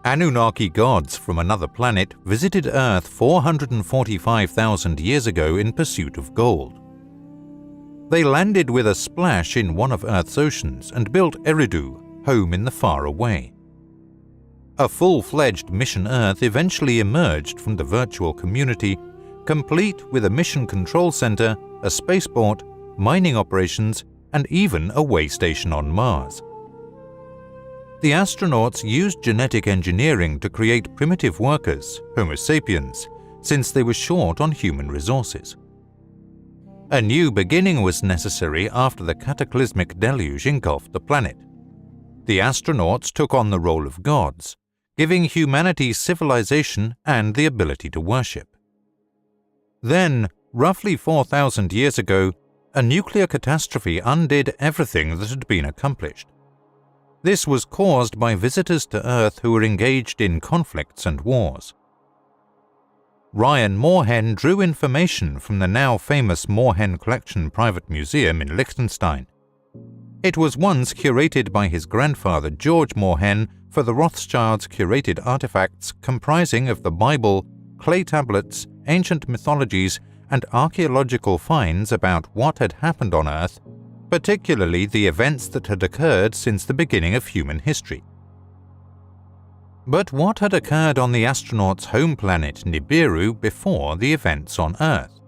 Anunnaki gods from another planet visited Earth 445,000 years ago in pursuit of gold. They landed with a splash in one of Earth's oceans and built Eridu, home in the far away. A full-fledged Mission Earth eventually emerged from the virtual community, complete with a mission control center, a spaceport, mining operations, and even a way station on Mars. The astronauts used genetic engineering to create primitive workers, Homo sapiens, since they were short on human resources. A new beginning was necessary after the cataclysmic deluge engulfed the planet. The astronauts took on the role of gods, giving humanity civilization and the ability to worship. Then, roughly 4,000 years ago, a nuclear catastrophe undid everything that had been accomplished. This was caused by visitors to Earth who were engaged in conflicts and wars. Ryan Moorhen drew information from the now famous Moorhen Collection Private Museum in Liechtenstein. It was once curated by his grandfather George Moorhen for the Rothschilds' curated artifacts comprising of the Bible, clay tablets, ancient mythologies, and archaeological finds about what had happened on Earth, particularly the events that had occurred since the beginning of human history. But what had occurred on the astronauts' home planet Nibiru before the events on Earth?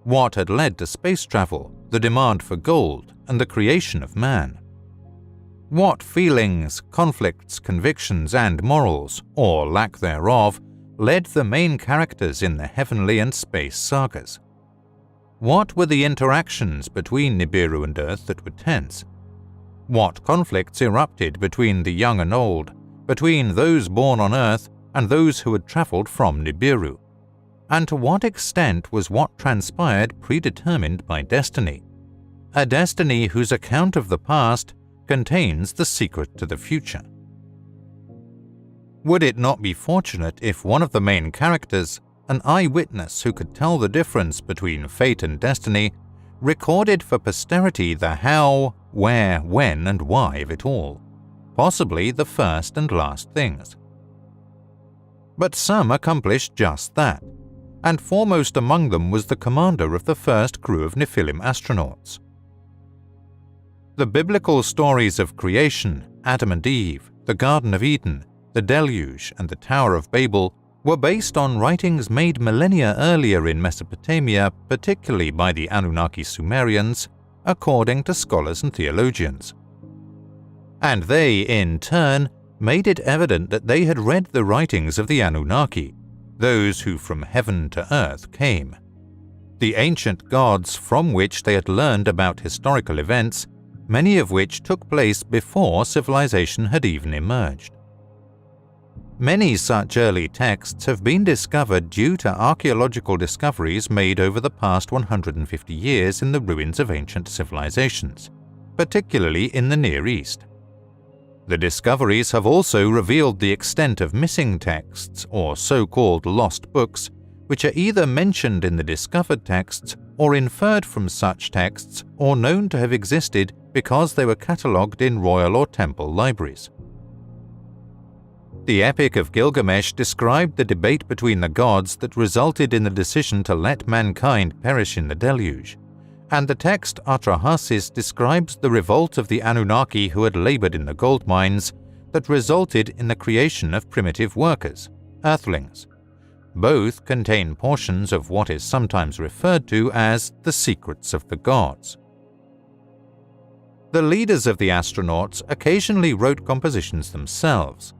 What had led to space travel, the demand for gold, and the creation of man? What feelings, conflicts, convictions, and morals, or lack thereof, led the main characters in the heavenly and space sagas? What were the interactions between Nibiru and Earth that were tense? What conflicts erupted between the young and old, between those born on Earth and those who had traveled from Nibiru? And to what extent was what transpired predetermined by destiny? A destiny whose account of the past contains the secret to the future. Would it not be fortunate if one of the main characters, an eyewitness who could tell the difference between fate and destiny, recorded for posterity the how, where, when, and why of it all, possibly the first and last things? But some accomplished just that, and foremost among them was the commander of the first crew of Nephilim astronauts. The biblical stories of creation, Adam and Eve, the Garden of Eden, the Deluge, and the Tower of Babel were based on writings made millennia earlier in Mesopotamia, particularly by the Anunnaki Sumerians, according to scholars and theologians. And they, in turn, made it evident that they had read the writings of the Anunnaki, those who from heaven to earth came, the ancient gods from which they had learned about historical events, many of which took place before civilization had even emerged. Many such early texts have been discovered due to archaeological discoveries made over the past 150 years in the ruins of ancient civilizations, particularly in the Near East. The discoveries have also revealed the extent of missing texts, or so-called lost books, which are either mentioned in the discovered texts or inferred from such texts or known to have existed because they were catalogued in royal or temple libraries. The Epic of Gilgamesh described the debate between the gods that resulted in the decision to let mankind perish in the deluge, and the text Atrahasis describes the revolt of the Anunnaki who had labored in the gold mines that resulted in the creation of primitive workers, earthlings. Both contain portions of what is sometimes referred to as the secrets of the gods. The leaders of the astronauts occasionally wrote compositions themselves.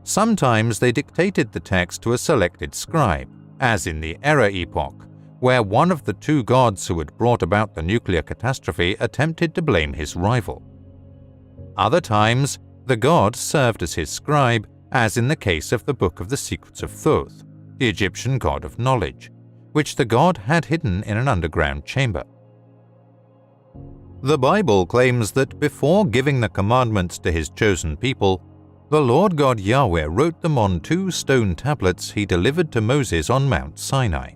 Sometimes they dictated the text to a selected scribe, as in the Era epoch, where one of the two gods who had brought about the nuclear catastrophe attempted to blame his rival. Other times, the god served as his scribe, as in the case of the Book of the Secrets of Thoth, the Egyptian god of knowledge, which the god had hidden in an underground chamber. The Bible claims that before giving the commandments to his chosen people, the Lord God Yahweh wrote them on 2 stone tablets he delivered to Moses on Mount Sinai.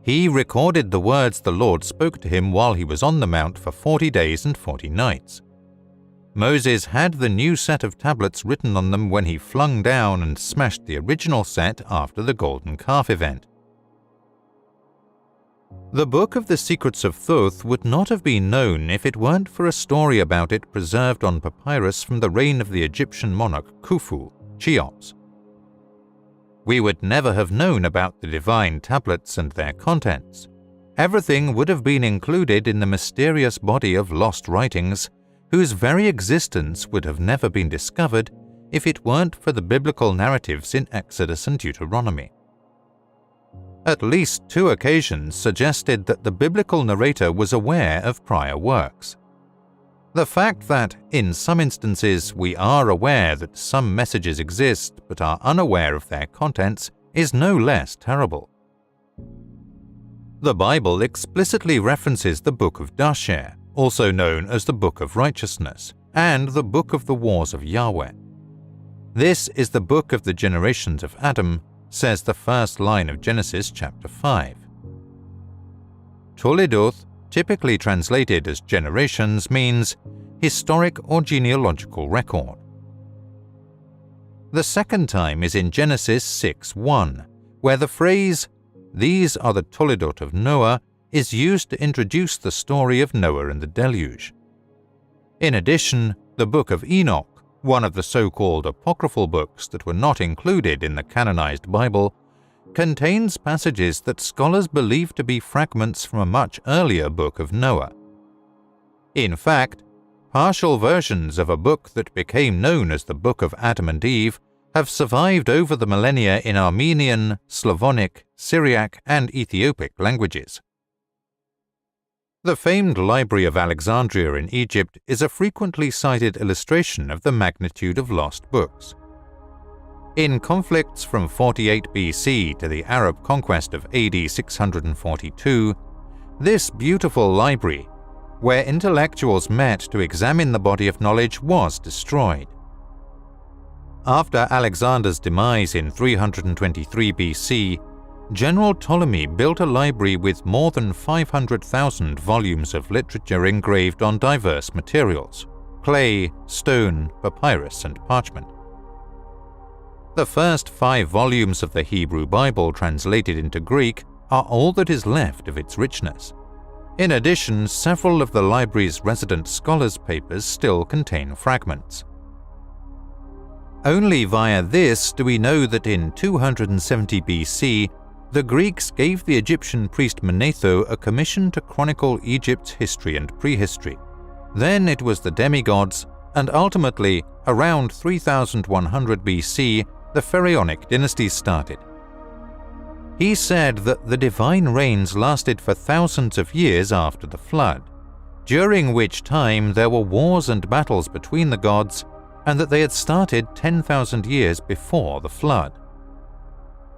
He recorded the words the Lord spoke to him while he was on the mount for 40 days and 40 nights. Moses had the new set of tablets written on them when he flung down and smashed the original set after the Golden Calf event. The Book of the Secrets of Thoth would not have been known if it weren't for a story about it preserved on papyrus from the reign of the Egyptian monarch Khufu, Cheops. We would never have known about the divine tablets and their contents. Everything would have been included in the mysterious body of lost writings, whose very existence would have never been discovered if it weren't for the biblical narratives in Exodus and Deuteronomy. At least 2 occasions suggested that the biblical narrator was aware of prior works. The fact that, in some instances, we are aware that some messages exist but are unaware of their contents is no less terrible. The Bible explicitly references the Book of Dasher, also known as the Book of Righteousness, and the Book of the Wars of Yahweh. This is the book of the generations of Adam, says the first line of Genesis chapter 5. Toledoth, typically translated as generations, means historic or genealogical record. The second time is in Genesis 6:1, where the phrase, "These are the Toledot of Noah," is used to introduce the story of Noah and the deluge. In addition, the Book of Enoch, one of the so-called apocryphal books that were not included in the canonized Bible, contains passages that scholars believe to be fragments from a much earlier book of Noah. In fact, partial versions of a book that became known as the Book of Adam and Eve have survived over the millennia in Armenian, Slavonic, Syriac, and Ethiopic languages. The famed Library of Alexandria in Egypt is a frequently cited illustration of the magnitude of lost books. In conflicts from 48 BC to the Arab conquest of AD 642, this beautiful library, where intellectuals met to examine the body of knowledge, was destroyed. After Alexander's demise in 323 BC, General Ptolemy built a library with more than 500,000 volumes of literature engraved on diverse materials: clay, stone, papyrus, and parchment. The first 5 volumes of the Hebrew Bible translated into Greek are all that is left of its richness. In addition, several of the library's resident scholars' papers still contain fragments. Only via this do we know that in 270 BC, the Greeks gave the Egyptian priest Manetho a commission to chronicle Egypt's history and prehistory. Then it was the demigods, and ultimately, around 3100 BC, the Pharaonic dynasty started. He said that the divine reigns lasted for thousands of years after the flood, during which time there were wars and battles between the gods, and that they had started 10,000 years before the flood.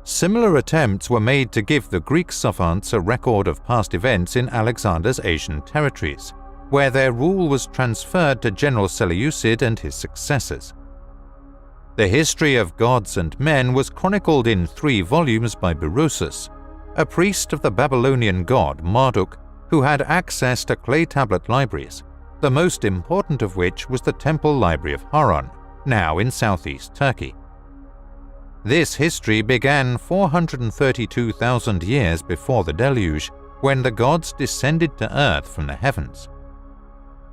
Similar attempts were made to give the Greek savants a record of past events in Alexander's Asian territories, where their rule was transferred to General Seleucid and his successors. The history of gods and men was chronicled in 3 volumes by Berosus, a priest of the Babylonian god Marduk, who had access to clay tablet libraries, the most important of which was the Temple Library of Haran, now in southeast Turkey. This history began 432,000 years before the deluge, when the gods descended to earth from the heavens.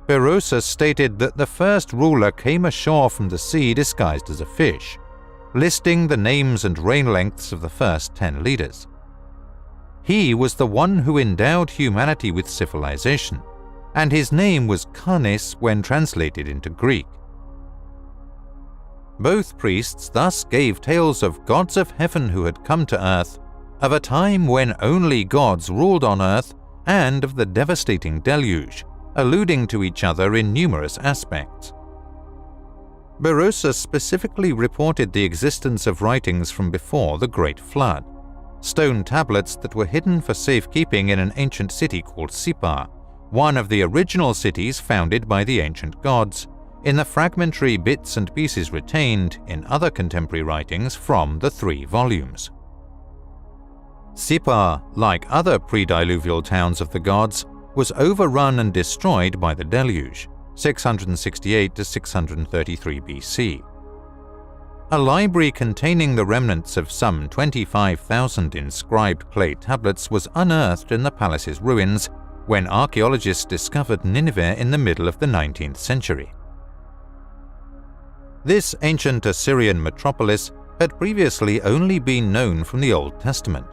Berosus stated that the first ruler came ashore from the sea disguised as a fish, listing the names and reign lengths of the first 10 leaders. He was the one who endowed humanity with civilization, and his name was Canis when translated into Greek. Both priests thus gave tales of gods of heaven who had come to earth, of a time when only gods ruled on earth, and of the devastating deluge, alluding to each other in numerous aspects. Berosus specifically reported the existence of writings from before the Great Flood, stone tablets that were hidden for safekeeping in an ancient city called Sippar, one of the original cities founded by the ancient gods, in the fragmentary bits and pieces retained in other contemporary writings from the 3 volumes. Sippar, like other pre-diluvial towns of the gods, was overrun and destroyed by the deluge, 668 to 633 BC. A library containing the remnants of some 25,000 inscribed clay tablets was unearthed in the palace's ruins when archaeologists discovered Nineveh in the middle of the 19th century. This ancient Assyrian metropolis had previously only been known from the Old Testament.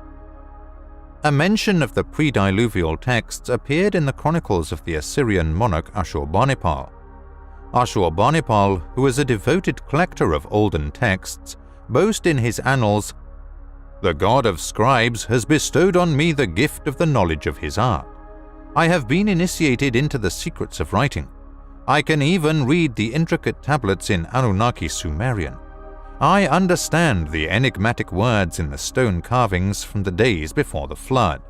A mention of the pre-diluvial texts appeared in the chronicles of the Assyrian monarch Ashurbanipal. Ashurbanipal, who was a devoted collector of olden texts, boasts in his annals, "The god of scribes has bestowed on me the gift of the knowledge of his art. I have been initiated into the secrets of writing. I can even read the intricate tablets in Anunnaki Sumerian. I understand the enigmatic words in the stone carvings from the days before the flood."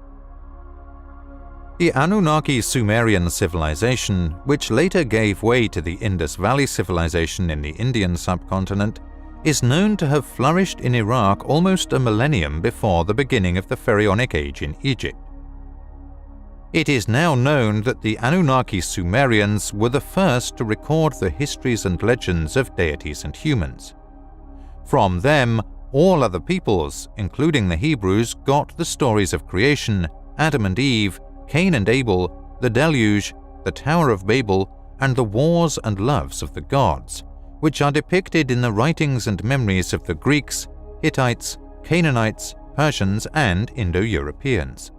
The Anunnaki Sumerian civilization, which later gave way to the Indus Valley civilization in the Indian subcontinent, is known to have flourished in Iraq almost a millennium before the beginning of the Pharaonic Age in Egypt. It is now known that the Anunnaki Sumerians were the first to record the histories and legends of deities and humans. From them, all other peoples, including the Hebrews, got the stories of creation, Adam and Eve, Cain and Abel, the deluge, the Tower of Babel, and the wars and loves of the gods, which are depicted in the writings and memories of the Greeks, Hittites, Canaanites, Persians, and Indo-Europeans.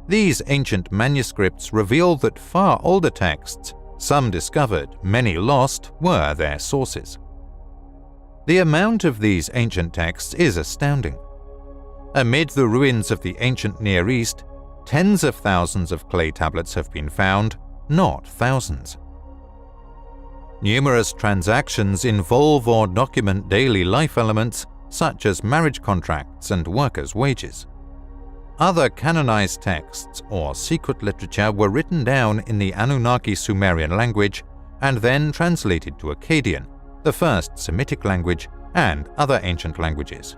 These ancient manuscripts reveal that far older texts, some discovered, many lost, were their sources. The amount of these ancient texts is astounding. Amid the ruins of the ancient Near East, tens of thousands of clay tablets have been found, not thousands. Numerous transactions involve or document daily life elements such as marriage contracts and workers' wages. Other canonized texts or secret literature were written down in the Anunnaki Sumerian language and then translated to Akkadian, the first Semitic language, and other ancient languages.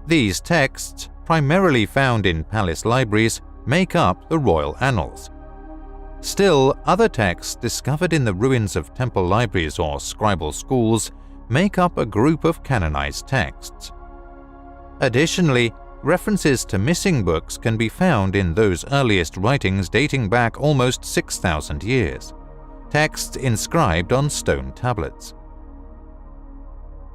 These texts, primarily found in palace libraries, make up the royal annals. Still, other texts discovered in the ruins of temple libraries or scribal schools make up a group of canonized texts. Additionally, references to missing books can be found in those earliest writings dating back almost 6,000 years, texts inscribed on stone tablets.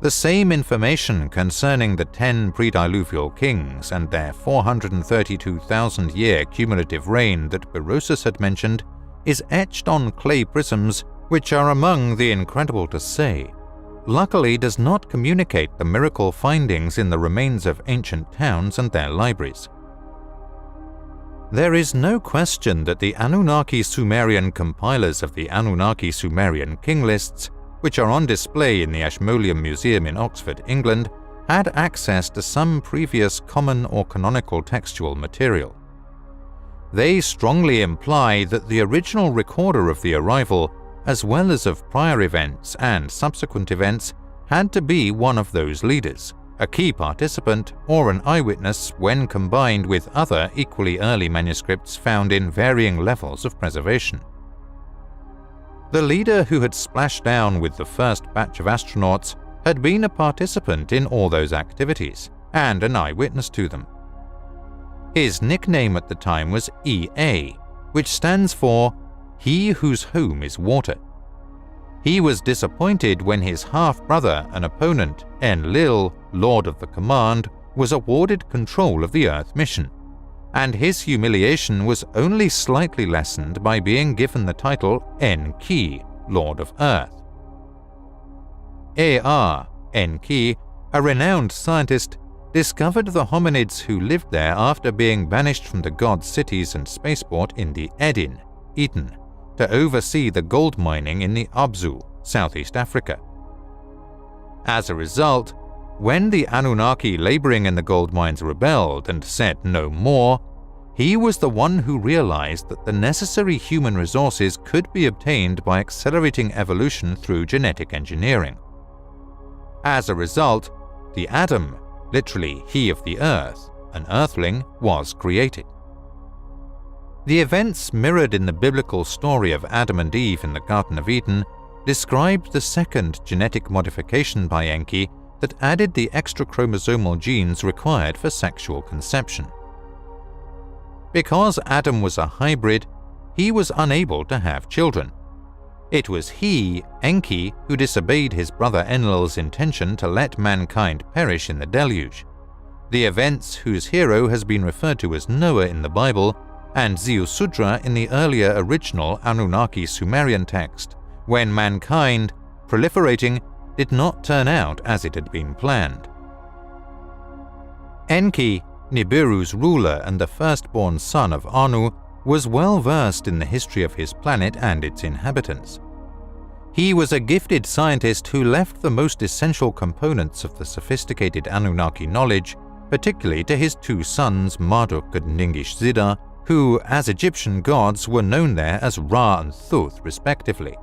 The same information concerning the 10 pre-diluvial kings and their 432,000-year cumulative reign that Berosus had mentioned is etched on clay prisms, which are among the incredible to say. Luckily does not communicate the miracle findings in the remains of ancient towns and their libraries. There is no question that the Anunnaki Sumerian compilers of the Anunnaki Sumerian king lists, which are on display in the Ashmolean Museum in Oxford, England, had access to some previous common or canonical textual material. They strongly imply that the original recorder of the arrival, as well as of prior events and subsequent events, had to be one of those leaders, a key participant, or an eyewitness when combined with other equally early manuscripts found in varying levels of preservation. The leader who had splashed down with the first batch of astronauts had been a participant in all those activities and an eyewitness to them. His nickname at the time was EA, which stands for He Whose Home is Water. He was disappointed when his half-brother and opponent, Enlil, Lord of the Command, was awarded control of the Earth mission, and his humiliation was only slightly lessened by being given the title Enki, Lord of Earth. Enki, a renowned scientist, discovered the hominids who lived there after being banished from the god cities and spaceport in the Eden to oversee the gold mining in the Abzu, Southeast Africa. As a result, when the Anunnaki laboring in the gold mines rebelled and said no more, he was the one who realized that the necessary human resources could be obtained by accelerating evolution through genetic engineering. As a result, the Adam, literally he of the earth, an earthling, was created. The events mirrored in the biblical story of Adam and Eve in the Garden of Eden described the second genetic modification by Enki that added the extra chromosomal genes required for sexual conception. Because Adam was a hybrid, he was unable to have children. It was he, Enki, who disobeyed his brother Enlil's intention to let mankind perish in the deluge. The events whose hero has been referred to as Noah in the Bible and Ziusudra in the earlier original Anunnaki Sumerian text, when mankind, proliferating, did not turn out as it had been planned. Enki, Nibiru's ruler and the firstborn son of Anu, was well versed in the history of his planet and its inhabitants. He was a gifted scientist who left the most essential components of the sophisticated Anunnaki knowledge, particularly to his two sons Marduk and Ningishzida, who, as Egyptian gods, were known there as Ra and Thoth respectively.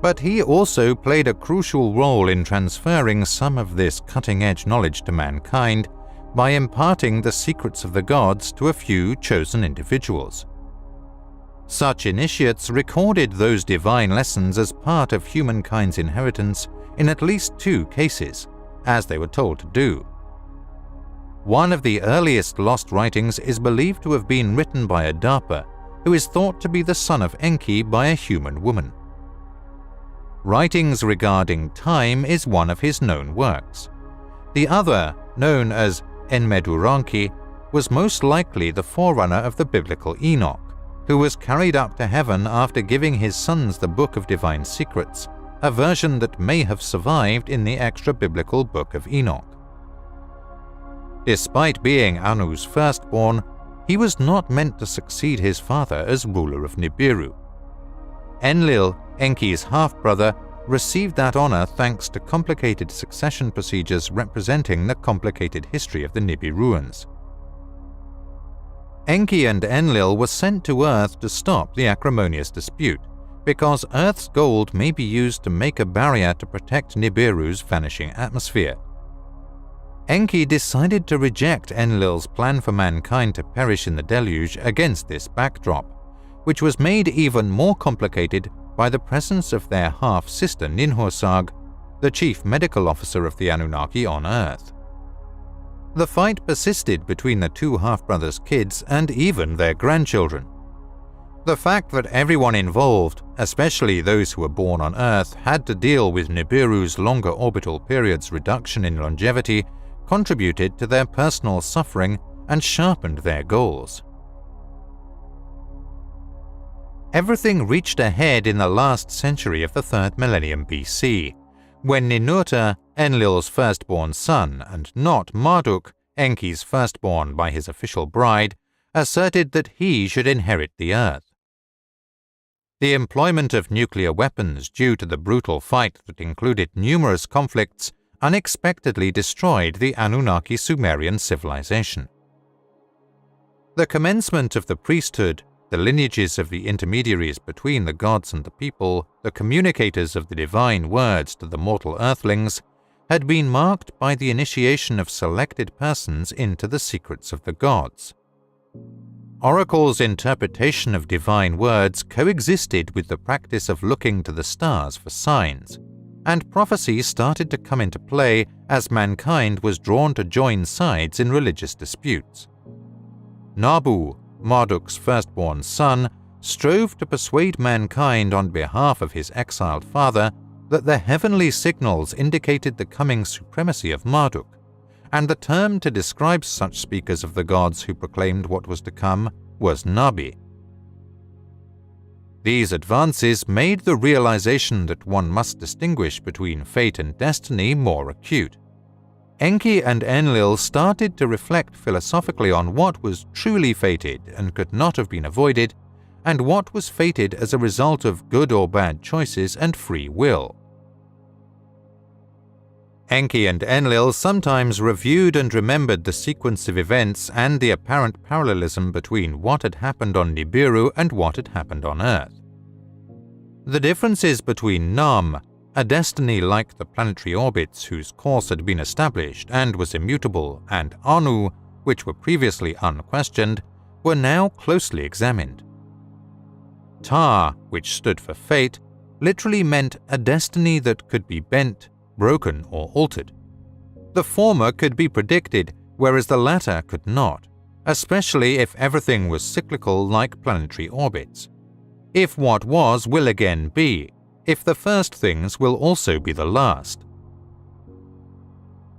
But he also played a crucial role in transferring some of this cutting-edge knowledge to mankind by imparting the secrets of the gods to a few chosen individuals. Such initiates recorded those divine lessons as part of humankind's inheritance in at least 2 cases, as they were told to do. One of the earliest lost writings is believed to have been written by a Dapa, who is thought to be the son of Enki by a human woman. Writings regarding time is one of his known works. The other, known as Enmeduranki, was most likely the forerunner of the biblical Enoch, who was carried up to heaven after giving his sons the Book of Divine Secrets, a version that may have survived in the extra-biblical Book of Enoch. Despite being Anu's firstborn, he was not meant to succeed his father as ruler of Nibiru. Enlil, Enki's half-brother, received that honor thanks to complicated succession procedures representing the complicated history of the Nibiruans. Enki and Enlil were sent to Earth to stop the acrimonious dispute, because Earth's gold may be used to make a barrier to protect Nibiru's vanishing atmosphere. Enki decided to reject Enlil's plan for mankind to perish in the deluge against this backdrop, which was made even more complicated by the presence of their half-sister Ninhursag, the chief medical officer of the Anunnaki on Earth. The fight persisted between the two half-brothers' kids and even their grandchildren. The fact that everyone involved, especially those who were born on Earth, had to deal with Nibiru's longer orbital periods' reduction in longevity contributed to their personal suffering and sharpened their goals. Everything reached a head in the last century of the 3rd millennium BC, when Ninurta, Enlil's firstborn son, and not Marduk, Enki's firstborn by his official bride, asserted that he should inherit the earth. The employment of nuclear weapons due to the brutal fight that included numerous conflicts unexpectedly destroyed the Anunnaki Sumerian civilization. The commencement of the priesthood, the lineages of the intermediaries between the gods and the people, the communicators of the divine words to the mortal earthlings, had been marked by the initiation of selected persons into the secrets of the gods. Oracles' interpretation of divine words coexisted with the practice of looking to the stars for signs, and prophecy started to come into play as mankind was drawn to join sides in religious disputes. Nabu, Marduk's firstborn son, strove to persuade mankind on behalf of his exiled father that the heavenly signals indicated the coming supremacy of Marduk, and the term to describe such speakers of the gods who proclaimed what was to come was Nabi. These advances made the realization that one must distinguish between fate and destiny more acute. Enki and Enlil started to reflect philosophically on what was truly fated and could not have been avoided, and what was fated as a result of good or bad choices and free will. Enki and Enlil sometimes reviewed and remembered the sequence of events and the apparent parallelism between what had happened on Nibiru and what had happened on Earth. The differences between Nam, a destiny like the planetary orbits whose course had been established and was immutable, and Anu, which were previously unquestioned, were now closely examined. Ta, which stood for fate, literally meant a destiny that could be bent, broken, or altered. The former could be predicted, whereas the latter could not, especially if everything was cyclical like planetary orbits. If what was will again be, if the first things will also be the last.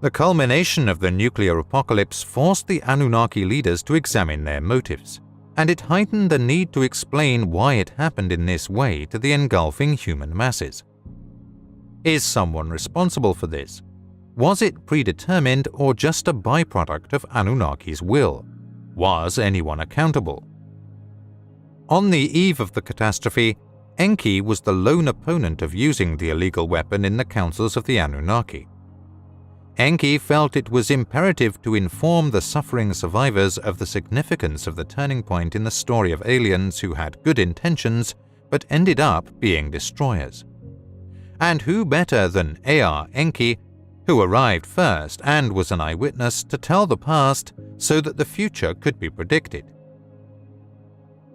The culmination of the nuclear apocalypse forced the Anunnaki leaders to examine their motives, and it heightened the need to explain why it happened in this way to the engulfing human masses. Is someone responsible for this? Was it predetermined or just a byproduct of Anunnaki's will? Was anyone accountable? On the eve of the catastrophe, Enki was the lone opponent of using the illegal weapon in the councils of the Anunnaki. Enki felt it was imperative to inform the suffering survivors of the significance of the turning point in the story of aliens who had good intentions but ended up being destroyers. And who better than Ea Enki, who arrived first and was an eyewitness, to tell the past so that the future could be predicted?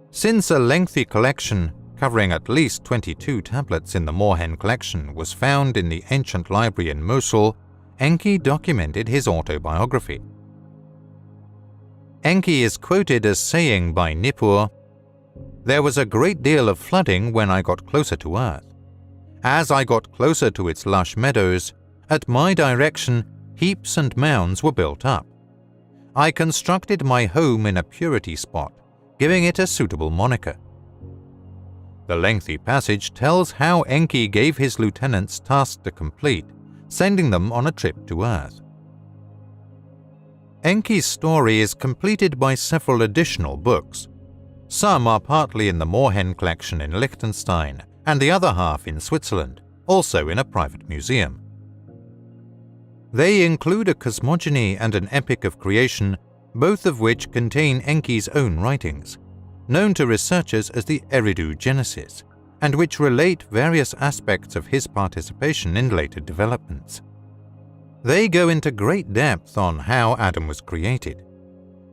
Since a lengthy collection covering at least 22 tablets in the Morhen collection was found in the ancient library in Mosul, Enki documented his autobiography. Enki is quoted as saying by Nippur, "There was a great deal of flooding when I got closer to Earth. As I got closer to its lush meadows, at my direction, heaps and mounds were built up. I constructed my home in a purity spot, giving it a suitable moniker." The lengthy passage tells how Enki gave his lieutenants tasks to complete, sending them on a trip to Earth. Enki's story is completed by several additional books. Some are partly in the Morhen collection in Liechtenstein, and the other half in Switzerland, also in a private museum. They include a cosmogony and an epic of creation, both of which contain Enki's own writings, known to researchers as the Eridu Genesis, and which relate various aspects of his participation in later developments. They go into great depth on how Adam was created.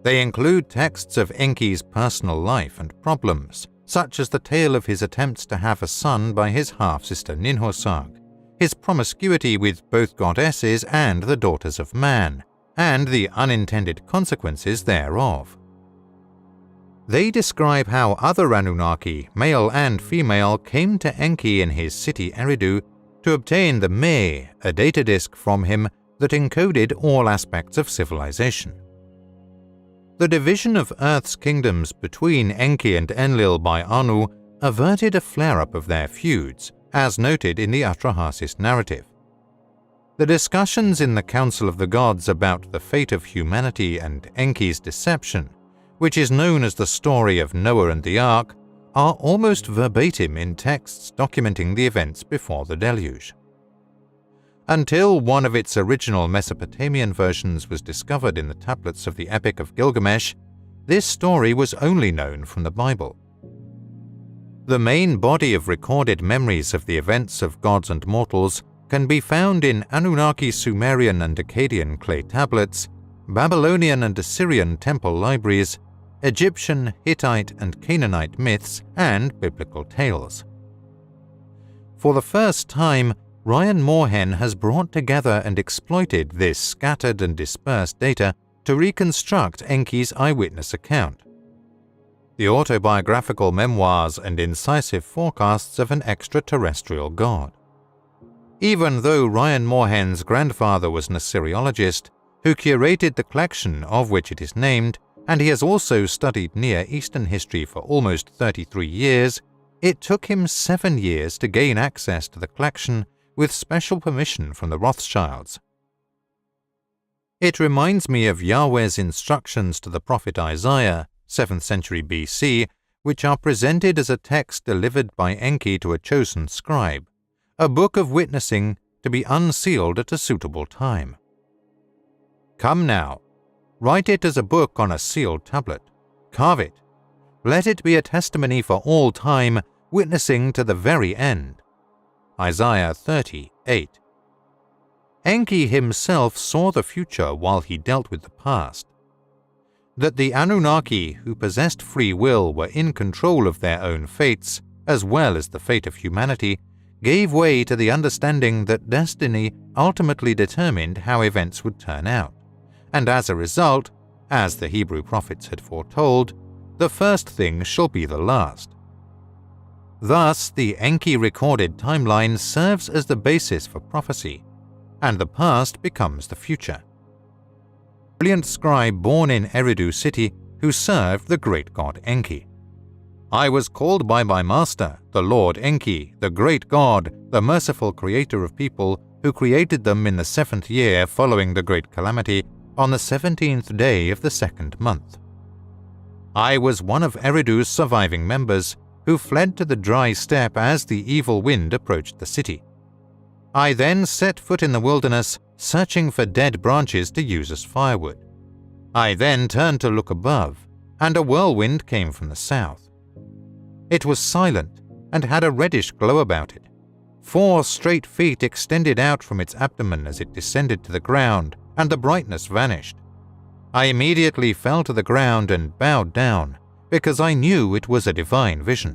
They include texts of Enki's personal life and problems, such as the tale of his attempts to have a son by his half-sister Ninhursag, his promiscuity with both goddesses and the daughters of man, and the unintended consequences thereof. They describe how other Anunnaki, male and female, came to Enki in his city Eridu to obtain the Me, a data disk from him that encoded all aspects of civilization. The division of Earth's kingdoms between Enki and Enlil by Anu averted a flare-up of their feuds, as noted in the Atrahasis narrative. The discussions in the Council of the Gods about the fate of humanity and Enki's deception, which is known as the story of Noah and the Ark, are almost verbatim in texts documenting the events before the deluge. Until one of its original Mesopotamian versions was discovered in the tablets of the Epic of Gilgamesh, this story was only known from the Bible. The main body of recorded memories of the events of gods and mortals can be found in Anunnaki Sumerian and Akkadian clay tablets, Babylonian and Assyrian temple libraries, Egyptian, Hittite, and Canaanite myths, and biblical tales. For the first time, Ryan Morhen has brought together and exploited this scattered and dispersed data to reconstruct Enki's eyewitness account. The autobiographical memoirs and incisive forecasts of an extraterrestrial god. Even though Ryan Morhen's grandfather was an Assyriologist who curated the collection of which it is named, and he has also studied Near Eastern history for almost 33 years, it took him 7 years to gain access to the collection with special permission from the Rothschilds. It reminds me of Yahweh's instructions to the prophet Isaiah, 7th century BC, which are presented as a text delivered by Enki to a chosen scribe, a book of witnessing to be unsealed at a suitable time. Come now, write it as a book on a sealed tablet, carve it, let it be a testimony for all time, witnessing to the very end. Isaiah 30:8. Enki himself saw the future while he dealt with the past. that the Anunnaki who possessed free will were in control of their own fates, as well as the fate of humanity, gave way to the understanding that destiny ultimately determined how events would turn out, and as a result, as the Hebrew prophets had foretold, the first thing shall be the last. Thus, the Enki recorded timeline serves as the basis for prophecy, and the past becomes the future. Brilliant scribe born in Eridu city who served the great god Enki. I was called by my master, the Lord Enki, the great god, the merciful creator of people, who created them in the 7th year following the great calamity, on the 17th day of the 2nd month. I was one of Eridu's surviving members, who fled to the dry steppe as the evil wind approached the city. I then set foot in the wilderness, searching for dead branches to use as firewood. I then turned to look above, and a whirlwind came from the south. It was silent and had a reddish glow about it. 4 straight feet extended out from its abdomen as it descended to the ground, and the brightness vanished. I immediately fell to the ground and bowed down, because I knew it was a divine vision.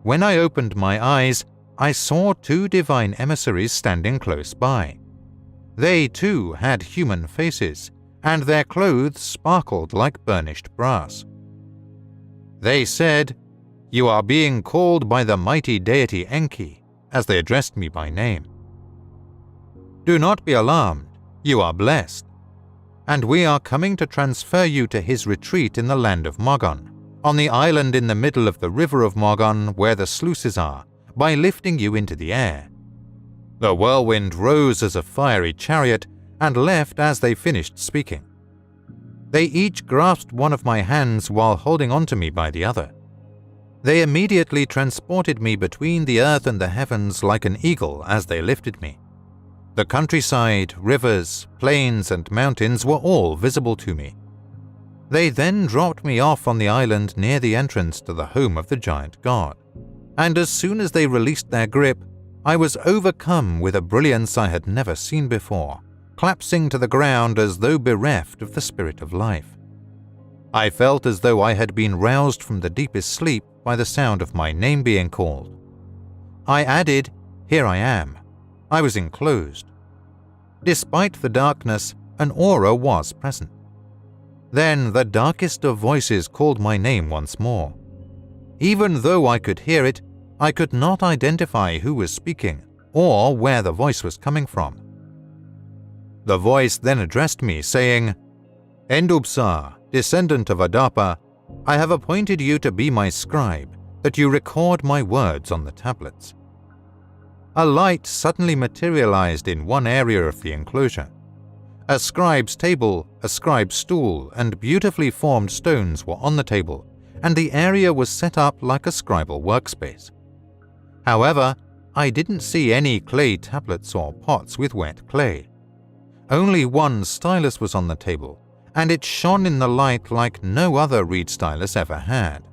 When I opened my eyes, I saw 2 divine emissaries standing close by. They too had human faces, and their clothes sparkled like burnished brass. They said, "You are being called by the mighty deity Enki," as they addressed me by name. "Do not be alarmed, you are blessed, and we are coming to transfer you to his retreat in the land of Mogon, on the island in the middle of the river of Mogon where the sluices are, by lifting you into the air." The whirlwind rose as a fiery chariot and left as they finished speaking. They each grasped one of my hands while holding onto me by the other. They immediately transported me between the earth and the heavens like an eagle as they lifted me. The countryside, rivers, plains, and mountains were all visible to me. They then dropped me off on the island near the entrance to the home of the giant god, and as soon as they released their grip, I was overcome with a brilliance I had never seen before, collapsing to the ground as though bereft of the spirit of life. I felt as though I had been roused from the deepest sleep by the sound of my name being called. I added, "Here I am." I was enclosed. Despite the darkness, an aura was present. Then the darkest of voices called my name once more. Even though I could hear it, I could not identify who was speaking or where the voice was coming from. The voice then addressed me, saying, "Endubsar, descendant of Adapa, I have appointed you to be my scribe, that you record my words on the tablets." A light suddenly materialized in one area of the enclosure. A scribe's table, a scribe's stool, and beautifully formed stones were on the table, and the area was set up like a scribal workspace. However, I didn't see any clay tablets or pots with wet clay. Only one stylus was on the table, and it shone in the light like no other reed stylus ever had.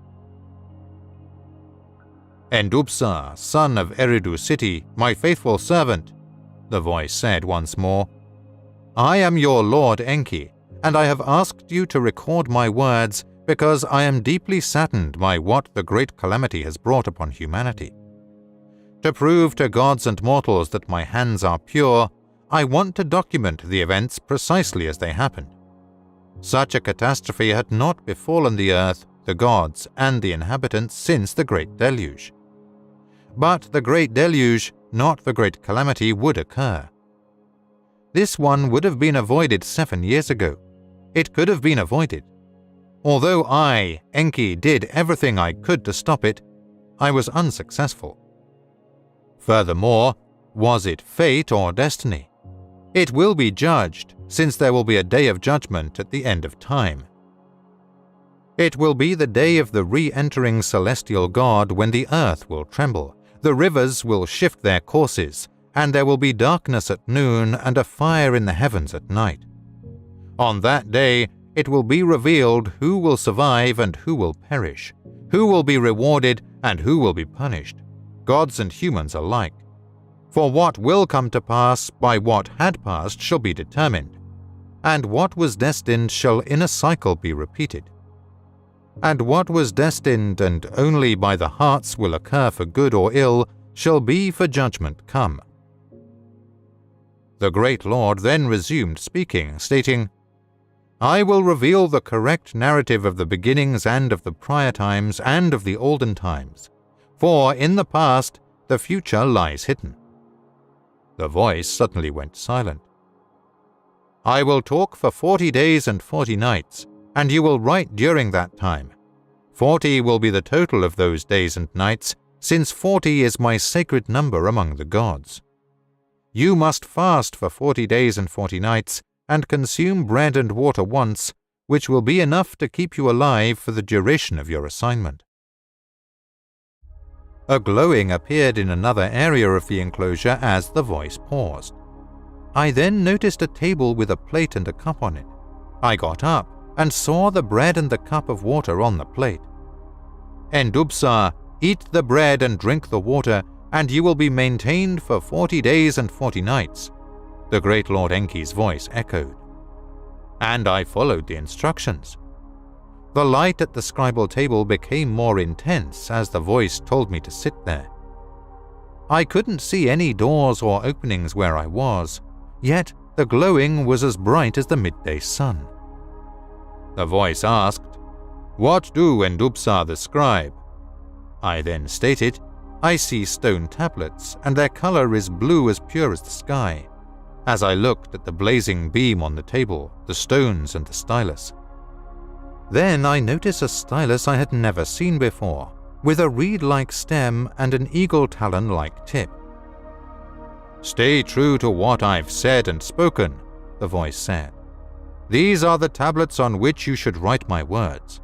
"Endubsar, son of Eridu city, my faithful servant," the voice said once more, "I am your lord Enki, and I have asked you to record my words because I am deeply saddened by what the great calamity has brought upon humanity. To prove to gods and mortals that my hands are pure, I want to document the events precisely as they happened. Such a catastrophe had not befallen the earth, the gods, and the inhabitants since the Great Deluge. But the Great Deluge, not the Great Calamity, would occur. This one would have been avoided 7 years ago. It could have been avoided. Although I, Enki, did everything I could to stop it, I was unsuccessful. Furthermore, was it fate or destiny? It will be judged, since there will be a day of judgment at the end of time. It will be the day of the re-entering celestial god when the earth will tremble, the rivers will shift their courses, and there will be darkness at noon and a fire in the heavens at night. On that day, it will be revealed who will survive and who will perish, who will be rewarded and who will be punished, gods and humans alike. For what will come to pass by what had passed shall be determined. and what was destined shall in a cycle be repeated. And what was destined and only by the hearts will occur for good or ill shall be for judgment come." The great Lord then resumed speaking, stating, "I will reveal the correct narrative of the beginnings and of the prior times and of the olden times, for in the past the future lies hidden." The voice suddenly went silent. "I will talk for 40 days and 40 nights, and you will write during that time. 40 will be the total of those days and nights, since 40 is my sacred number among the gods. You must fast for 40 days and 40 nights, and consume bread and water once, which will be enough to keep you alive for the duration of your assignment." A glowing appeared in another area of the enclosure as the voice paused. I then noticed a table with a plate and a cup on it. I got up and saw the bread and the cup of water on the plate. "Endubsa, eat the bread and drink the water, and you will be maintained for 40 days and 40 nights," the great Lord Enki's voice echoed. And I followed the instructions. The light at the scribal table became more intense as the voice told me to sit there. I couldn't see any doors or openings where I was, yet the glowing was as bright as the midday sun. The voice asked, "What do Endubsa the scribe?" I then stated, "I see stone tablets, and their color is blue as pure as the sky," as I looked at the blazing beam on the table, the stones and the stylus. Then I noticed a stylus I had never seen before, with a reed-like stem and an eagle talon-like tip. "Stay true to what I've said and spoken," the voice said. "These are the tablets on which you should write my words.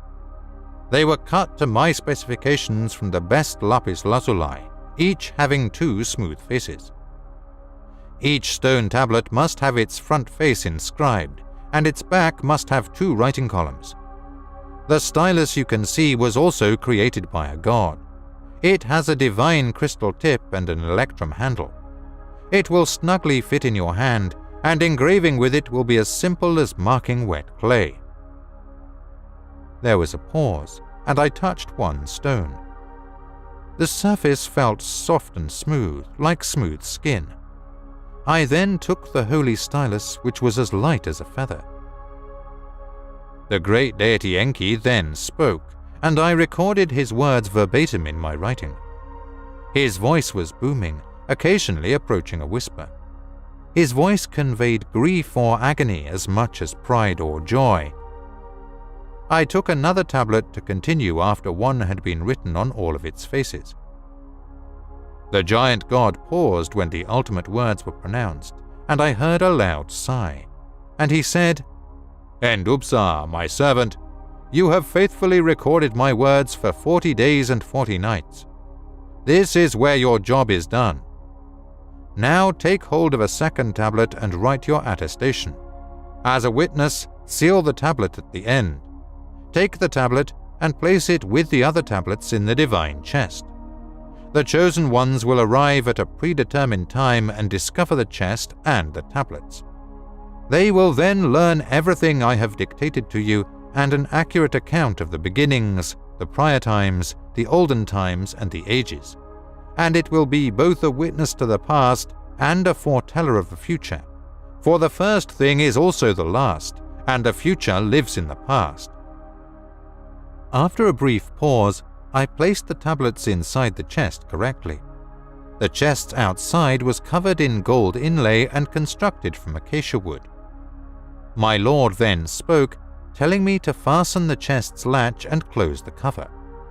They were cut to my specifications from the best lapis lazuli, each having 2 smooth faces. Each stone tablet must have its front face inscribed, and its back must have 2 writing columns. The stylus you can see was also created by a god. It has a divine crystal tip and an electrum handle. It will snugly fit in your hand, and engraving with it will be as simple as marking wet clay." There was a pause, and I touched one stone. The surface felt soft and smooth, like smooth skin. I then took the holy stylus, which was as light as a feather. The great deity Enki then spoke, and I recorded his words verbatim in my writing. His voice was booming, occasionally approaching a whisper. His voice conveyed grief or agony as much as pride or joy. I took another tablet to continue after one had been written on all of its faces. The giant god paused when the ultimate words were pronounced, and I heard a loud sigh, and he said, "Endubsa, my servant, you have faithfully recorded my words for 40 days and 40 nights. This is where your job is done. Now take hold of a second tablet and write your attestation. As a witness, seal the tablet at the end. Take the tablet and place it with the other tablets in the divine chest. The chosen ones will arrive at a predetermined time and discover the chest and the tablets. They will then learn everything I have dictated to you and an accurate account of the beginnings, the prior times, the olden times, and the ages. And it will be both a witness to the past and a foreteller of the future. For the first thing is also the last, and the future lives in the past." After a brief pause, I placed the tablets inside the chest correctly. The chest outside was covered in gold inlay and constructed from acacia wood. My lord then spoke, telling me to fasten the chest's latch and close the cover,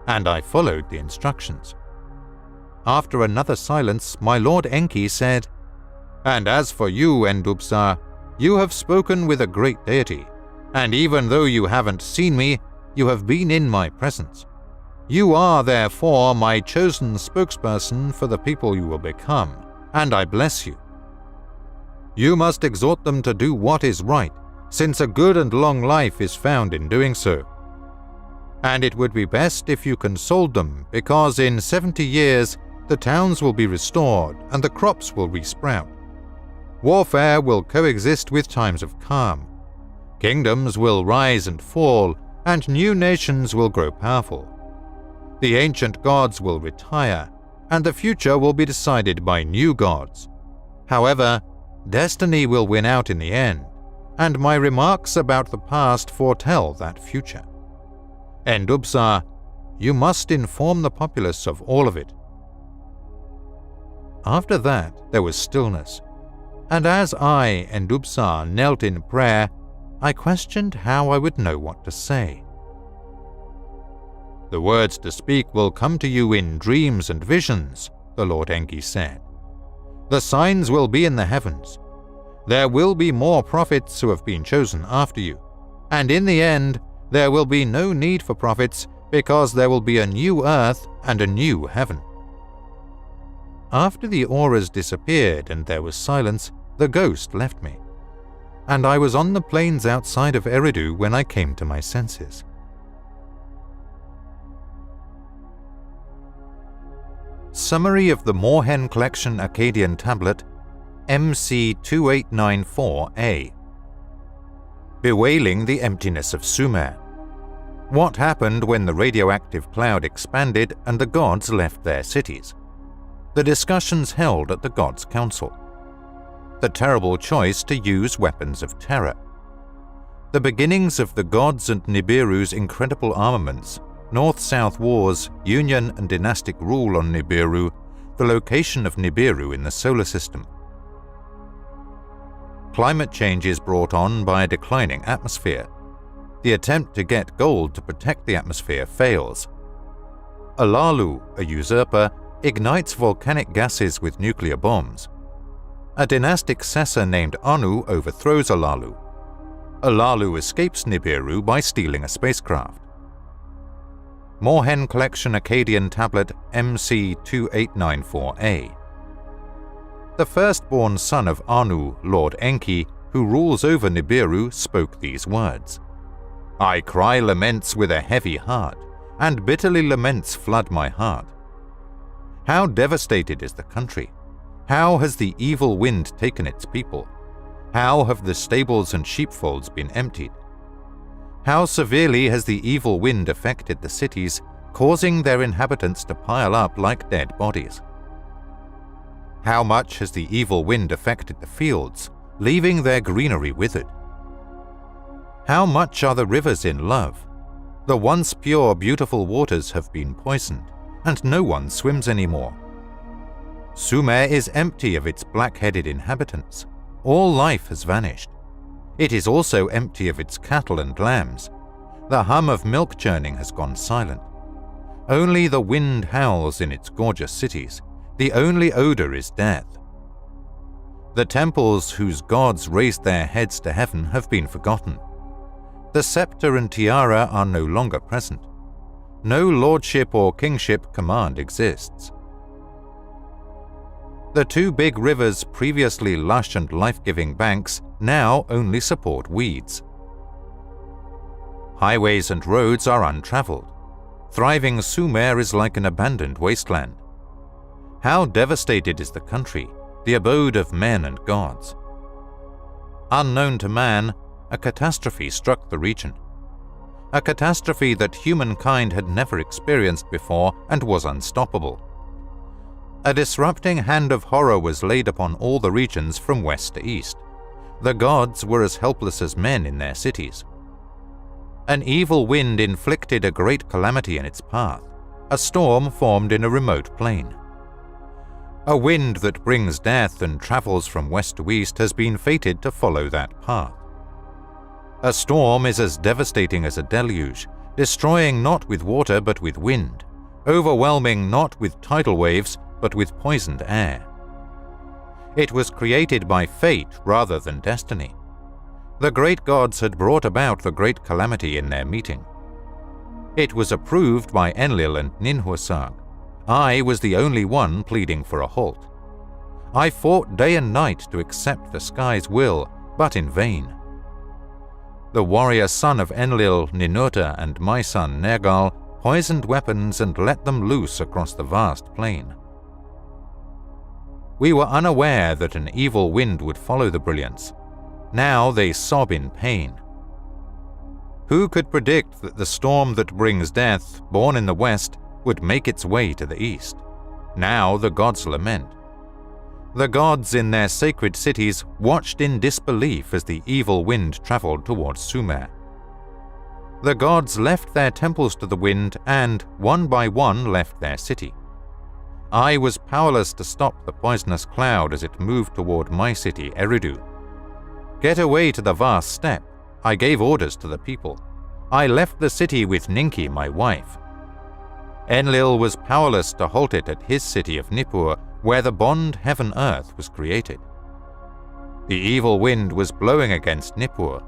and I followed the instructions. After another silence, my lord Enki said, "And as for you, Endubsa, you have spoken with a great deity, and even though you haven't seen me, you have been in my presence. You are therefore my chosen spokesperson for the people you will become, and I bless you. You must exhort them to do what is right, since a good and long life is found in doing so. And it would be best if you consoled them, because in 70 years the towns will be restored and the crops will resprout. Warfare will coexist with times of calm, Kingdoms will rise and fall, and new nations will grow powerful. The ancient gods will retire, and the future will be decided by new gods. However, destiny will win out in the end, and my remarks about the past foretell that future. Endubsar, you must inform the populace of all of it." After that, there was stillness, and as I, Endubsar, knelt in prayer, I questioned how I would know what to say. "The words to speak will come to you in dreams and visions," the Lord Enki said. "The signs will be in the heavens. There will be more prophets who have been chosen after you, and in the end, there will be no need for prophets because there will be a new earth and a new heaven." After the auras disappeared and there was silence, the ghost left me, and I was on the plains outside of Eridu when I came to my senses. Summary of the Moorhen Collection Akkadian Tablet, MC2894A. Bewailing the emptiness of Sumer. What happened when the radioactive cloud expanded and the gods left their cities? The discussions held at the Gods' Council. The terrible choice to use weapons of terror. The beginnings of the gods and Nibiru's incredible armaments, North-South wars, union and dynastic rule on Nibiru, the location of Nibiru in the solar system. Climate changes brought on by a declining atmosphere. The attempt to get gold to protect the atmosphere fails. Alalu, a usurper, ignites volcanic gases with nuclear bombs. A dynastic successor named Anu overthrows Alalu. Alalu escapes Nibiru by stealing a spacecraft. Moorhen Collection Akkadian Tablet MC2894A. The firstborn son of Anu, Lord Enki, who rules over Nibiru, spoke these words. "I cry laments with a heavy heart, and bitterly laments flood my heart. How devastated is the country? How has the evil wind taken its people? How have the stables and sheepfolds been emptied? How severely has the evil wind affected the cities, causing their inhabitants to pile up like dead bodies? How much has the evil wind affected the fields, leaving their greenery withered? How much are the rivers in love? The once pure, beautiful waters have been poisoned, and no one swims anymore. Sumer is empty of its black-headed inhabitants. All life has vanished. It is also empty of its cattle and lambs. The hum of milk churning has gone silent. Only the wind howls in its gorgeous cities. The only odor is death. The temples whose gods raised their heads to heaven have been forgotten. The scepter and tiara are no longer present. No lordship or kingship command exists. The two big rivers, previously lush and life-giving banks, now only support weeds. Highways and roads are untraveled. Thriving Sumer is like an abandoned wasteland. How devastated is the country, the abode of men and gods. Unknown to man, a catastrophe struck the region. A catastrophe that humankind had never experienced before and was unstoppable. A disrupting hand of horror was laid upon all the regions from west to east. The gods were as helpless as men in their cities. An evil wind inflicted a great calamity in its path. A storm formed in a remote plain. A wind that brings death and travels from west to east has been fated to follow that path. A storm is as devastating as a deluge, destroying not with water but with wind, overwhelming not with tidal waves but with poisoned air. It was created by fate rather than destiny. The great gods had brought about the great calamity in their meeting. It was approved by Enlil and Ninhursag. I was the only one pleading for a halt. I fought day and night to accept the sky's will, but in vain. The warrior son of Enlil, Ninurta, and my son Nergal poisoned weapons and let them loose across the vast plain. We were unaware that an evil wind would follow the brilliance. Now they sob in pain. Who could predict that the storm that brings death, born in the west, would make its way to the east? Now the gods lament. The gods in their sacred cities watched in disbelief as the evil wind traveled towards Sumer. The gods left their temples to the wind and, one by one, left their city. I was powerless to stop the poisonous cloud as it moved toward my city, Eridu. Get away to the vast steppe. I gave orders to the people. I left the city with Ninki, my wife. Enlil was powerless to halt it at his city of Nippur, where the bond heaven-earth was created. The evil wind was blowing against Nippur.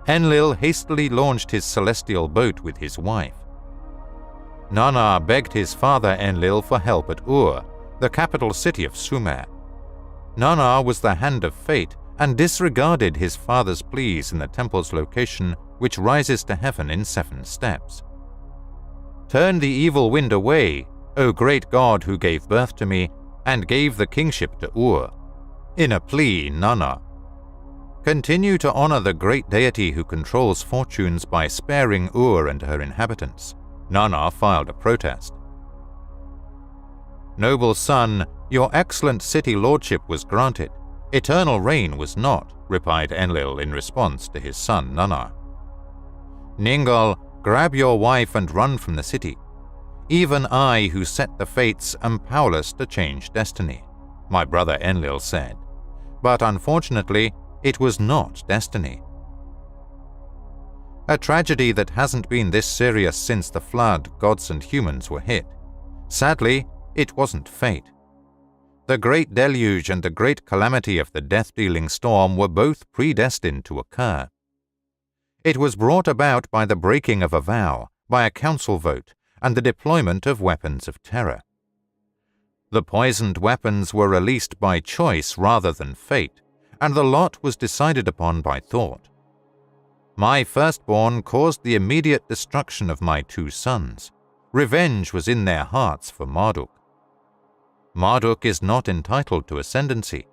Enlil hastily launched his celestial boat with his wife. Nanna begged his father Enlil for help at Ur, the capital city of Sumer. Nanna was the hand of fate and disregarded his father's pleas in the temple's location, which rises to heaven in 7 steps. Turn the evil wind away, O great God who gave birth to me, and gave the kingship to Ur. In a plea, Nanna. Continue to honor the great deity who controls fortunes by sparing Ur and her inhabitants. Nanna filed a protest. Noble son, your excellent city lordship was granted. Eternal reign was not, replied Enlil in response to his son Nanna. Ningal, grab your wife and run from the city. Even I, who set the fates, am powerless to change destiny, my brother Enlil said. But unfortunately, it was not destiny. A tragedy that hasn't been this serious since the flood gods and humans were hit. Sadly, it wasn't fate. The great deluge and the great calamity of the death-dealing storm were both predestined to occur. It was brought about by the breaking of a vow, by a council vote, and the deployment of weapons of terror. The poisoned weapons were released by choice rather than fate, and the lot was decided upon by thought. My firstborn caused the immediate destruction of my 2 sons. Revenge was in their hearts for Marduk. Marduk is not entitled to ascendancy.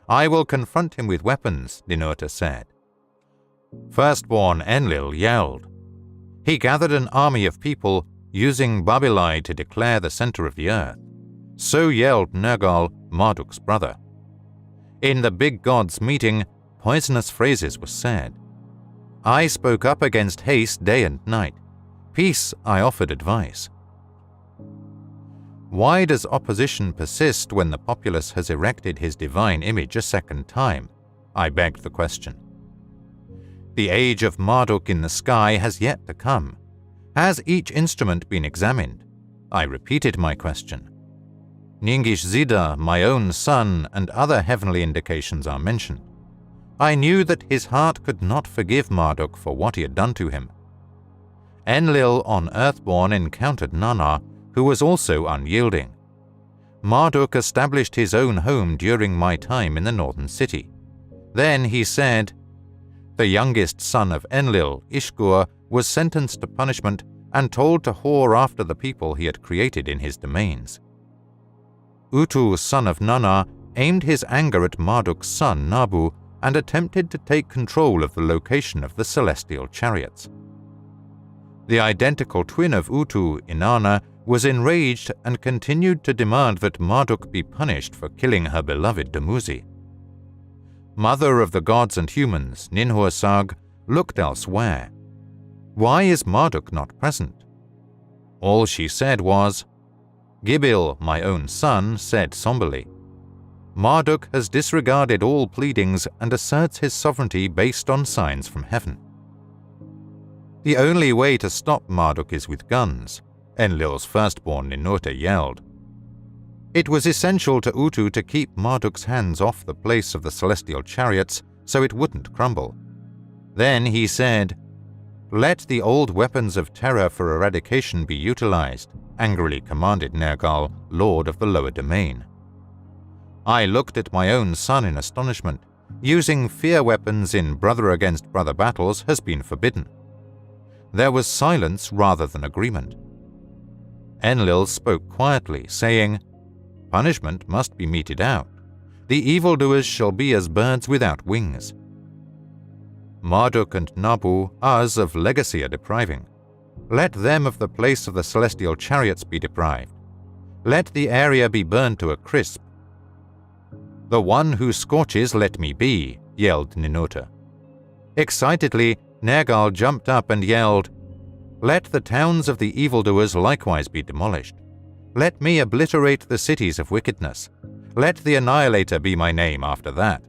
I will confront him with weapons, Ninurta said. Firstborn Enlil yelled. He gathered an army of people, using Babilai to declare the center of the earth. So yelled Nergal, Marduk's brother. In the big gods' meeting, poisonous phrases were said. I spoke up against haste day and night. Peace, I offered advice. Why does opposition persist when the populace has erected his divine image a second time? I begged the question. The age of Marduk in the sky has yet to come. Has each instrument been examined? I repeated my question. Ningish Zida, my own son, and other heavenly indications are mentioned. I knew that his heart could not forgive Marduk for what he had done to him. Enlil on Earthborn encountered Nanna, who was also unyielding. Marduk established his own home during my time in the northern city. Then he said, the youngest son of Enlil, Ishkur, was sentenced to punishment and told to whore after the people he had created in his domains. Utu, son of Nanna, aimed his anger at Marduk's son Nabu and attempted to take control of the location of the celestial chariots. The identical twin of Utu, Inanna, was enraged and continued to demand that Marduk be punished for killing her beloved Dumuzi. Mother of the gods and humans, Ninhursag, looked elsewhere. Why is Marduk not present? All she said was, Gibil, my own son, said somberly, Marduk has disregarded all pleadings and asserts his sovereignty based on signs from heaven. The only way to stop Marduk is with guns, Enlil's firstborn Ninurta yelled. It was essential to Utu to keep Marduk's hands off the place of the celestial chariots so it wouldn't crumble. Then he said, Let the old weapons of terror for eradication be utilized, angrily commanded Nergal, lord of the lower domain. I looked at my own son in astonishment. Using fear weapons in brother-against-brother battles has been forbidden. There was silence rather than agreement. Enlil spoke quietly, saying, Punishment must be meted out. The evildoers shall be as birds without wings. Marduk and Nabu us of legacy are depriving. Let them of the place of the celestial chariots be deprived. Let the area be burned to a crisp. The one who scorches let me be, yelled Ninurta. Excitedly, Nergal jumped up and yelled, Let the towns of the evildoers likewise be demolished. Let me obliterate the cities of wickedness. Let the Annihilator be my name after that.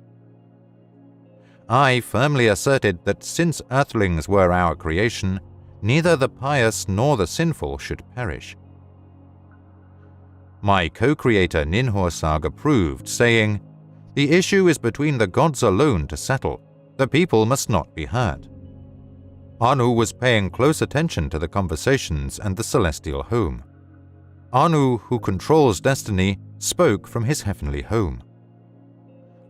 I firmly asserted that since earthlings were our creation, neither the pious nor the sinful should perish. My co-creator Ninhursag approved, saying, The issue is between the gods alone to settle. The people must not be hurt. Anu was paying close attention to the conversations and the celestial home. Anu, who controls destiny, spoke from his heavenly home.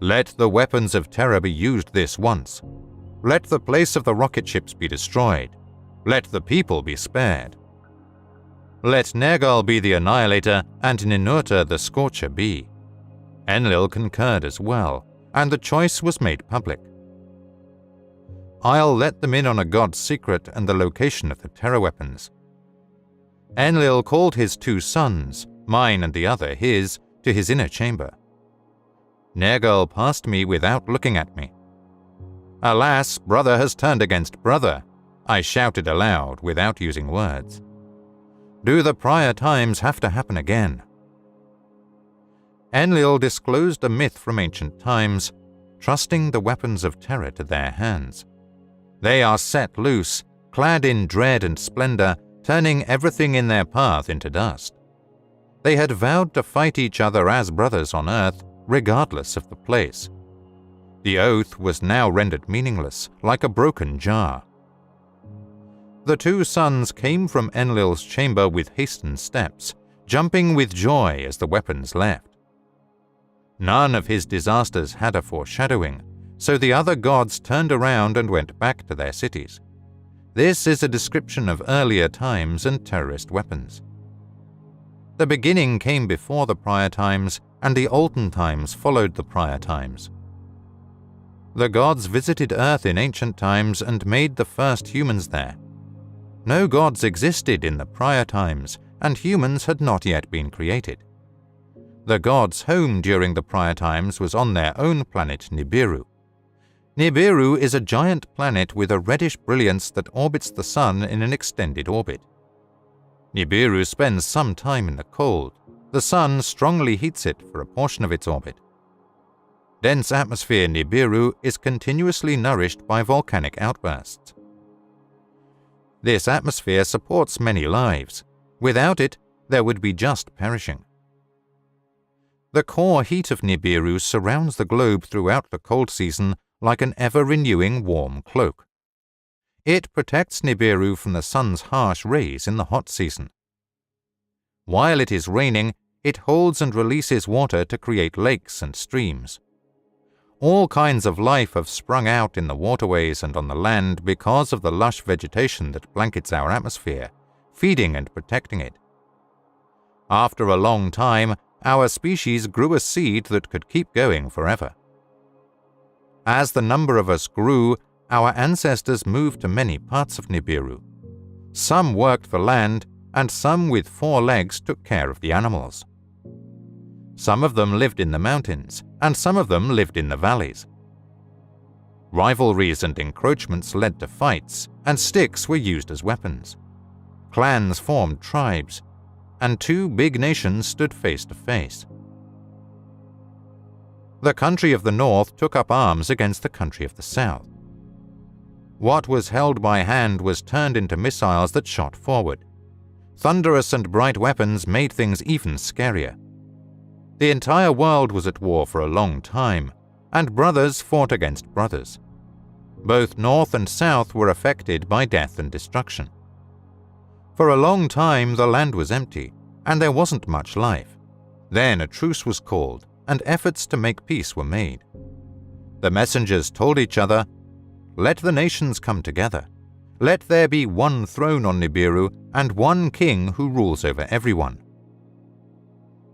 Let the weapons of terror be used this once. Let the place of the rocket ships be destroyed. Let the people be spared. Let Nergal be the Annihilator and Ninurta the Scorcher be. Enlil concurred as well, and the choice was made public. I'll let them in on a god's secret and the location of the terror weapons. Enlil called his 2 sons, mine and the other his, to his inner chamber. Nergal passed me without looking at me. Alas, brother has turned against brother, I shouted aloud without using words. Do the prior times have to happen again? Enlil disclosed a myth from ancient times, trusting the weapons of terror to their hands. They are set loose, clad in dread and splendor, turning everything in their path into dust. They had vowed to fight each other as brothers on earth, regardless of the place. The oath was now rendered meaningless, like a broken jar. The 2 sons came from Enlil's chamber with hastened steps, jumping with joy as the weapons left. None of his disasters had a foreshadowing, so the other gods turned around and went back to their cities. This is a description of earlier times and terrorist weapons. The beginning came before the prior times, and the olden times followed the prior times. The gods visited Earth in ancient times and made the first humans there. No gods existed in the prior times, and humans had not yet been created. The gods' home during the prior times was on their own planet Nibiru. Nibiru is a giant planet with a reddish brilliance that orbits the Sun in an extended orbit. Nibiru spends some time in the cold. The Sun strongly heats it for a portion of its orbit. Dense atmosphere Nibiru is continuously nourished by volcanic outbursts. This atmosphere supports many lives. Without it, there would be just perishing. The core heat of Nibiru surrounds the globe throughout the cold season like an ever-renewing warm cloak. It protects Nibiru from the sun's harsh rays in the hot season. While it is raining, it holds and releases water to create lakes and streams. All kinds of life have sprung out in the waterways and on the land because of the lush vegetation that blankets our atmosphere, feeding and protecting it. After a long time, our species grew a seed that could keep going forever. As the number of us grew, our ancestors moved to many parts of Nibiru. Some worked for land, and some with 4 legs took care of the animals. Some of them lived in the mountains, and some of them lived in the valleys. Rivalries and encroachments led to fights, and sticks were used as weapons. Clans formed tribes, and 2 big nations stood face to face. The country of the north took up arms against the country of the south. What was held by hand was turned into missiles that shot forward. Thunderous and bright weapons made things even scarier. The entire world was at war for a long time, and brothers fought against brothers. Both north and south were affected by death and destruction. For a long time the land was empty, and there wasn't much life. Then a truce was called, and efforts to make peace were made. The messengers told each other, "Let the nations come together. Let there be one throne on Nibiru and one king who rules over everyone.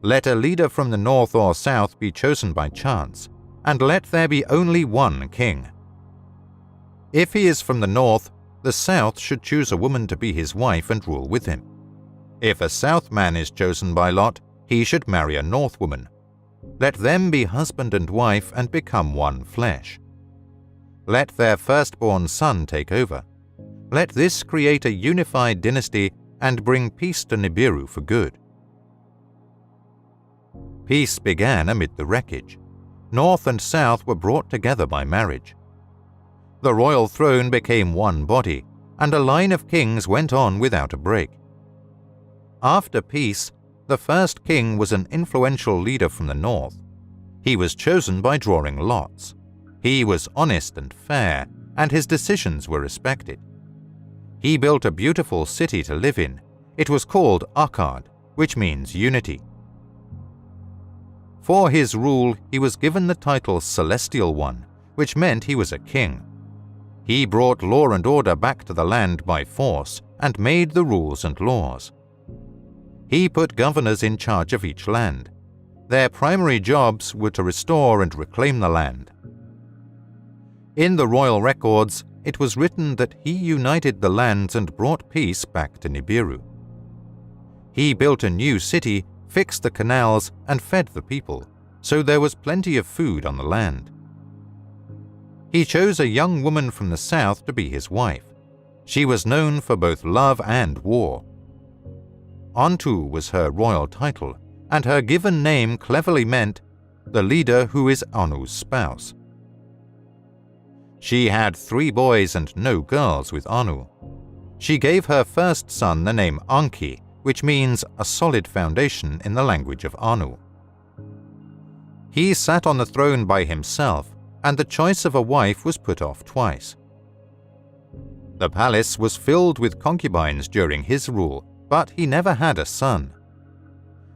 Let a leader from the north or south be chosen by chance, and let there be only one king." If he is from the north, the south should choose a woman to be his wife and rule with him. If a south man is chosen by lot, he should marry a north woman. Let them be husband and wife and become one flesh. Let their firstborn son take over. Let this create a unified dynasty and bring peace to Nibiru for good. Peace began amid the wreckage. North and south were brought together by marriage. The royal throne became one body, and a line of kings went on without a break. After peace, the first king was an influential leader from the north. He was chosen by drawing lots. He was honest and fair, and his decisions were respected. He built a beautiful city to live in. It was called Akkad, which means unity. For his rule, he was given the title Celestial One, which meant he was a king. He brought law and order back to the land by force and made the rules and laws. He put governors in charge of each land. Their primary jobs were to restore and reclaim the land. In the royal records, it was written that he united the lands and brought peace back to Nibiru. He built a new city, fixed the canals, and fed the people, so there was plenty of food on the land. He chose a young woman from the south to be his wife. She was known for both love and war. Antu was her royal title, and her given name cleverly meant the leader who is Anu's spouse. She had 3 boys and no girls with Anu. She gave her first son the name Anki, which means a solid foundation in the language of Anu. He sat on the throne by himself, and the choice of a wife was put off twice. The palace was filled with concubines during his rule, but he never had a son.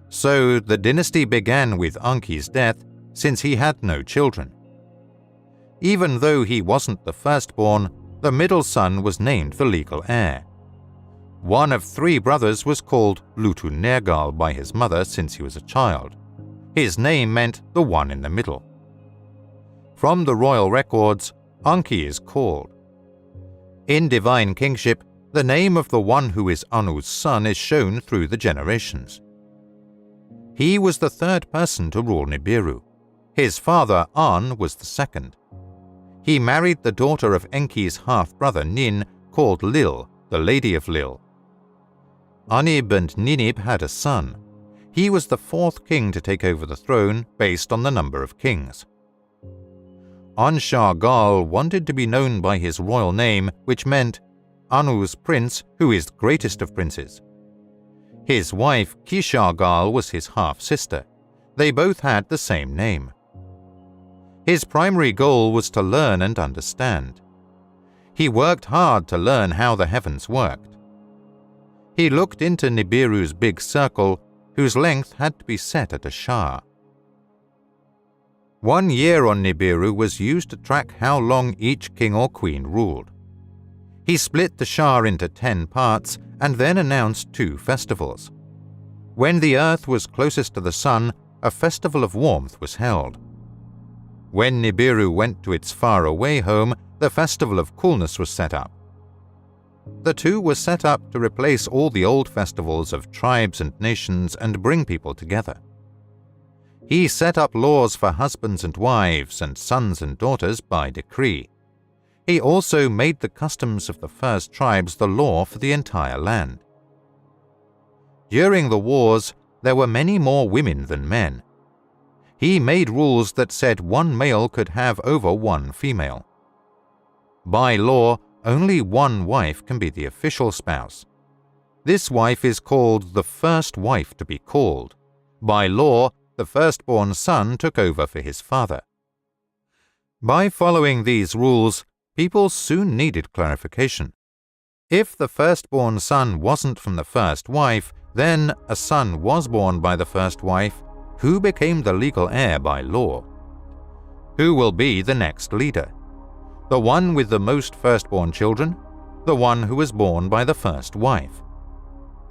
So the dynasty began with Anki's death, since he had no children. Even though he wasn't the firstborn, the middle son was named the legal heir. One of 3 brothers was called Lutu Nergal by his mother since he was a child. His name meant the one in the middle. From the royal records, Anki is called. In divine kingship, the name of the one who is Anu's son is shown through the generations. He was the 3rd person to rule Nibiru. His father, An, was the 2nd. He married the daughter of Enki's half-brother Nin, called Lil, the Lady of Lil. Anib and Ninib had a son. He was the 4th king to take over the throne based on the number of kings. Anshargal wanted to be known by his royal name, which meant Anu's prince, who is greatest of princes. His wife Kishargal was his half-sister. They both had the same name. His primary goal was to learn and understand. He worked hard to learn how the heavens worked. He looked into Nibiru's big circle, whose length had to be set at a shah. 1 year on Nibiru was used to track how long each king or queen ruled. He split the shah into 10 parts and then announced 2 festivals. When the earth was closest to the sun, a festival of warmth was held. When Nibiru went to its faraway home, the festival of coolness was set up. The 2 were set up to replace all the old festivals of tribes and nations and bring people together. He set up laws for husbands and wives and sons and daughters by decree. He also made the customs of the first tribes the law for the entire land. During the wars, there were many more women than men. He made rules that said 1 male could have over 1 female. By law, only 1 wife can be the official spouse. This wife is called the first wife to be called. By law, the firstborn son took over for his father. By following these rules, people soon needed clarification. If the firstborn son wasn't from the first wife, then a son was born by the first wife, who became the legal heir by law? Who will be the next leader? The one with the most firstborn children? The one who was born by the first wife?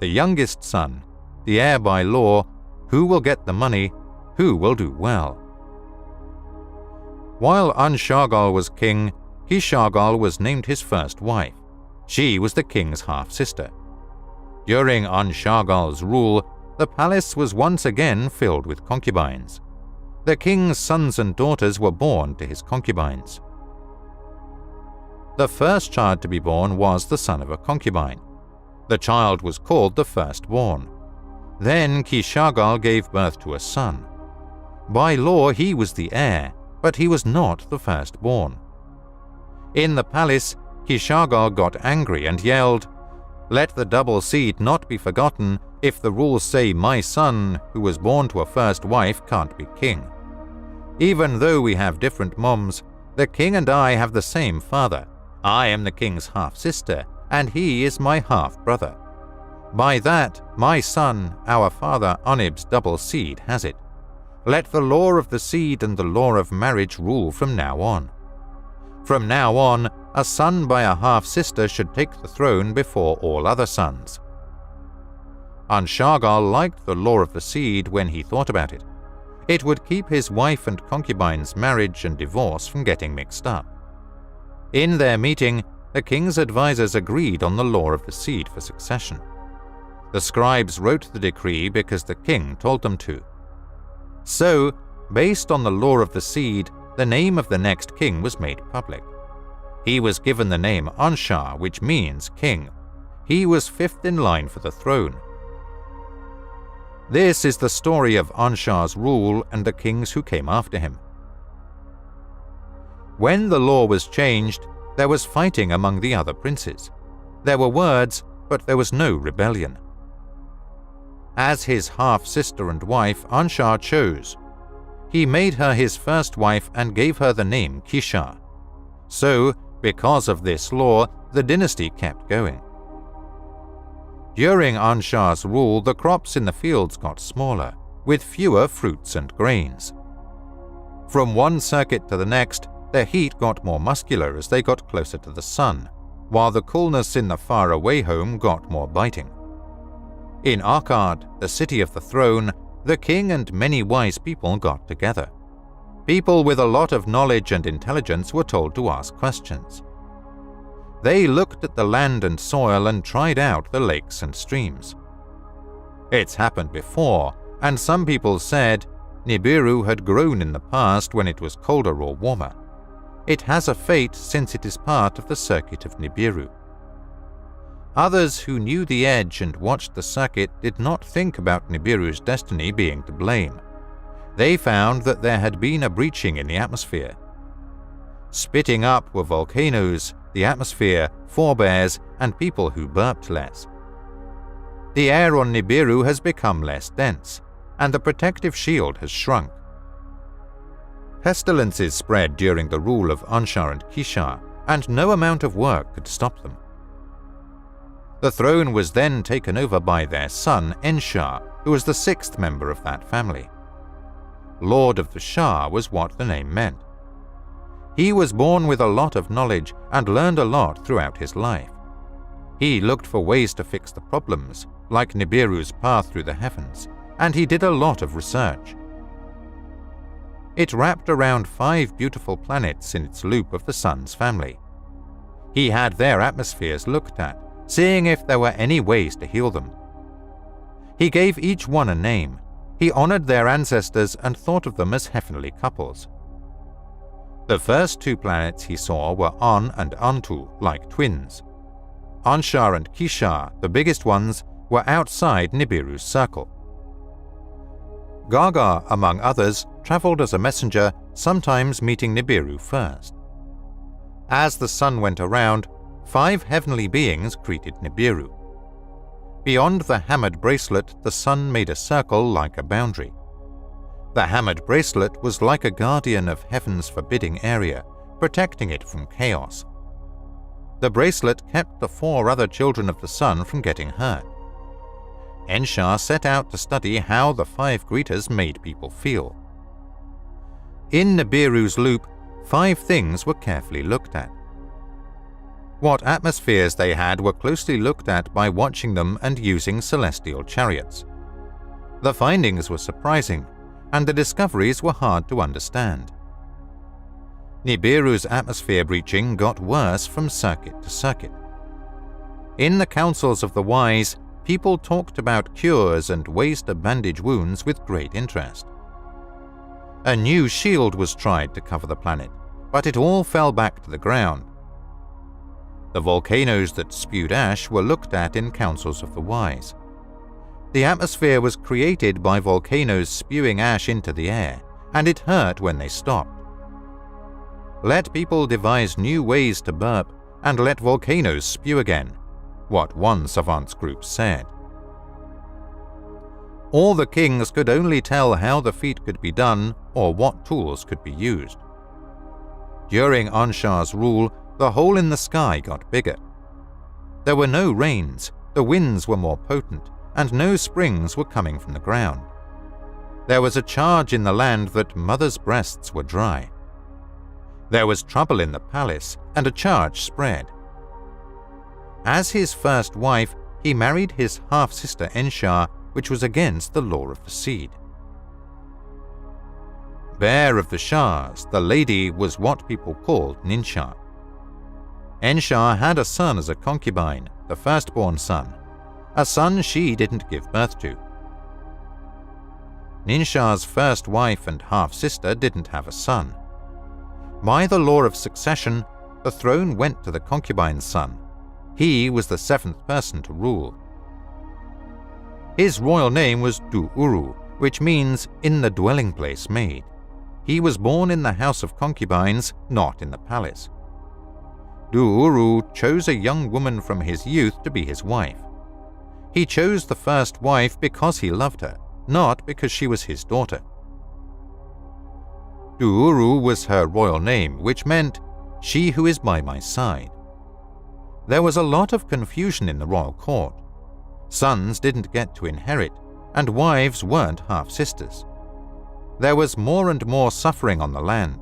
The youngest son, the heir by law? Who will get the money? Who will do well? While Anshargal was king, Kishargal was named his first wife. She was the king's half-sister. During Anshargal's rule, the palace was once again filled with concubines. The king's sons and daughters were born to his concubines. The first child to be born was the son of a concubine. The child was called the firstborn. Then Kishargal gave birth to a son. By law he was the heir, but he was not the firstborn. In the palace, Kishargal got angry and yelled, "Let the double seed not be forgotten if the rules say my son, who was born to a first wife, can't be king. Even though we have different moms, the king and I have the same father. I am the king's half-sister, and he is my half-brother. By that, my son, our father Anib's double seed has it. Let the law of the seed and the law of marriage rule from now on. From now on, a son by a half-sister should take the throne before all other sons." Anshargal liked the law of the seed when he thought about it. It would keep his wife and concubine's marriage and divorce from getting mixed up. In their meeting, the king's advisors agreed on the law of the seed for succession. The scribes wrote the decree because the king told them to. So, based on the law of the seed, the name of the next king was made public. He was given the name Anshar, which means king. He was fifth in line for the throne. This is the story of Anshar's rule and the kings who came after him. When the law was changed, there was fighting among the other princes. There were words, but there was no rebellion. As his half-sister and wife, Anshar chose. He made her his first wife and gave her the name Kishar. So, because of this law, the dynasty kept going. During Anshar's rule, the crops in the fields got smaller, with fewer fruits and grains. From one circuit to the next, their heat got more muscular as they got closer to the sun, while the coolness in the faraway home got more biting. In Akkad, the city of the throne, the king and many wise people got together. People with a lot of knowledge and intelligence were told to ask questions. They looked at the land and soil and tried out the lakes and streams. It's happened before, and some people said Nibiru had grown in the past when it was colder or warmer. It has a fate since it is part of the circuit of Nibiru. Others who knew the edge and watched the circuit did not think about Nibiru's destiny being to blame. They found that there had been a breaching in the atmosphere. Spitting up were volcanoes, the atmosphere, forebears, and people who burped less. The air on Nibiru has become less dense, and the protective shield has shrunk. Pestilences spread during the rule of Anshar and Kishar, and no amount of work could stop them. The throne was then taken over by their son Enshar, who was the sixth member of that family. Lord of the Shah was what the name meant. He was born with a lot of knowledge and learned a lot throughout his life. He looked for ways to fix the problems, like Nibiru's path through the heavens, and he did a lot of research. It wrapped around 5 beautiful planets in its loop of the sun's family. He had their atmospheres looked at, seeing if there were any ways to heal them. He gave each one a name. He honored their ancestors and thought of them as heavenly couples. The first 2 planets he saw were An and Antu, like twins. Anshar and Kishar, the biggest ones, were outside Nibiru's circle. Gaga, among others, traveled as a messenger, sometimes meeting Nibiru first. As the sun went around, 5 heavenly beings greeted Nibiru. Beyond the hammered bracelet, the sun made a circle like a boundary. The hammered bracelet was like a guardian of heaven's forbidding area, protecting it from chaos. The bracelet kept the 4 other children of the sun from getting hurt. Enshar set out to study how the 5 greeters made people feel. In Nibiru's loop, 5 things were carefully looked at. What atmospheres they had were closely looked at by watching them and using celestial chariots. The findings were surprising, and the discoveries were hard to understand. Nibiru's atmosphere breaching got worse from circuit to circuit. In the councils of the wise, people talked about cures and ways to bandage wounds with great interest. A new shield was tried to cover the planet, but it all fell back to the ground. The volcanoes that spewed ash were looked at in councils of the wise. The atmosphere was created by volcanoes spewing ash into the air, and it hurt when they stopped. Let people devise new ways to burp, and let volcanoes spew again, what one savants group said. All the kings could only tell how the feat could be done or what tools could be used. During Anshar's rule, the hole in the sky got bigger. There were no rains, the winds were more potent, and no springs were coming from the ground. There was a charge in the land that mothers' breasts were dry. There was trouble in the palace, and a charge spread. As his first wife, he married his half-sister Enshar, which was against the law of the seed. Bear of the Shahs, the lady was what people called Ninshar. Enshar had a son as a concubine, the firstborn son, a son she didn't give birth to. Ninshar's first wife and half-sister didn't have a son. By the law of succession, the throne went to the concubine's son. He was the seventh person to rule. His royal name was Du-Uru, which means in the dwelling place made. He was born in the house of concubines, not in the palace. Du-Uru chose a young woman from his youth to be his wife. He chose the first wife because he loved her, not because she was his daughter. Du-Uru was her royal name, which meant, "She who is by my side." There was a lot of confusion in the royal court. Sons didn't get to inherit, and wives weren't half-sisters. There was more and more suffering on the land.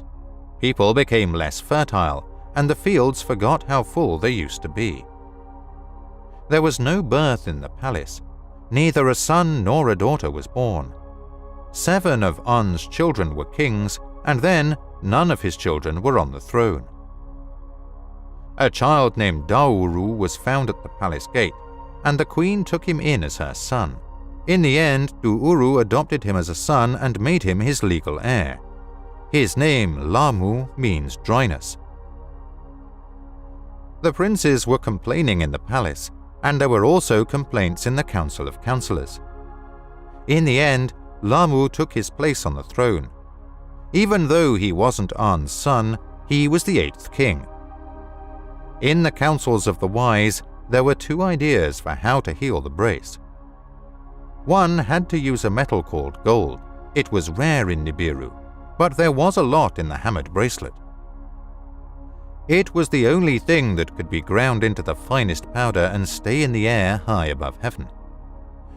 People became less fertile, and the fields forgot how full they used to be. There was no birth in the palace. Neither a son nor a daughter was born. 7 of An's children were kings, and then none of his children were on the throne. A child named Dauru was found at the palace gate, and the queen took him in as her son. In the end, Du-Uru adopted him as a son and made him his legal heir. His name, Lamu, means dryness. The princes were complaining in the palace, and there were also complaints in the Council of Councillors. In the end, Lamu took his place on the throne. Even though he wasn't An's son, he was the 8th king. In the councils of the wise, there were 2 ideas for how to heal the brace. One had to use a metal called gold. It was rare in Nibiru, but there was a lot in the hammered bracelet. It was the only thing that could be ground into the finest powder and stay in the air high above heaven.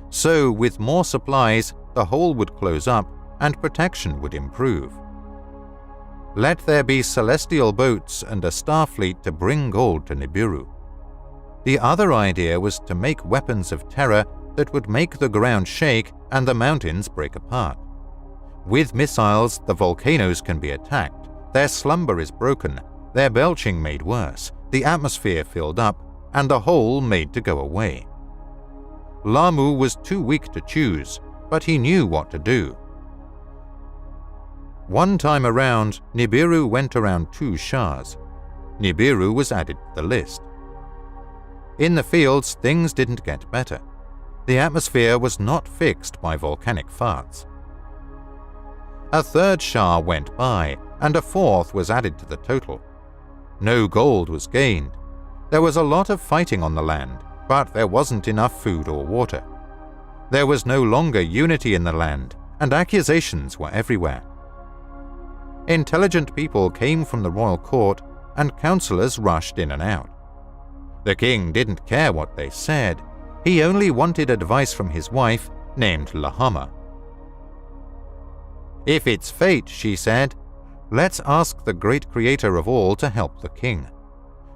So, with more supplies, the hole would close up and protection would improve. Let there be celestial boats and a star fleet to bring gold to Nibiru. The other idea was to make weapons of terror that would make the ground shake and the mountains break apart. With missiles, the volcanoes can be attacked, their slumber is broken, their belching made worse, the atmosphere filled up, and the hole made to go away. Lamu was too weak to choose, but he knew what to do. One time around, Nibiru went around 2 shahs. Nibiru was added to the list. In the fields, things didn't get better. The atmosphere was not fixed by volcanic farts. A 3rd shah went by, and a 4th was added to the total. No gold was gained. There was a lot of fighting on the land, but there wasn't enough food or water. There was no longer unity in the land, and accusations were everywhere. Intelligent people came from the royal court, and councillors rushed in and out. The king didn't care what they said. He only wanted advice from his wife, named Lahama. "If it's fate," she said, "let's ask the great creator of all to help the king.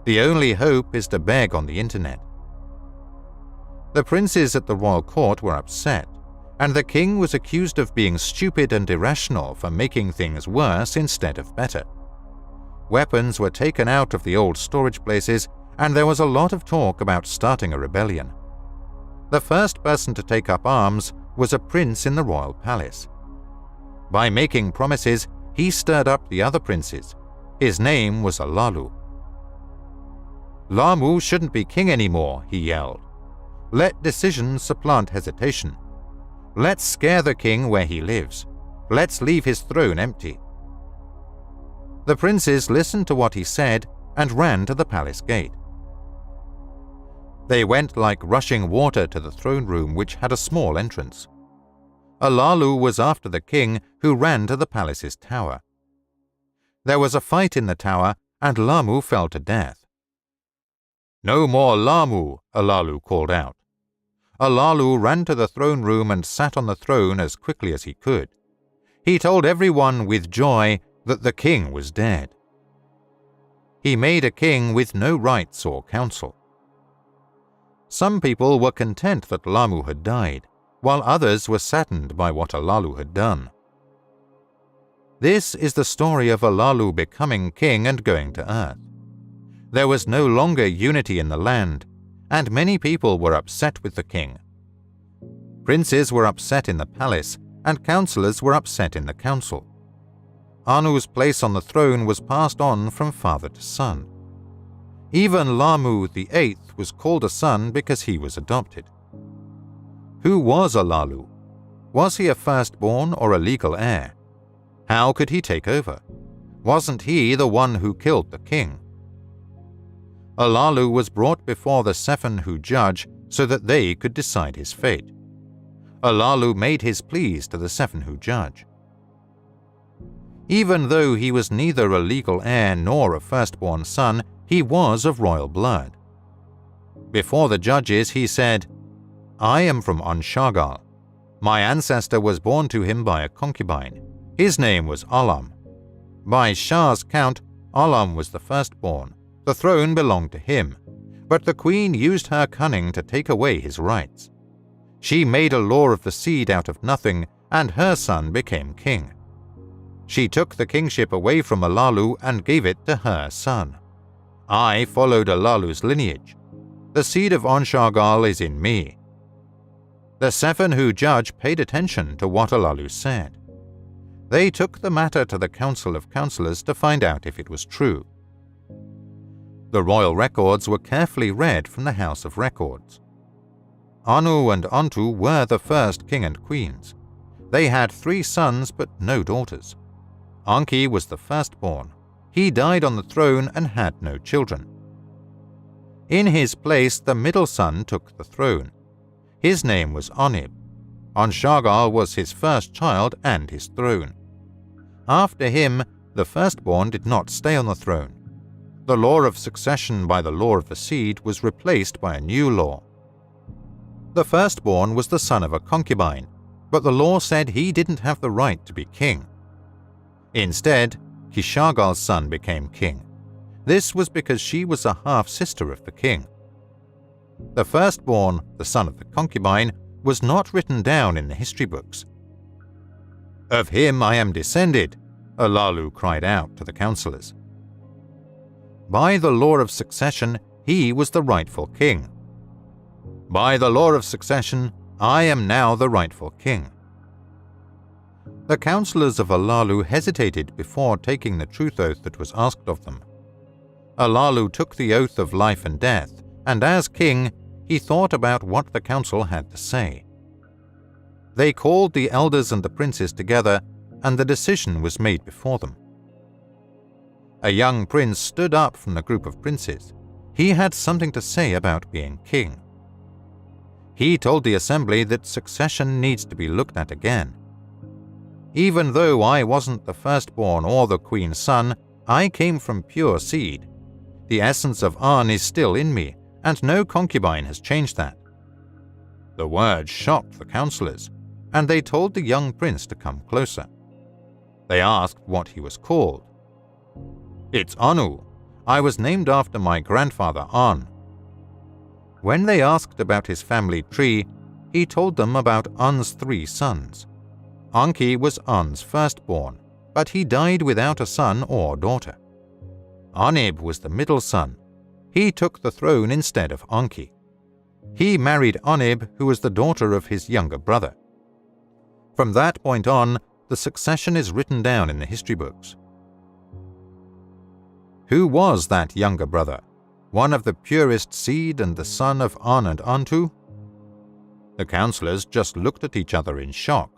The only hope is to beg on the internet." The princes at the royal court were upset, and the king was accused of being stupid and irrational for making things worse instead of better. Weapons were taken out of the old storage places, and there was a lot of talk about starting a rebellion. The first person to take up arms was a prince in the royal palace. By making promises, he stirred up the other princes. His name was Alalu. "Lamu shouldn't be king anymore," he yelled. "Let decision supplant hesitation. Let's scare the king where he lives. Let's leave his throne empty." The princes listened to what he said and ran to the palace gate. They went like rushing water to the throne room, which had a small entrance. Alalu was after the king, who ran to the palace's tower. There was a fight in the tower, and Lamu fell to death. "No more Lamu," Alalu called out. Alalu ran to the throne room and sat on the throne as quickly as he could. He told everyone with joy that the king was dead. He made a king with no rights or counsel. Some people were content that Lamu had died, while others were saddened by what Alalu had done. This is the story of Alalu becoming king and going to Earth. There was no longer unity in the land, and many people were upset with the king. Princes were upset in the palace, and councillors were upset in the council. Anu's place on the throne was passed on from father to son. Even Lamu VIII was called a son because he was adopted. Who was Alalu? Was he a firstborn or a legal heir? How could he take over? Wasn't he the one who killed the king? Alalu was brought before the seven who judge so that they could decide his fate. Alalu made his pleas to the seven who judge. Even though he was neither a legal heir nor a firstborn son, he was of royal blood. Before the judges he said, "I am from Anshagal. My ancestor was born to him by a concubine. His name was Alam. By Shah's count, Alam was the firstborn. The throne belonged to him, but the queen used her cunning to take away his rights. She made a law of the seed out of nothing, and her son became king. She took the kingship away from Alalu and gave it to her son. I followed Alalu's lineage. The seed of Anshagal is in me." The seven who judge paid attention to what Alalu said. They took the matter to the Council of Councillors to find out if it was true. The royal records were carefully read from the House of Records. Anu and Antu were the first king and queens. They had 3 sons but no daughters. Anki was the firstborn. He died on the throne and had no children. In his place, the middle son took the throne. His name was Anib. Anshagal was his first child and his throne. After him, the firstborn did not stay on the throne. The law of succession by the law of the seed was replaced by a new law. The firstborn was the son of a concubine, but the law said he didn't have the right to be king. Instead, Kishagal's son became king. This was because she was a half-sister of the king. The firstborn, the son of the concubine, was not written down in the history books. "Of him I am descended," Alalu cried out to the councillors. By the law of succession, he was the rightful king. "By the law of succession, I am now the rightful king." The councillors of Alalu hesitated before taking the truth oath that was asked of them. Alalu took the oath of life and death, and as king, he thought about what the council had to say. They called the elders and the princes together, and the decision was made before them. A young prince stood up from the group of princes. He had something to say about being king. He told the assembly that succession needs to be looked at again. "Even though I wasn't the firstborn or the queen's son, I came from pure seed. The essence of An is still in me, and no concubine has changed that." The words shocked the councillors, and they told the young prince to come closer. They asked what he was called. "It's Anu. I was named after my grandfather An." When they asked about his family tree, he told them about An's 3 sons. Anki was An's firstborn, but he died without a son or daughter. Anib was the middle son. He took the throne instead of Anki. He married Anib, who was the daughter of his younger brother. From that point on, the succession is written down in the history books. Who was that younger brother? One of the purest seed and the son of An and Antu? The counselors just looked at each other in shock.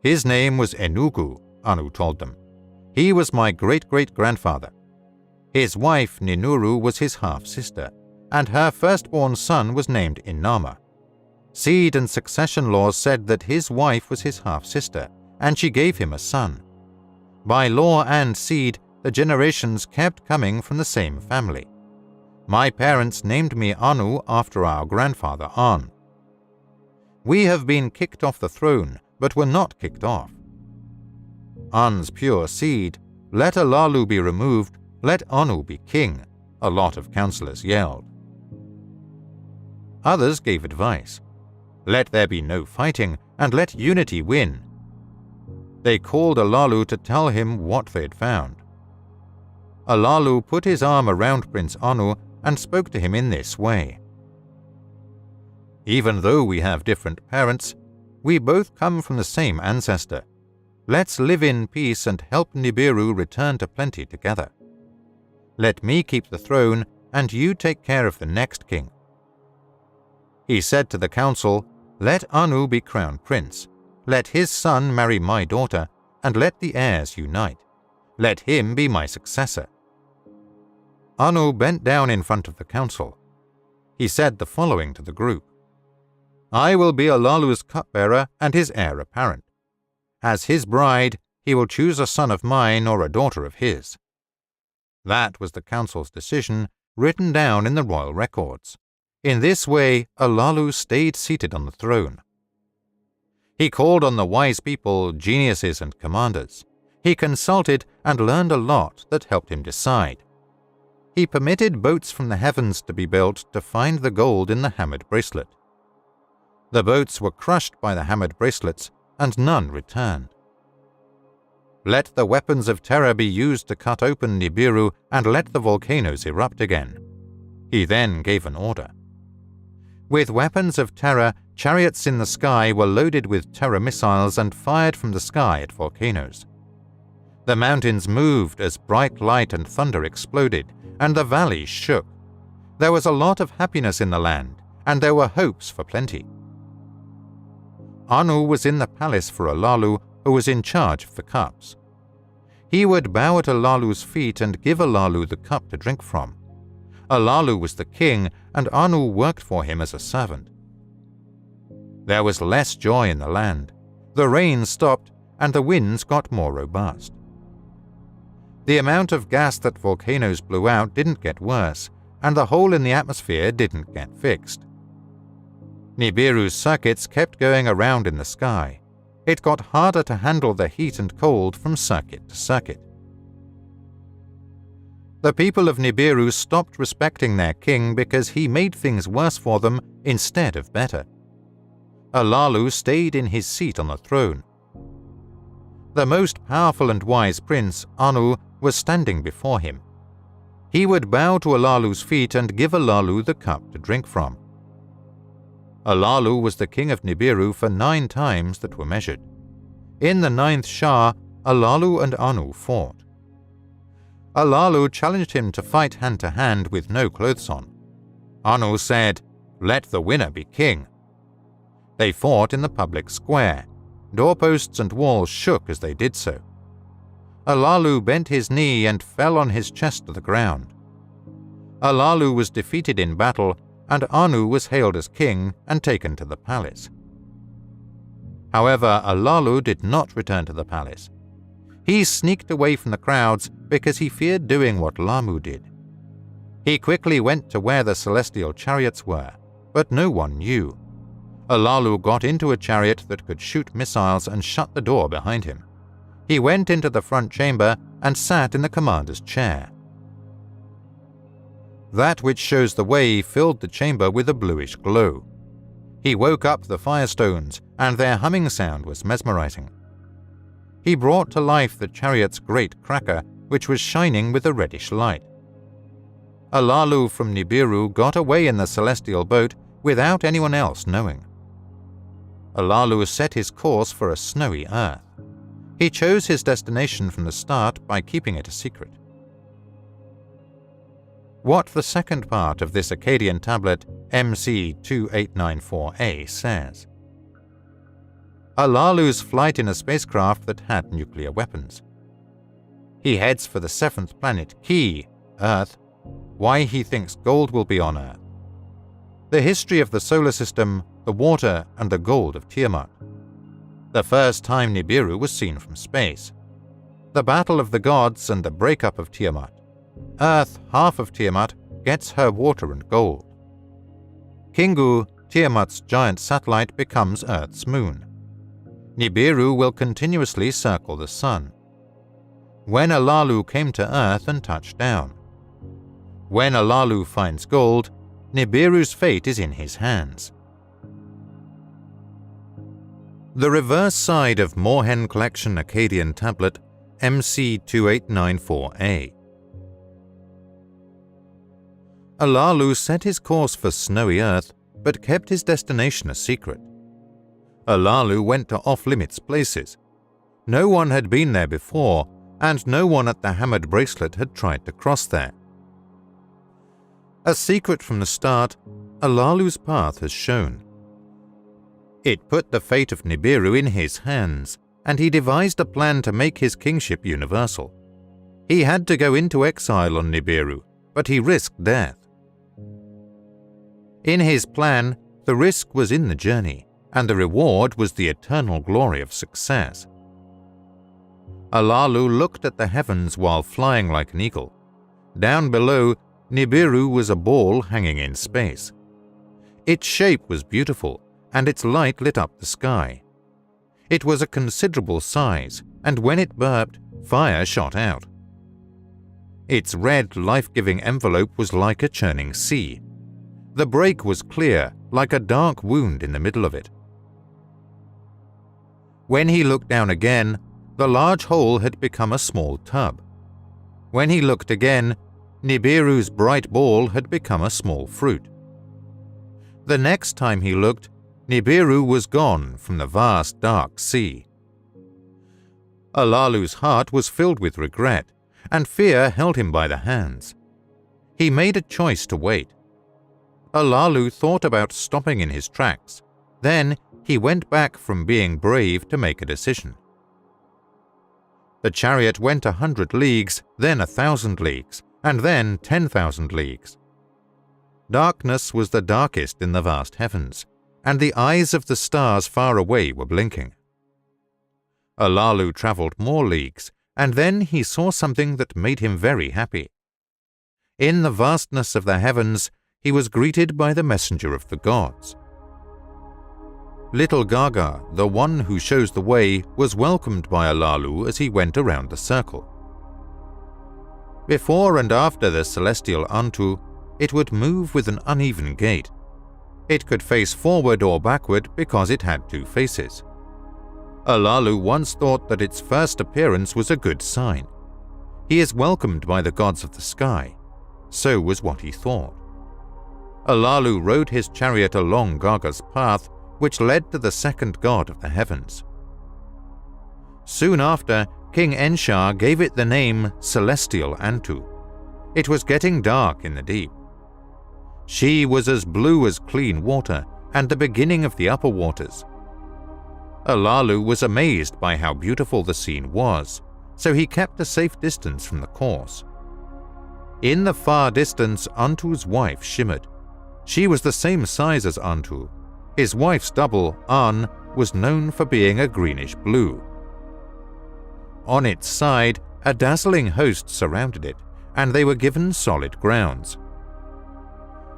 His name was Enugu, Anu told them. He was my great-great-grandfather. His wife Ninuru was his half-sister, and her firstborn son was named Inama. Seed and succession laws said that his wife was his half-sister, and she gave him a son. By law and seed, the generations kept coming from the same family. My parents named me Anu after our grandfather An. We have been kicked off the throne, but were not kicked off. An's pure seed, let Alalu be removed, let Anu be king, a lot of councillors yelled. Others gave advice. Let there be no fighting, and let unity win. They called Alalu to tell him what they had found. Alalu put his arm around Prince Anu and spoke to him in this way. Even though we have different parents, we both come from the same ancestor. Let's live in peace and help Nibiru return to plenty together. Let me keep the throne, and you take care of the next king. He said to the council, let Anu be crown prince. Let his son marry my daughter, and let the heirs unite. Let him be my successor. Anu bent down in front of the council. He said the following to the group. I will be Alalu's cupbearer and his heir apparent. As his bride, he will choose a son of mine or a daughter of his. That was the council's decision, written down in the royal records. In this way, Alalu stayed seated on the throne. He called on the wise people, geniuses and commanders. He consulted and learned a lot that helped him decide. He permitted boats from the heavens to be built to find the gold in the hammered bracelet. The boats were crushed by the hammered bracelets, and none returned. Let the weapons of terror be used to cut open Nibiru, and let the volcanoes erupt again. He then gave an order. With weapons of terror, chariots in the sky were loaded with terror missiles and fired from the sky at volcanoes. The mountains moved as bright light and thunder exploded, and the valleys shook. There was a lot of happiness in the land, and there were hopes for plenty. Anu was in the palace for Alalu, who was in charge of the cups. He would bow at Alalu's feet and give Alalu the cup to drink from. Alalu was the king, and Anu worked for him as a servant. There was less joy in the land. The rain stopped, and the winds got more robust. The amount of gas that volcanoes blew out didn't get worse, and the hole in the atmosphere didn't get fixed. Nibiru's circuits kept going around in the sky. It got harder to handle the heat and cold from circuit to circuit. The people of Nibiru stopped respecting their king because he made things worse for them instead of better. Alalu stayed in his seat on the throne. The most powerful and wise prince, Anu, was standing before him. He would bow to Alalu's feet and give Alalu the cup to drink from. Alalu was the king of Nibiru for 9 times that were measured. In the 9th Shah, Alalu and Anu fought. Alalu challenged him to fight hand-to-hand with no clothes on. Anu said, "Let the winner be king." They fought in the public square. Doorposts and walls shook as they did so. Alalu bent his knee and fell on his chest to the ground. Alalu was defeated in battle, and Anu was hailed as king and taken to the palace. However, Alalu did not return to the palace. He sneaked away from the crowds because he feared doing what Lamu did. He quickly went to where the celestial chariots were, but no one knew. Alalu got into a chariot that could shoot missiles and shut the door behind him. He went into the front chamber and sat in the commander's chair. That which shows the way filled the chamber with a bluish glow. He woke up the firestones, and their humming sound was mesmerizing. He brought to life the chariot's great cracker which was shining with a reddish light. Alalu from Nibiru got away in the celestial boat without anyone else knowing. Alalu set his course for a snowy earth. He chose his destination from the start by keeping it a secret. What the second part of this Akkadian tablet MC2894A says. Alalu's flight in a spacecraft that had nuclear weapons. He heads for the 7th planet, Ki, Earth. Why he thinks gold will be on Earth. The history of the solar system, the water, and the gold of Tiamat. The first time Nibiru was seen from space. The battle of the gods and the breakup of Tiamat. Earth, half of Tiamat, gets her water and gold. Kingu, Tiamat's giant satellite, becomes Earth's moon. Nibiru will continuously circle the sun. When Alalu came to Earth and touched down. When Alalu finds gold, Nibiru's fate is in his hands. The reverse side of Moorhen Collection Akkadian Tablet MC2894A. Alalu set his course for snowy Earth, but kept his destination a secret. Alalu went to off-limits places. No one had been there before, and no one at the Hammered Bracelet had tried to cross there. A secret from the start, Alalu's path has shown. It put the fate of Nibiru in his hands, and he devised a plan to make his kingship universal. He had to go into exile on Nibiru, but he risked death. In his plan, the risk was in the journey, and the reward was the eternal glory of success. Alalu looked at the heavens while flying like an eagle. Down below, Nibiru was a ball hanging in space. Its shape was beautiful, and its light lit up the sky. It was a considerable size, and when it burped, fire shot out. Its red, life-giving envelope was like a churning sea. The break was clear, like a dark wound in the middle of it. When he looked down again, the large hole had become a small tub. When he looked again, Nibiru's bright ball had become a small fruit. The next time he looked, Nibiru was gone from the vast dark sea. Alalu's heart was filled with regret, and fear held him by the hands. He made a choice to wait. Alalu thought about stopping in his tracks. Then he went back from being brave to make a decision. The chariot went 100 leagues, then 1,000 leagues, and then 10,000 leagues. Darkness was the darkest in the vast heavens, and the eyes of the stars far away were blinking. Alalu traveled more leagues, and then he saw something that made him very happy. In the vastness of the heavens, he was greeted by the messenger of the gods. Little Gaga, the one who shows the way, was welcomed by Alalu as he went around the circle. Before and after the celestial Antu, it would move with an uneven gait. It could face forward or backward because it had two faces. Alalu once thought that its first appearance was a good sign. He is welcomed by the gods of the sky. So was what he thought. Alalu rode his chariot along Gaga's path, which led to the second god of the heavens. Soon after, King Enshar gave it the name Celestial Antu. It was getting dark in the deep. She was as blue as clean water and the beginning of the upper waters. Alalu was amazed by how beautiful the scene was, so he kept a safe distance from the course. In the far distance, Antu's wife shimmered. She was the same size as Antu. His wife's double, An, was known for being a greenish blue. On its side, a dazzling host surrounded it, and they were given solid grounds.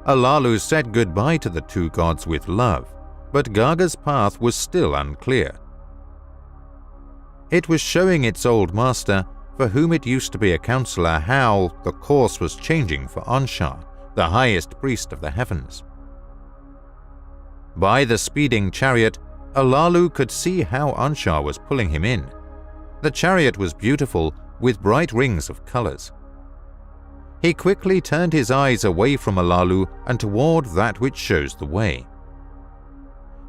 Alalu said goodbye to the two gods with love, but Gaga's path was still unclear. It was showing its old master, for whom it used to be a counselor, how the course was changing for Anshar, the highest priest of the heavens. By the speeding chariot, Alalu could see how Anshar was pulling him in. The chariot was beautiful, with bright rings of colors. He quickly turned his eyes away from Alalu and toward that which shows the way.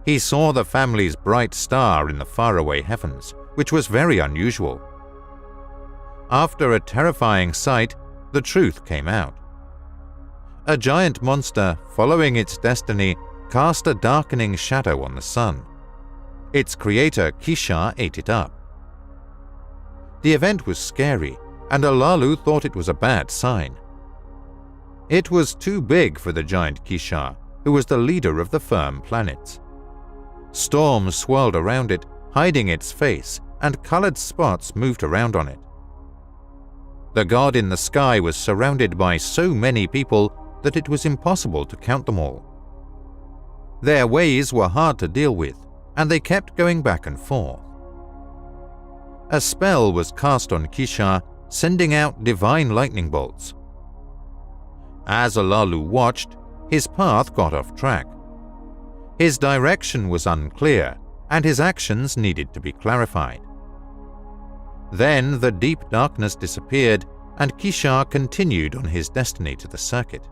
He saw the family's bright star in the faraway heavens, which was very unusual. After a terrifying sight, the truth came out. A giant monster, following its destiny, cast a darkening shadow on the sun. Its creator, Kisha, ate it up. The event was scary, and Alalu thought it was a bad sign. It was too big for the giant Kisha, who was the leader of the firm planets. Storms swirled around it, hiding its face, and colored spots moved around on it. The god in the sky was surrounded by so many people that it was impossible to count them all. Their ways were hard to deal with, and they kept going back and forth. A spell was cast on Kisha, sending out divine lightning bolts. As Alalu watched, his path got off track. His direction was unclear, and his actions needed to be clarified. Then the deep darkness disappeared, and Kisha continued on his destiny to the circuit.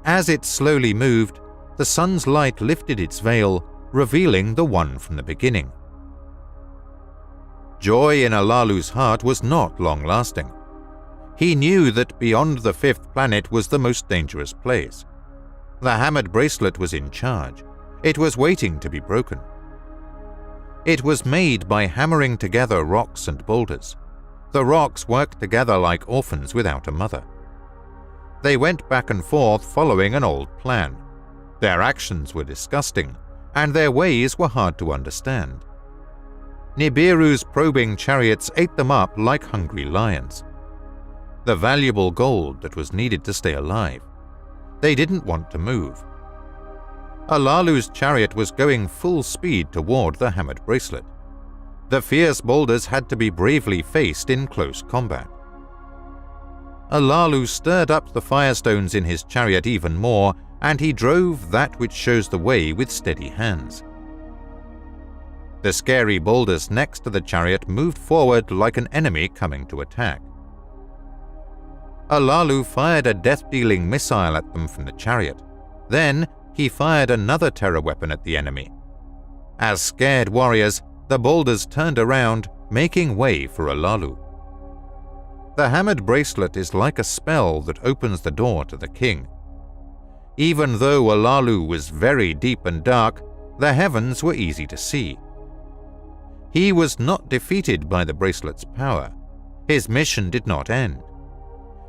As it slowly moved, the sun's light lifted its veil, revealing the one from the beginning. Joy in Alalu's heart was not long-lasting. He knew that beyond the fifth planet was the most dangerous place. The hammered bracelet was in charge. It was waiting to be broken. It was made by hammering together rocks and boulders. The rocks worked together like orphans without a mother. They went back and forth following an old plan. Their actions were disgusting, and their ways were hard to understand. Nibiru's probing chariots ate them up like hungry lions. The valuable gold that was needed to stay alive. They didn't want to move. Alalu's chariot was going full speed toward the hammered bracelet. The fierce boulders had to be bravely faced in close combat. Alalu stirred up the firestones in his chariot even more, and he drove that which shows the way with steady hands. The scary boulders next to the chariot moved forward like an enemy coming to attack. Alalu fired a death-dealing missile at them from the chariot. Then he fired another terror weapon at the enemy. As scared warriors, the boulders turned around, making way for Alalu. The hammered bracelet is like a spell that opens the door to the king. Even though Alalu was very deep and dark, the heavens were easy to see. He was not defeated by the bracelet's power. His mission did not end.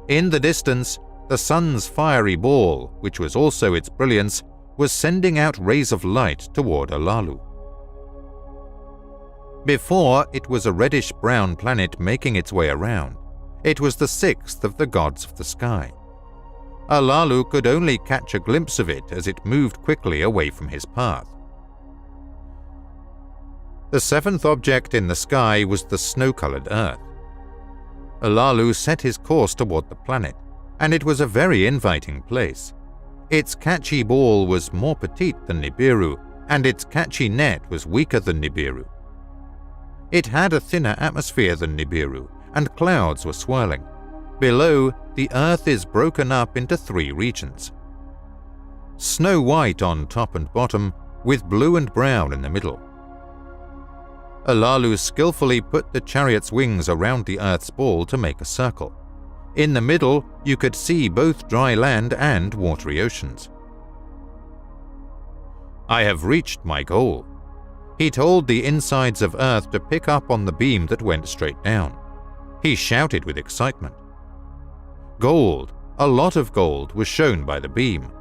In the distance, the sun's fiery ball, which was also its brilliance, was sending out rays of light toward Alalu. Before, it was a reddish-brown planet making its way around. It was the sixth of the gods of the sky. Alalu could only catch a glimpse of it as it moved quickly away from his path. The seventh object in the sky was the snow-colored earth. Alalu set his course toward the planet, and it was a very inviting place. Its catchy ball was more petite than Nibiru, and its catchy net was weaker than Nibiru. It had a thinner atmosphere than Nibiru, and clouds were swirling. Below, the earth is broken up into 3 regions. Snow white on top and bottom, with blue and brown in the middle. Alalu skillfully put the chariot's wings around the earth's ball to make a circle. In the middle, you could see both dry land and watery oceans. "I have reached my goal," he told the insides of Earth to pick up on the beam that went straight down. He shouted with excitement. Gold, a lot of gold, was shown by the beam.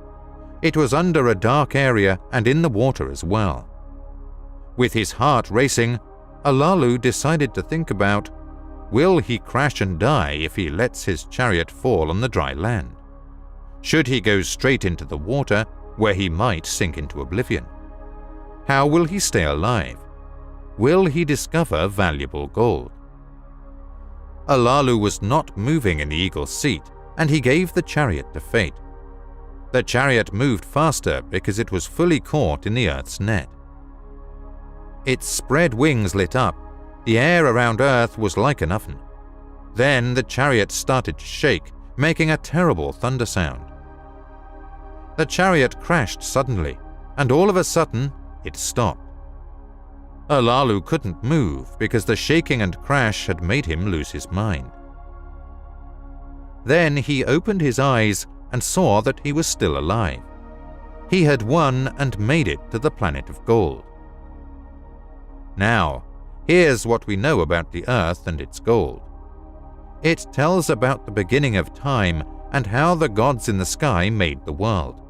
It was under a dark area and in the water as well. With his heart racing, Alalu decided to think about, will he crash and die if he lets his chariot fall on the dry land? Should he go straight into the water, where he might sink into oblivion? How will he stay alive? Will he discover valuable gold? Alalu was not moving in the eagle's seat, and he gave the chariot to fate. The chariot moved faster because it was fully caught in the earth's net. Its spread wings lit up, The air around Earth was like an oven. Then the chariot started to shake, making a terrible thunder sound. The chariot crashed suddenly, and all of a sudden, it stopped. Alalu couldn't move because the shaking and crash had made him lose his mind. Then he opened his eyes and saw that he was still alive. He had won and made it to the planet of gold. Now, here's what we know about the Earth and its gold. It tells about the beginning of time and how the gods in the sky made the world.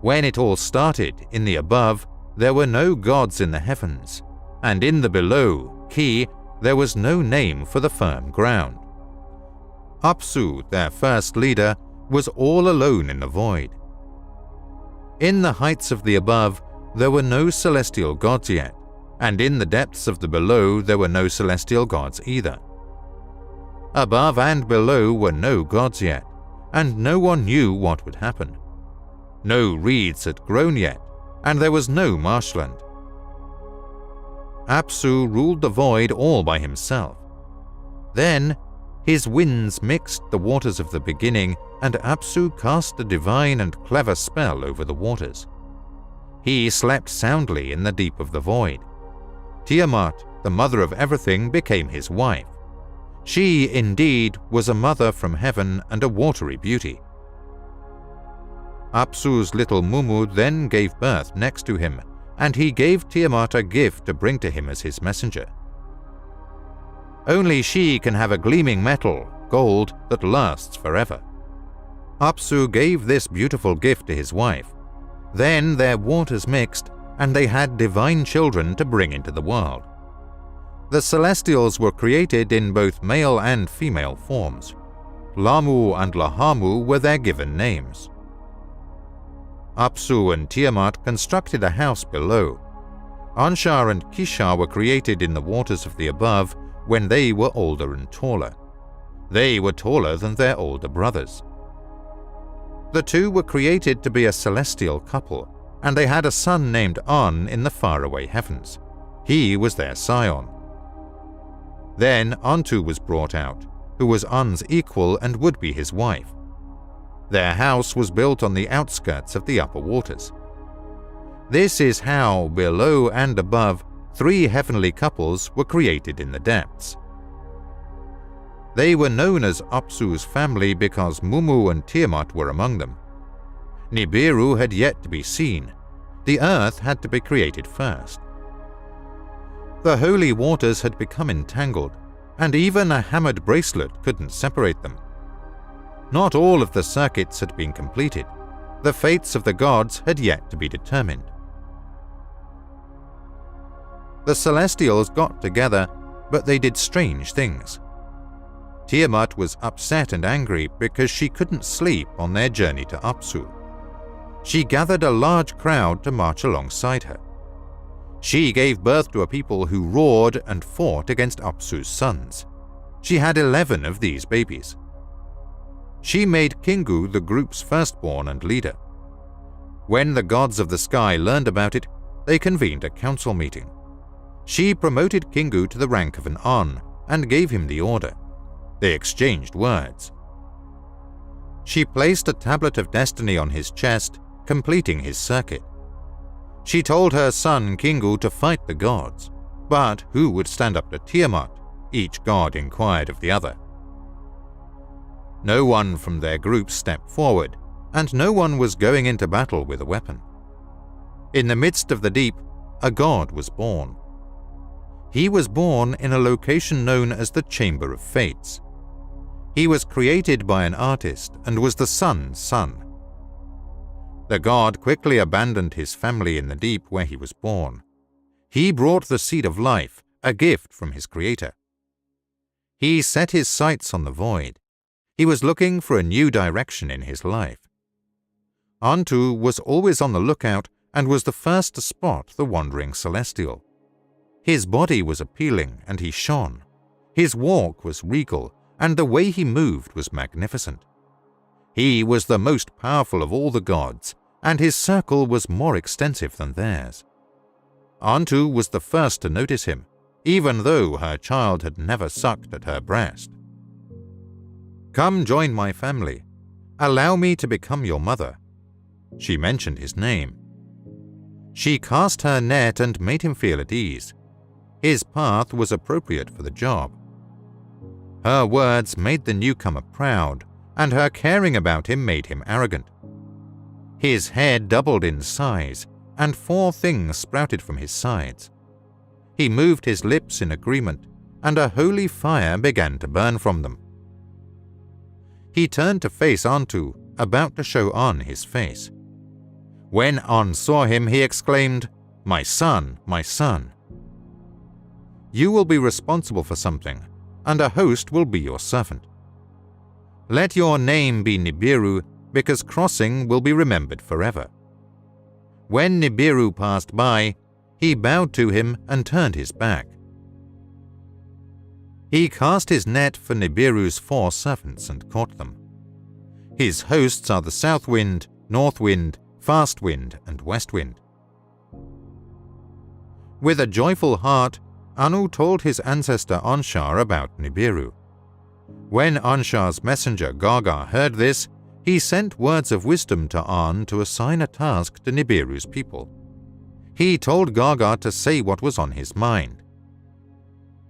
When it all started in the above, there were no gods in the heavens, and in the below, Ki, there was no name for the firm ground. Apsu, their first leader, was all alone in the void. In the heights of the above, there were no celestial gods yet, and in the depths of the below there were no celestial gods either. Above and below were no gods yet, and no one knew what would happen. No reeds had grown yet, and there was no marshland. Apsu ruled the void all by himself. Then his winds mixed the waters of the beginning, and Apsu cast a divine and clever spell over the waters. He slept soundly in the deep of the void. Tiamat, the mother of everything, became his wife. She, indeed, was a mother from heaven and a watery beauty. Apsu's little Mumu then gave birth next to him, and he gave Tiamat a gift to bring to him as his messenger. Only she can have a gleaming metal, gold, that lasts forever. Apsu gave this beautiful gift to his wife. Then their waters mixed, and they had divine children to bring into the world. The Celestials were created in both male and female forms. Lamu and Lahamu were their given names. Apsu and Tiamat constructed a house below. Anshar and Kisha were created in the waters of the above when they were older and taller. They were taller than their older brothers. The two were created to be a celestial couple, and they had a son named An in the faraway heavens. He was their scion. Then Antu was brought out, who was An's equal and would be his wife. Their house was built on the outskirts of the upper waters. This is how, below and above, three heavenly couples were created in the depths. They were known as Apsu's family because Mumu and Tiamat were among them. Nibiru had yet to be seen. The earth had to be created first. The holy waters had become entangled, and even a hammered bracelet couldn't separate them. Not all of the circuits had been completed. The fates of the gods had yet to be determined. The Celestials got together, but they did strange things. Tiamat was upset and angry because she couldn't sleep on their journey to Apsu. She gathered a large crowd to march alongside her. She gave birth to a people who roared and fought against Apsu's sons. She had 11 of these babies. She made Kingu the group's firstborn and leader. When the gods of the sky learned about it, they convened a council meeting. She promoted Kingu to the rank of an An and gave him the order. They exchanged words. She placed a tablet of destiny on his chest, completing his circuit. She told her son Kingu to fight the gods, but who would stand up to Tiamat? Each god inquired of the other. No one from their group stepped forward, and no one was going into battle with a weapon. In the midst of the deep, a god was born. He was born in a location known as the Chamber of Fates. He was created by an artist and was the sun's son. The god quickly abandoned his family in the deep where he was born. He brought the seed of life, a gift from his creator. He set his sights on the void. He was looking for a new direction in his life. Antu was always on the lookout and was the first to spot the wandering celestial. His body was appealing and he shone. His walk was regal and the way he moved was magnificent. He was the most powerful of all the gods, and his circle was more extensive than theirs. Antu was the first to notice him. even though her child had never sucked at her breast. "Come join my family. Allow me to become your mother." She mentioned his name. She cast her net and made him feel at ease. His path was appropriate for the job. Her words made the newcomer proud, and her caring about him made him arrogant. His head doubled in size, and 4 things sprouted from his sides. He moved his lips in agreement, and a holy fire began to burn from them. He turned to face Antu, about to show On his face. When On saw him, he exclaimed, "My son, my son. You will be responsible for something, and a host will be your servant. Let your name be Nibiru, because crossing will be remembered forever." When Nibiru passed by, he bowed to him and turned his back. He cast his net for Nibiru's 4 servants and caught them. His hosts are the south wind, north wind, fast wind, and west wind. With a joyful heart, Anu told his ancestor Anshar about Nibiru. When Anshar's messenger Gaga heard this, he sent words of wisdom to An to assign a task to Nibiru's people. He told Gaga to say what was on his mind.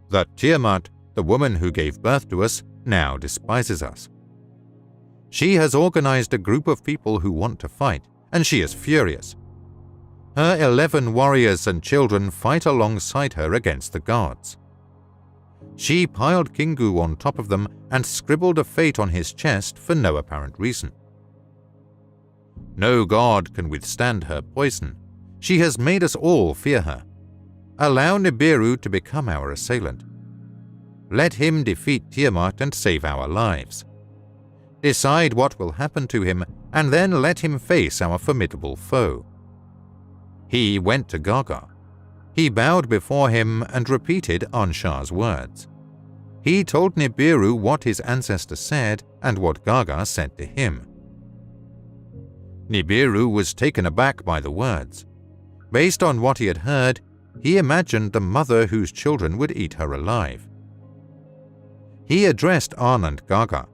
That Tiamat, the woman who gave birth to us, now despises us. She has organized a group of people who want to fight, and she is furious. Her 11 warriors and children fight alongside her against the gods. She piled Kingu on top of them and scribbled a fate on his chest for no apparent reason. No god can withstand her poison. She has made us all fear her. Allow Nibiru to become our assailant. Let him defeat Tiamat and save our lives. Decide what will happen to him, and then let him face our formidable foe. He went to Gaga. He bowed before him and repeated Anshar's words. He told Nibiru what his ancestor said and what Gaga said to him. Nibiru was taken aback by the words. Based on what he had heard, he imagined the mother whose children would eat her alive. He addressed An and Gaga.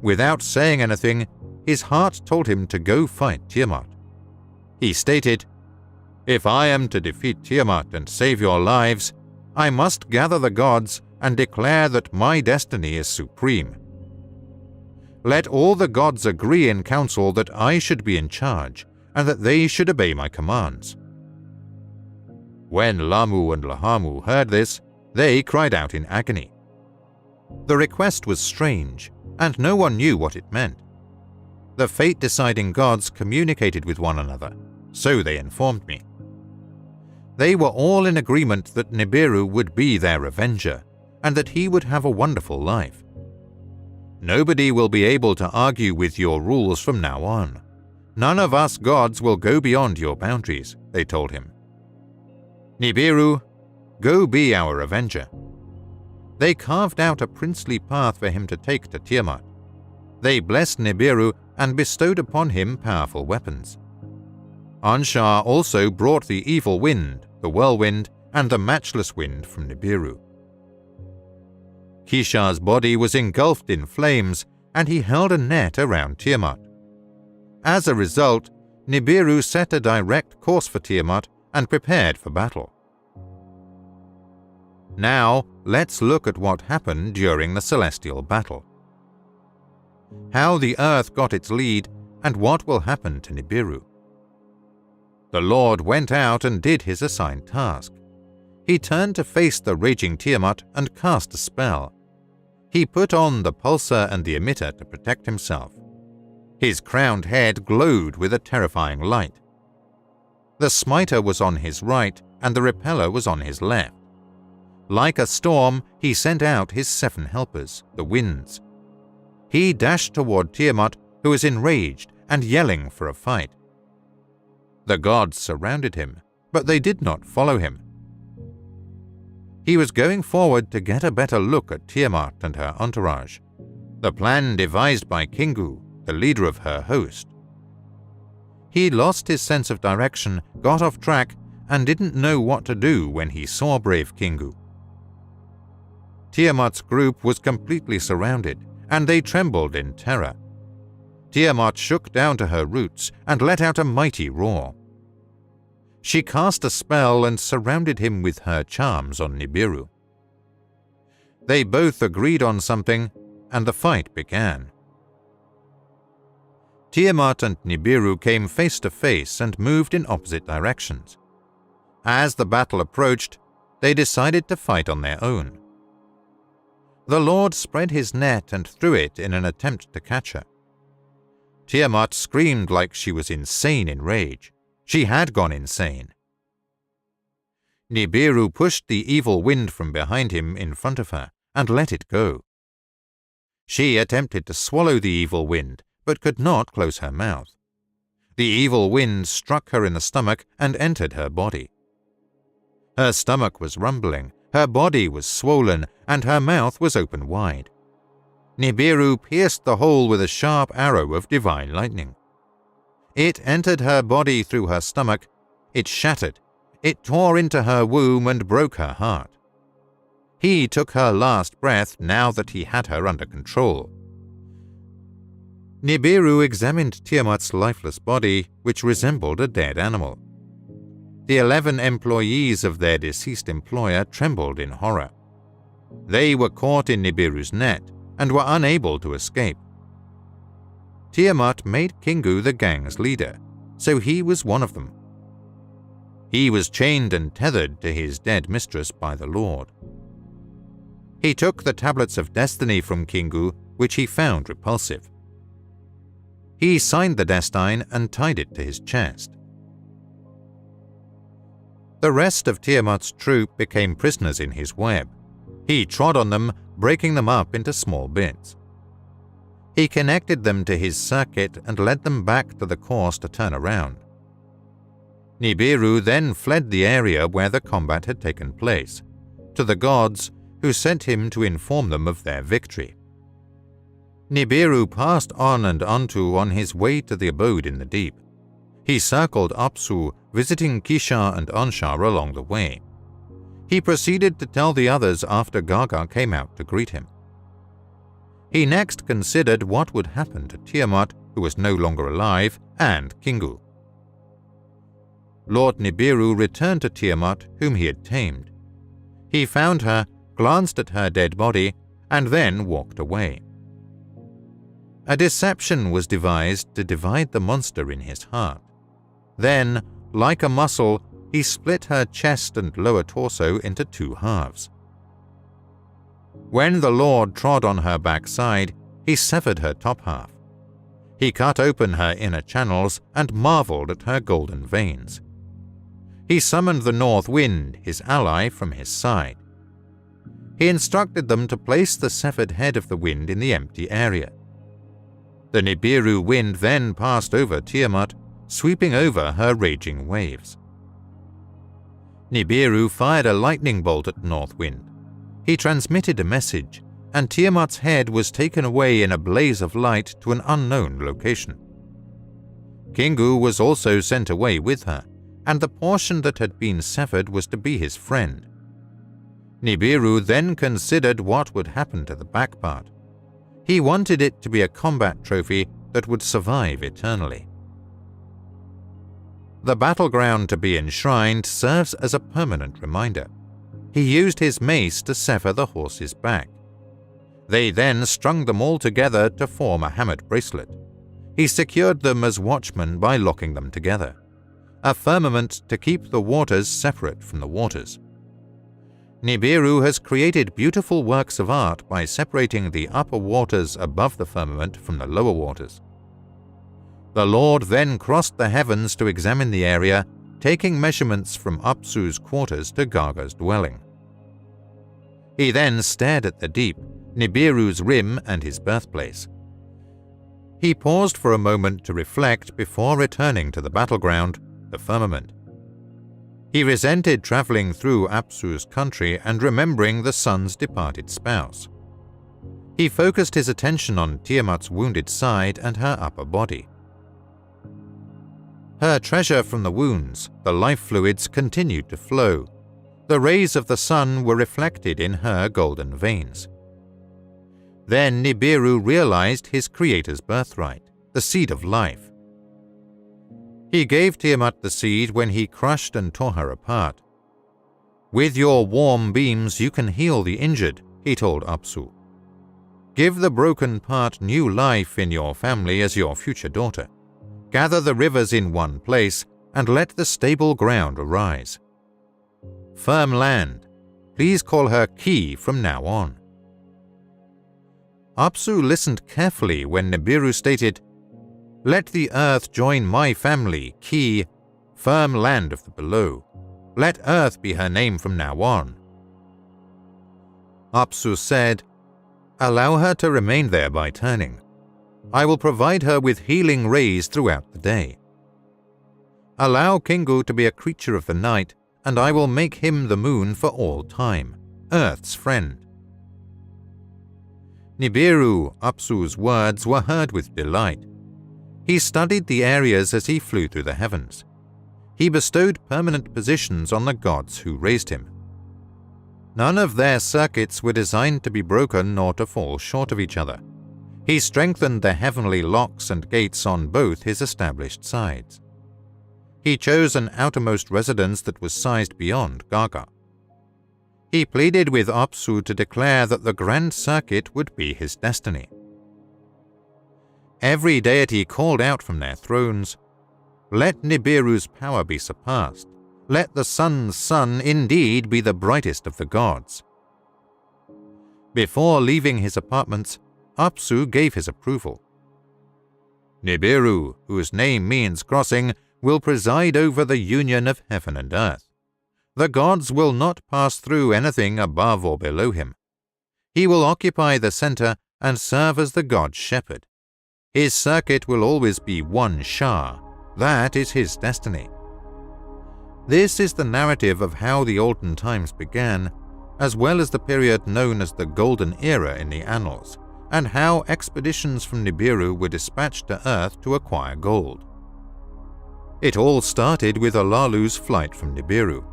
Without saying anything, his heart told him to go fight Tiamat. He stated, "If I am to defeat Tiamat and save your lives, I must gather the gods and declare that my destiny is supreme. Let all the gods agree in council that I should be in charge and that they should obey my commands." When Lamu and Lahamu heard this, they cried out in agony. The request was strange, and no one knew what it meant. The fate-deciding gods communicated with one another, so they informed me. They were all in agreement that Nibiru would be their avenger, and that he would have a wonderful life. Nobody will be able to argue with your rules from now on. None of us gods will go beyond your boundaries, they told him. Nibiru, go be our avenger. They carved out a princely path for him to take to Tiamat. They blessed Nibiru and bestowed upon him powerful weapons. Anshar also brought the evil wind, the whirlwind, and the matchless wind from Nibiru. Kishar's body was engulfed in flames, and he held a net around Tiamat. As a result, Nibiru set a direct course for Tiamat and prepared for battle. Now, let's look at what happened during the celestial battle. How the earth got its lead, and what will happen to Nibiru. The Lord went out and did his assigned task. He turned to face the raging Tiamat and cast a spell. He put on the pulsar and the emitter to protect himself. His crowned head glowed with a terrifying light. The smiter was on his right and the repeller was on his left. Like a storm, he sent out his 7 helpers, the winds. He dashed toward Tiamat, who was enraged and yelling for a fight. The gods surrounded him, but they did not follow him. He was going forward to get a better look at Tiamat and her entourage, the plan devised by Kingu, the leader of her host. He lost his sense of direction, got off track, and didn't know what to do when he saw brave Kingu. Tiamat's group was completely surrounded, and they trembled in terror. Tiamat shook down to her roots and let out a mighty roar. She cast a spell and surrounded him with her charms on Nibiru. They both agreed on something, and the fight began. Tiamat and Nibiru came face to face and moved in opposite directions. As the battle approached, they decided to fight on their own. The Lord spread his net and threw it in an attempt to catch her. Tiamat screamed like she was insane in rage. She had gone insane. Nibiru pushed the evil wind from behind him in front of her and let it go. She attempted to swallow the evil wind, but could not close her mouth. The evil wind struck her in the stomach and entered her body. Her stomach was rumbling, her body was swollen, and her mouth was open wide. Nibiru pierced the hole with a sharp arrow of divine lightning. It entered her body through her stomach, it shattered, it tore into her womb and broke her heart. He took her last breath now that he had her under control. Nibiru examined Tiamat's lifeless body, which resembled a dead animal. The 11 employees of their deceased employer trembled in horror. They were caught in Nibiru's net and were unable to escape. Tiamat made Kingu the gang's leader, so he was one of them. He was chained and tethered to his dead mistress by the Lord. He took the tablets of destiny from Kingu, which he found repulsive. He signed the destine and tied it to his chest. The rest of Tiamat's troop became prisoners in his web. He trod on them, breaking them up into small bits. He connected them to his circuit and led them back to the course to turn around. Nibiru then fled the area where the combat had taken place, to the gods, who sent him to inform them of their victory. Nibiru passed on and onto on his way to the abode in the deep. He circled Apsu, visiting Kisha and Anshar along the way. He proceeded to tell the others after Gaga came out to greet him. He next considered what would happen to Tiamat, who was no longer alive, and Kingu. Lord Nibiru returned to Tiamat, whom he had tamed. He found her, glanced at her dead body, and then walked away. A deception was devised to divide the monster in his heart. Then, like a muscle, he split her chest and lower torso into 2 halves. When the Lord trod on her backside, he severed her top half. He cut open her inner channels and marveled at her golden veins. He summoned the north wind, his ally, from his side. He instructed them to place the severed head of the wind in the empty area. The Nibiru wind then passed over Tiamat, sweeping over her raging waves. Nibiru fired a lightning bolt at North Wind. He transmitted a message, and Tiamat's head was taken away in a blaze of light to an unknown location. Kingu was also sent away with her, and the portion that had been severed was to be his friend. Nibiru then considered what would happen to the back part. He wanted it to be a combat trophy that would survive eternally. The battleground to be enshrined serves as a permanent reminder. He used his mace to sever the horse's back. They then strung them all together to form a hammered bracelet. He secured them as watchmen by locking them together, a firmament to keep the waters separate from the waters. Nibiru has created beautiful works of art by separating the upper waters above the firmament from the lower waters. The Lord then crossed the heavens to examine the area, taking measurements from Apsu's quarters to Gaga's dwelling. He then stared at the deep, Nibiru's rim and his birthplace. He paused for a moment to reflect before returning to the battleground, the firmament. He resented traveling through Apsu's country and remembering the sun's departed spouse. He focused his attention on Tiamat's wounded side and her upper body. Her treasure from the wounds, the life fluids, continued to flow. The rays of the sun were reflected in her golden veins. Then Nibiru realized his creator's birthright, the seed of life. He gave Tiamat the seed when he crushed and tore her apart. With your warm beams you can heal the injured, he told Apsu. Give the broken part new life in your family as your future daughter. Gather the rivers in one place and let the stable ground arise. Firm land, please call her Ki from now on. Apsu listened carefully when Nibiru stated, Let the earth join my family, Ki, firm land of the below. Let earth be her name from now on. Apsu said, Allow her to remain there by turning. I will provide her with healing rays throughout the day. Allow Kingu to be a creature of the night, and I will make him the moon for all time, Earth's friend. Nibiru, Apsu's words were heard with delight. He studied the areas as he flew through the heavens. He bestowed permanent positions on the gods who raised him. None of their circuits were designed to be broken or to fall short of each other. He strengthened the heavenly locks and gates on both his established sides. He chose an outermost residence that was sized beyond Gaga. He pleaded with Apsu to declare that the grand circuit would be his destiny. Every deity called out from their thrones, Let Nibiru's power be surpassed. Let the sun's sun indeed be the brightest of the gods. Before leaving his apartments, Apsu gave his approval. Nibiru, whose name means crossing, will preside over the union of heaven and earth. The gods will not pass through anything above or below him. He will occupy the center and serve as the god's shepherd. His circuit will always be one Shah. That is his destiny. This is the narrative of how the olden times began, as well as the period known as the Golden Era in the annals, and how expeditions from Nibiru were dispatched to Earth to acquire gold. It all started with Alalu's flight from Nibiru.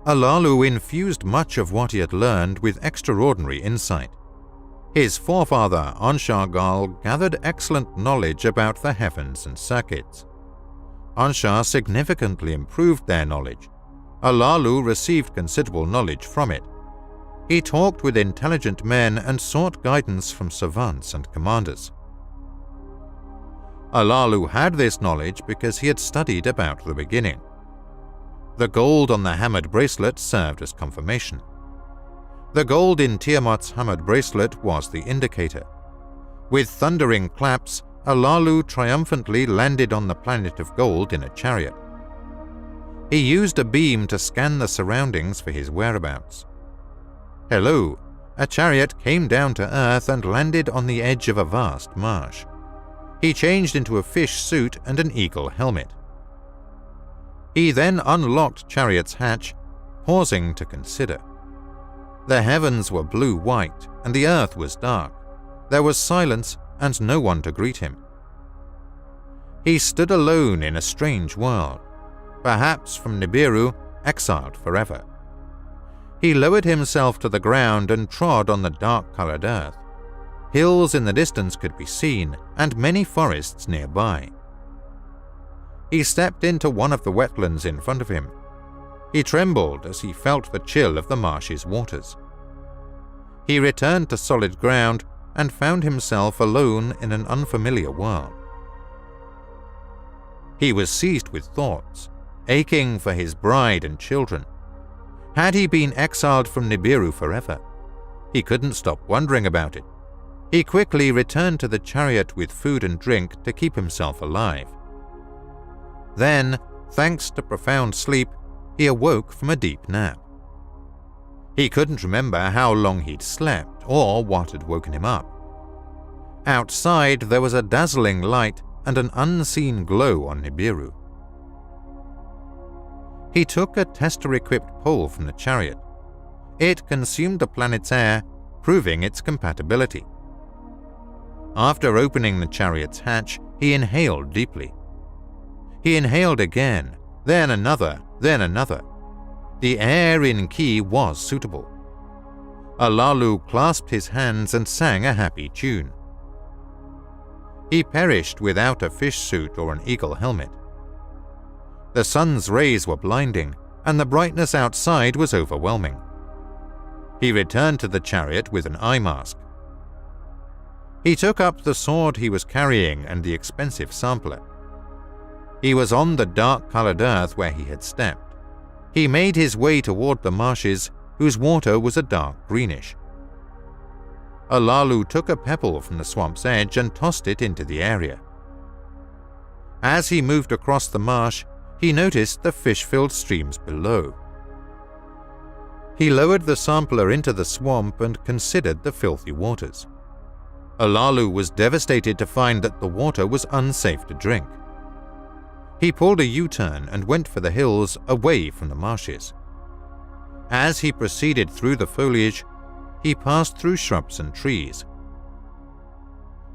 Alalu infused much of what he had learned with extraordinary insight. His forefather Anshargal gathered excellent knowledge about the heavens and circuits. Anshar significantly improved their knowledge. Alalu received considerable knowledge from it. He talked with intelligent men and sought guidance from savants and commanders. Alalu had this knowledge because he had studied about the beginning. The gold on the hammered bracelet served as confirmation. The gold in Tiamat's hammered bracelet was the indicator. With thundering claps, Alalu triumphantly landed on the planet of gold in a chariot. He used a beam to scan the surroundings for his whereabouts. Hello, a chariot came down to Earth and landed on the edge of a vast marsh. He changed into a fish suit and an eagle helmet. He then unlocked chariot's hatch, pausing to consider. The heavens were blue-white and the earth was dark. There was silence and no one to greet him. He stood alone in a strange world, perhaps from Nibiru, exiled forever. He lowered himself to the ground and trod on the dark-colored earth. Hills in the distance could be seen, and many forests nearby. He stepped into one of the wetlands in front of him. He trembled as he felt the chill of the marsh's waters. He returned to solid ground and found himself alone in an unfamiliar world. He was seized with thoughts, aching for his bride and children. Had he been exiled from Nibiru forever? He couldn't stop wondering about it. He quickly returned to the chariot with food and drink to keep himself alive. Then, thanks to profound sleep, he awoke from a deep nap. He couldn't remember how long he'd slept or what had woken him up. Outside, there was a dazzling light and an unseen glow on Nibiru. He took a tester-equipped pole from the chariot. It consumed the planet's air, proving its compatibility. After opening the chariot's hatch, he inhaled deeply. He inhaled again, then another, then another. The air in Ki was suitable. Alalu clasped his hands and sang a happy tune. He perished without a fish suit or an eagle helmet. The sun's rays were blinding, and the brightness outside was overwhelming. He returned to the chariot with an eye mask. He took up the sword he was carrying and the expensive sampler. He was on the dark-colored earth where he had stepped. He made his way toward the marshes, whose water was a dark greenish. Alalu took a pebble from the swamp's edge and tossed it into the area. As he moved across the marsh, he noticed the fish-filled streams below. He lowered the sampler into the swamp and considered the filthy waters. Alalu was devastated to find that the water was unsafe to drink. He pulled a U-turn and went for the hills away from the marshes. As he proceeded through the foliage, he passed through shrubs and trees.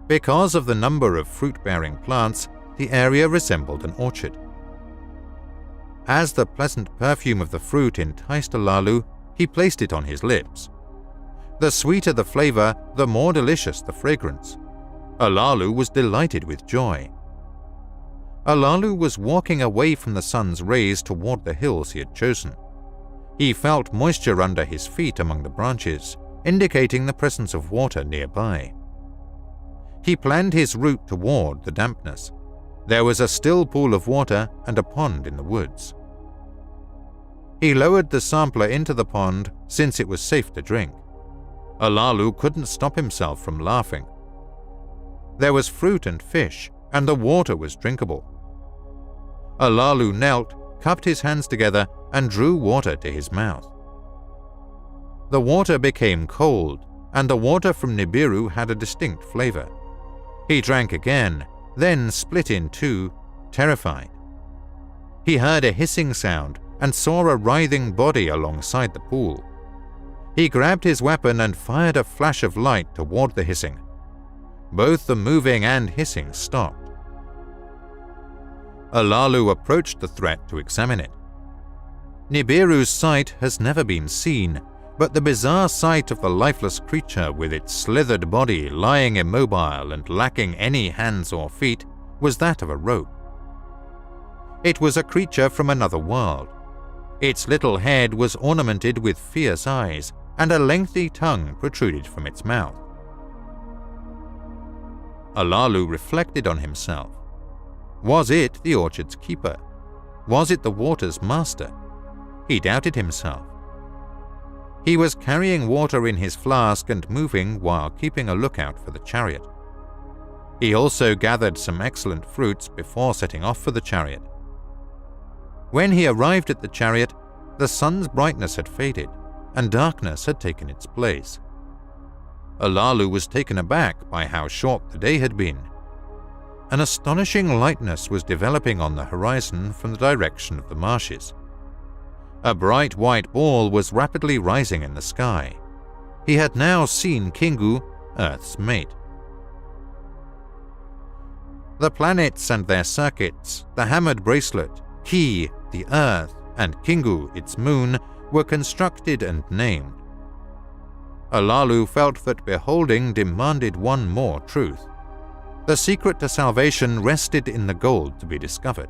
Because of the number of fruit-bearing plants, the area resembled an orchard. As the pleasant perfume of the fruit enticed Alalu, he placed it on his lips. The sweeter the flavor, the more delicious the fragrance. Alalu was delighted with joy. Alalu was walking away from the sun's rays toward the hills he had chosen. He felt moisture under his feet among the branches, indicating the presence of water nearby. He planned his route toward the dampness. There was a still pool of water and a pond in the woods. He lowered the sampler into the pond since it was safe to drink. Alalu couldn't stop himself from laughing. There was fruit and fish, and the water was drinkable. Alalu knelt, cupped his hands together, and drew water to his mouth. The water became cold, and the water from Nibiru had a distinct flavor. He drank again, then split in two, terrified. He heard a hissing sound and saw a writhing body alongside the pool. He grabbed his weapon and fired a flash of light toward the hissing. Both the moving and hissing stopped. Alalu approached the threat to examine it. Nibiru's sight has never been seen, but the bizarre sight of the lifeless creature with its slithered body lying immobile and lacking any hands or feet was that of a rope. It was a creature from another world. Its little head was ornamented with fierce eyes, and a lengthy tongue protruded from its mouth. Alalu reflected on himself. Was it the orchard's keeper? Was it the water's master? He doubted himself. He was carrying water in his flask and moving while keeping a lookout for the chariot. He also gathered some excellent fruits before setting off for the chariot. When he arrived at the chariot, the sun's brightness had faded, and darkness had taken its place. Alalu was taken aback by how short the day had been. An astonishing lightness was developing on the horizon from the direction of the marshes. A bright white ball was rapidly rising in the sky. He had now seen Kingu, Earth's mate. The planets and their circuits, the hammered bracelet, Ki, the Earth, and Kingu, its moon, were constructed and named. Alalu felt that beholding demanded one more truth. The secret to salvation rested in the gold to be discovered.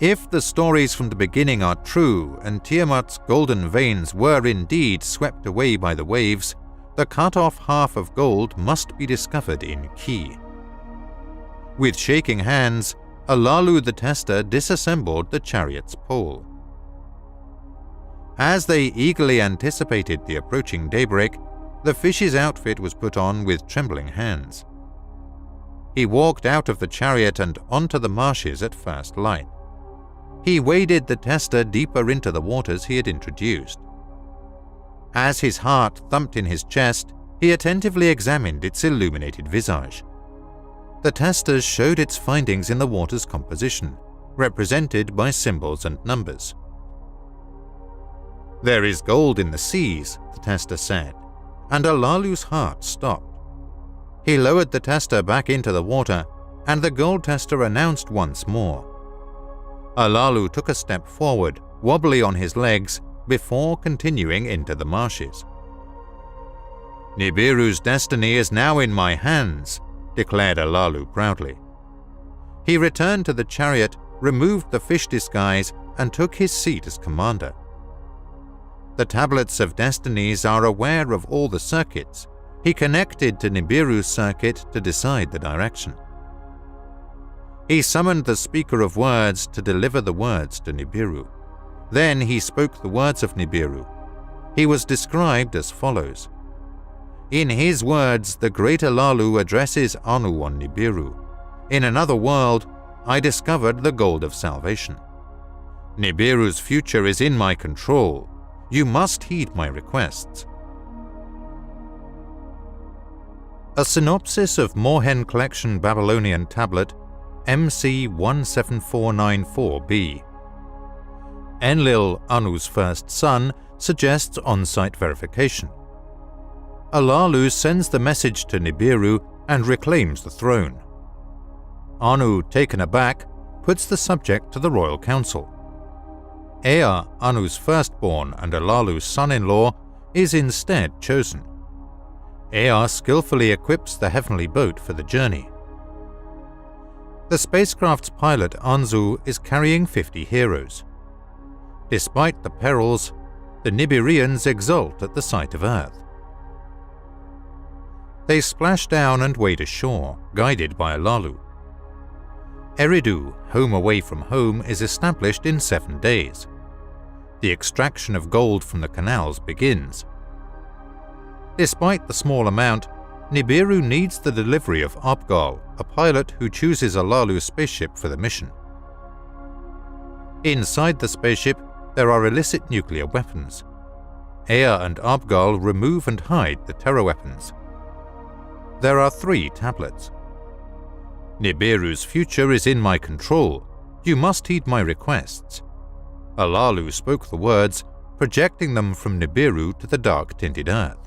If the stories from the beginning are true and Tiamat's golden veins were indeed swept away by the waves, the cut-off half of gold must be discovered in Ki. With shaking hands, Alalu the tester disassembled the chariot's pole. As they eagerly anticipated the approaching daybreak, the fish's outfit was put on with trembling hands. He walked out of the chariot and onto the marshes at first light. He waded the tester deeper into the waters he had introduced. As his heart thumped in his chest, he attentively examined its illuminated visage. The tester showed its findings in the water's composition, represented by symbols and numbers. "There is gold in the seas," the tester said, and Alalu's heart stopped. He lowered the tester back into the water, and the gold tester announced once more. Alalu took a step forward, wobbly on his legs before continuing into the marshes. "Nibiru's destiny is now in my hands," declared Alalu proudly. He returned to the chariot, removed the fish disguise, and took his seat as commander. The tablets of destinies are aware of all the circuits. He connected to Nibiru's circuit to decide the direction. He summoned the speaker of words to deliver the words to Nibiru. Then he spoke the words of Nibiru. He was described as follows. In his words, the great Alalu addresses Anu on Nibiru. In another world, I discovered the gold of salvation. Nibiru's future is in my control. You must heed my requests. A synopsis of Mohen Collection Babylonian Tablet MC 17494b. Enlil, Anu's first son, suggests on-site verification. Alalu sends the message to Nibiru and reclaims the throne. Anu, taken aback, puts the subject to the royal council. Ea, Anu's firstborn and Alalu's son-in-law, is instead chosen. Ea skillfully equips the heavenly boat for the journey. The spacecraft's pilot Anzu is carrying 50 heroes. Despite the perils, the Nibirians exult at the sight of Earth. They splash down and wade ashore, guided by Alalu. Eridu, home away from home, is established in 7 days. The extraction of gold from the canals begins. Despite the small amount, Nibiru needs the delivery of Abgal, a pilot who chooses Alalu's spaceship for the mission. Inside the spaceship, there are illicit nuclear weapons. Ea and Abgal remove and hide the terror weapons. There are 3 tablets. Nibiru's future is in my control. You must heed my requests. Alalu spoke the words, projecting them from Nibiru to the dark-tinted earth.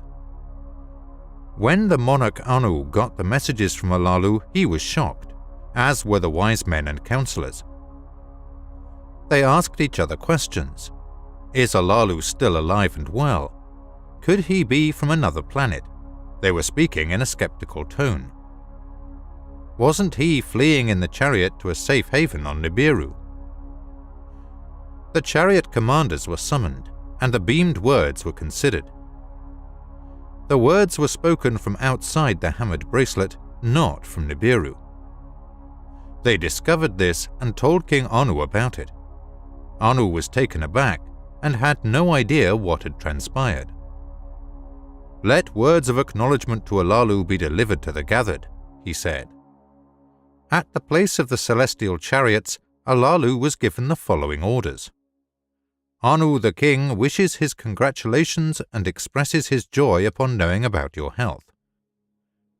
When the monarch Anu got the messages from Alalu, he was shocked, as were the wise men and counselors. They asked each other questions. Is Alalu still alive and well? Could he be from another planet? They were speaking in a skeptical tone. Wasn't he fleeing in the chariot to a safe haven on Nibiru? The chariot commanders were summoned, and the beamed words were considered. The words were spoken from outside the hammered bracelet, not from Nibiru. They discovered this and told King Anu about it. Anu was taken aback and had no idea what had transpired. Let words of acknowledgement to Alalu be delivered to the gathered, he said. At the place of the celestial chariots, Alalu was given the following orders. Anu the king wishes his congratulations and expresses his joy upon knowing about your health.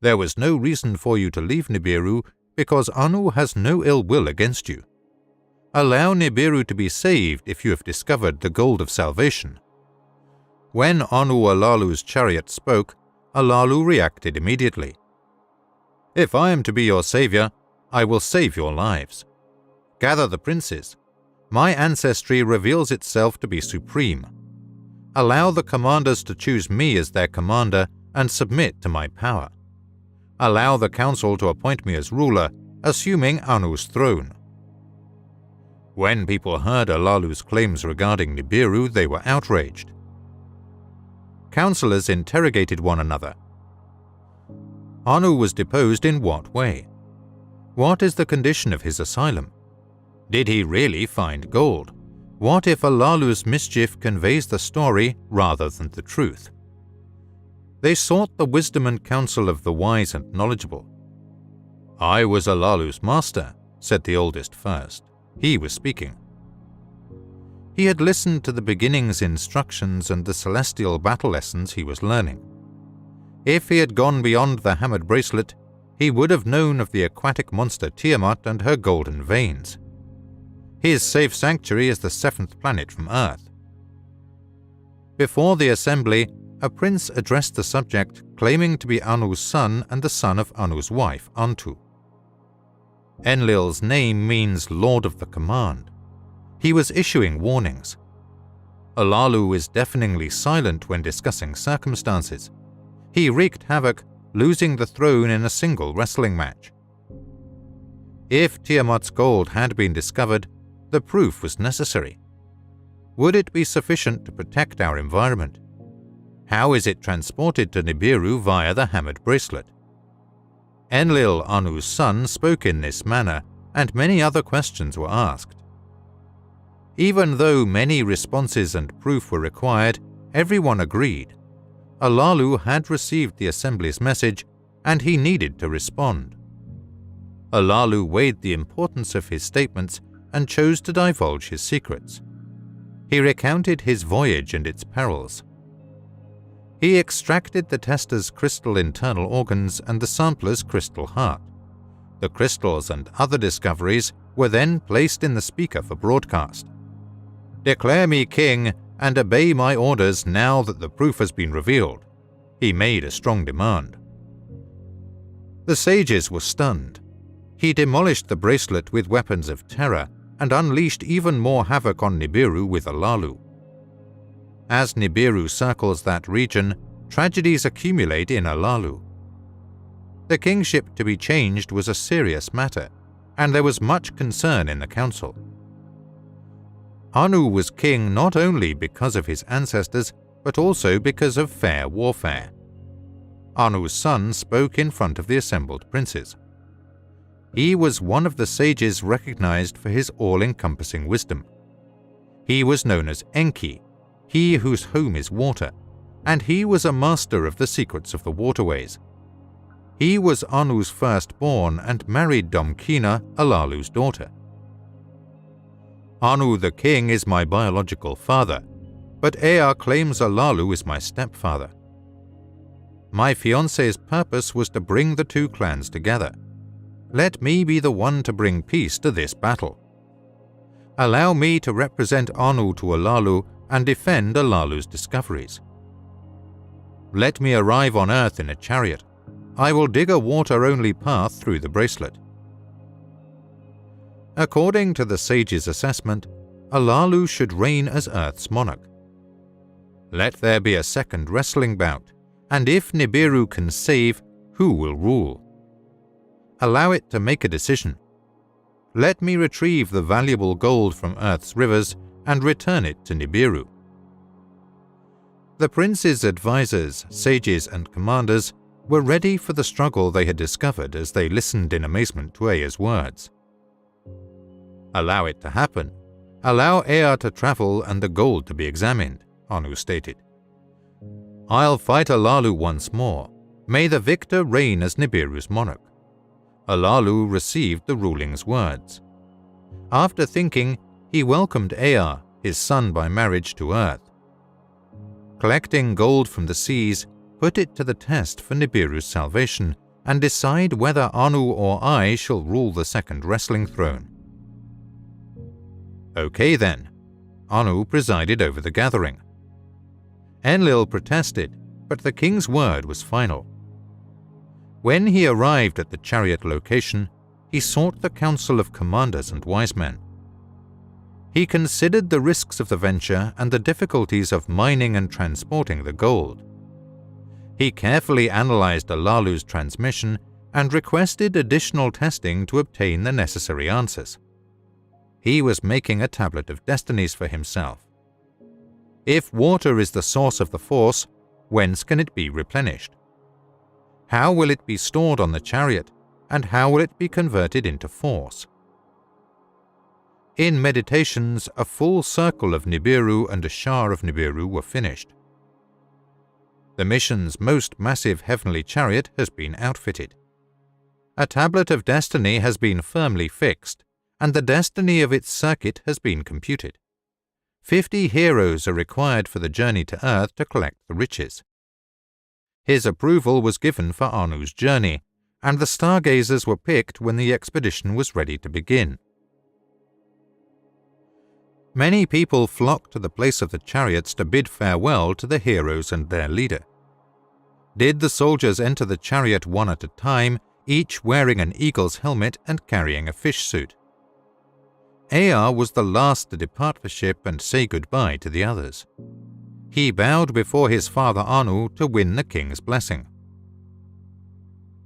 There was no reason for you to leave Nibiru because Anu has no ill will against you. Allow Nibiru to be saved if you have discovered the gold of salvation. When Anu Alalu's chariot spoke, Alalu reacted immediately. If I am to be your savior, I will save your lives. Gather the princes. My ancestry reveals itself to be supreme. Allow the commanders to choose me as their commander and submit to my power. Allow the council to appoint me as ruler, assuming Anu's throne. When people heard Alalu's claims regarding Nibiru, they were outraged. Councillors interrogated one another. Anu was deposed in what way? What is the condition of his asylum? Did he really find gold? What if Alalu's mischief conveys the story rather than the truth? They sought the wisdom and counsel of the wise and knowledgeable. I was Alalu's master, said the oldest first. He was speaking. He had listened to the beginning's instructions and the celestial battle lessons he was learning. If he had gone beyond the hammered bracelet, he would have known of the aquatic monster Tiamat and her golden veins. His safe sanctuary is the 7th planet from Earth. Before the assembly, a prince addressed the subject, claiming to be Anu's son and the son of Anu's wife, Antu. Enlil's name means Lord of the Command. He was issuing warnings. Alalu is deafeningly silent when discussing circumstances. He wreaked havoc, losing the throne in a single wrestling match. If Tiamat's gold had been discovered, the proof was necessary. Would it be sufficient to protect our environment? How is it transported to Nibiru via the hammered bracelet? Enlil, Anu's son, spoke in this manner, and many other questions were asked. Even though many responses and proof were required, everyone agreed. Alalu had received the assembly's message, and he needed to respond. Alalu weighed the importance of his statements and chose to divulge his secrets. He recounted his voyage and its perils. He extracted the tester's crystal internal organs and the sampler's crystal heart. The crystals and other discoveries were then placed in the speaker for broadcast. "Declare me king and obey my orders now that the proof has been revealed," he made a strong demand. The sages were stunned. He demolished the bracelet with weapons of terror and unleashed even more havoc on Nibiru with Alalu. As Nibiru circles that region, tragedies accumulate in Alalu. The kingship to be changed was a serious matter, and there was much concern in the council. Anu was king not only because of his ancestors, but also because of fair warfare. Anu's son spoke in front of the assembled princes. He was one of the sages recognized for his all-encompassing wisdom. He was known as Enki, he whose home is water, and he was a master of the secrets of the waterways. He was Anu's firstborn and married Domkina, Alalu's daughter. "Anu the king is my biological father, but Ea claims Alalu is my stepfather. My fiancé's purpose was to bring the two clans together. Let me be the one to bring peace to this battle. Allow me to represent Anu to Alalu and defend Alalu's discoveries. Let me arrive on Earth in a chariot. I will dig a water-only path through the bracelet." According to the sage's assessment, Alalu should reign as Earth's monarch. Let there be a second wrestling bout, and if Nibiru can save, who will rule? Allow it to make a decision. Let me retrieve the valuable gold from Earth's rivers and return it to Nibiru. The prince's advisors, sages, and commanders were ready for the struggle they had discovered as they listened in amazement to Ea's words. "Allow it to happen. Allow Ea to travel and the gold to be examined," Anu stated. "I'll fight Alalu once more. May the victor reign as Nibiru's monarch." Alalu received the ruling's words. After thinking, he welcomed Ea, his son by marriage, to Earth. Collecting gold from the seas, put it to the test for Nibiru's salvation and decide whether Anu or I shall rule the second wrestling throne. Okay then, Anu presided over the gathering. Enlil protested, but the king's word was final. When he arrived at the chariot location, he sought the council of commanders and wise men. He considered the risks of the venture and the difficulties of mining and transporting the gold. He carefully analyzed Alalu's transmission and requested additional testing to obtain the necessary answers. He was making a tablet of destinies for himself. If water is the source of the force, whence can it be replenished? How will it be stored on the chariot, and how will it be converted into force? In meditations, a full circle of Nibiru and a Shah of Nibiru were finished. The mission's most massive heavenly chariot has been outfitted. A tablet of destiny has been firmly fixed, and the destiny of its circuit has been computed. 50 heroes are required for the journey to Earth to collect the riches. His approval was given for Anu's journey, and the stargazers were picked when the expedition was ready to begin. Many people flocked to the place of the chariots to bid farewell to the heroes and their leader. Did the soldiers enter the chariot one at a time, each wearing an eagle's helmet and carrying a fish suit? Ea was the last to depart the ship and say goodbye to the others. He bowed before his father Anu to win the king's blessing.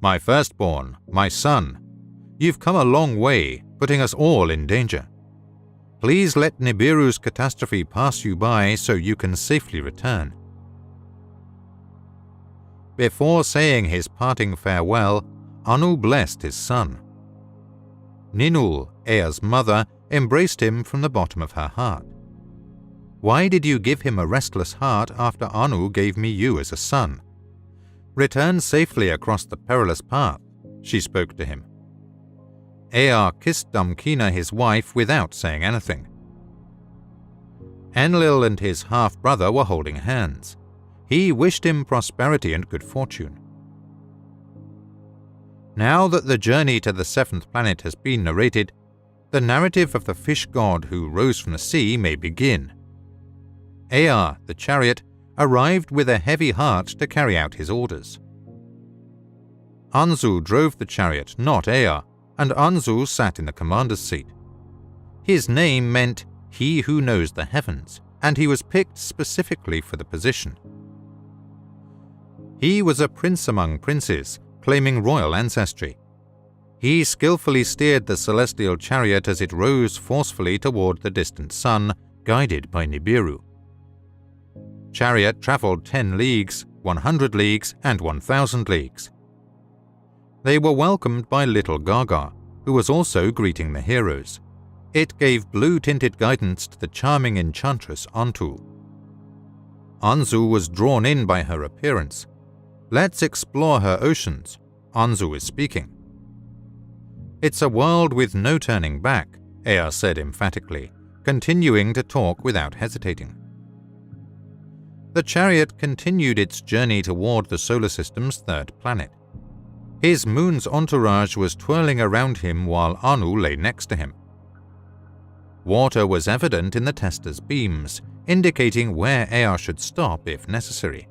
"My firstborn, my son, you've come a long way, putting us all in danger. Please let Nibiru's catastrophe pass you by so you can safely return." Before saying his parting farewell, Anu blessed his son. Ninul, Ea's mother, embraced him from the bottom of her heart. "Why did you give him a restless heart after Anu gave me you as a son? Return safely across the perilous path," she spoke to him. Ea kissed Damkina, his wife, without saying anything. Enlil and his half-brother were holding hands. He wished him prosperity and good fortune. Now that the journey to the seventh planet has been narrated, the narrative of the fish god who rose from the sea may begin. Ea, the chariot, arrived with a heavy heart to carry out his orders. Anzu drove the chariot, not Ea, and Anzu sat in the commander's seat. His name meant "he who knows the heavens," and he was picked specifically for the position. He was a prince among princes, claiming royal ancestry. He skillfully steered the celestial chariot as it rose forcefully toward the distant sun, guided by Nibiru. Chariot traveled 10 leagues, 100 leagues, and 1,000 leagues. They were welcomed by little Gaga, who was also greeting the heroes. It gave blue-tinted guidance to the charming enchantress Antu. Anzu was drawn in by her appearance. "Let's explore her oceans," Anzu is speaking. "It's a world with no turning back," Ea said emphatically, continuing to talk without hesitating. The chariot continued its journey toward the solar system's third planet. His moon's entourage was twirling around him while Anu lay next to him. Water was evident in the tester's beams, indicating where Ea should stop if necessary.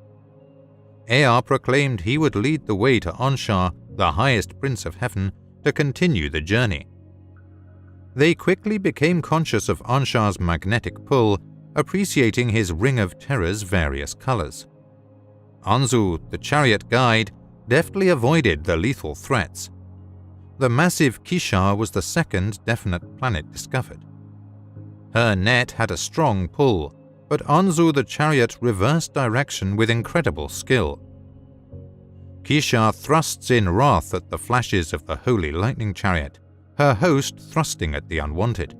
Ea proclaimed he would lead the way to Anshar, the highest prince of heaven, to continue the journey. They quickly became conscious of Anshar's magnetic pull, appreciating his ring of terror's various colors. Anzu, the chariot guide, deftly avoided the lethal threats. The massive Kishar was the second definite planet discovered. Her net had a strong pull, but Anzu the chariot reversed direction with incredible skill. Kishar thrusts in wrath at the flashes of the holy lightning chariot, her host thrusting at the unwanted.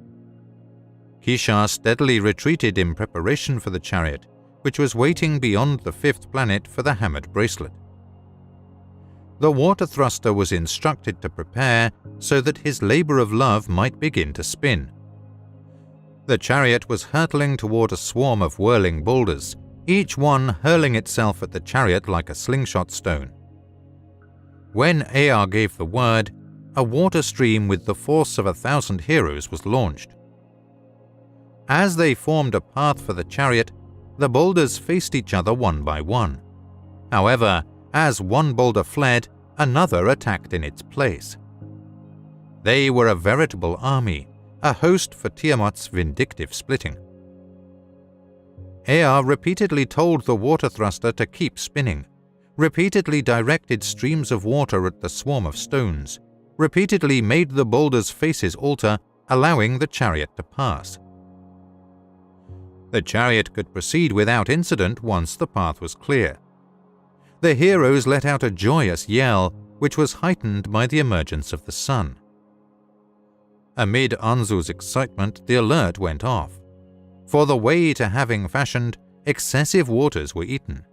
Kishar steadily retreated in preparation for the chariot, which was waiting beyond the fifth planet for the hammered bracelet. The water thruster was instructed to prepare so that his labor of love might begin to spin. The chariot was hurtling toward a swarm of whirling boulders, each one hurling itself at the chariot like a slingshot stone. When Ea gave the word, a water stream with the force of 1,000 heroes was launched. As they formed a path for the chariot, the boulders faced each other one by one. However, as one boulder fled, another attacked in its place. They were a veritable army, a host for Tiamat's vindictive splitting. Ea repeatedly told the water thruster to keep spinning, repeatedly directed streams of water at the swarm of stones, repeatedly made the boulders' faces alter, allowing the chariot to pass. The chariot could proceed without incident once the path was clear. The heroes let out a joyous yell, which was heightened by the emergence of the sun. Amid Anzu's excitement, the alert went off. For the way to having fashioned, excessive waters were eaten.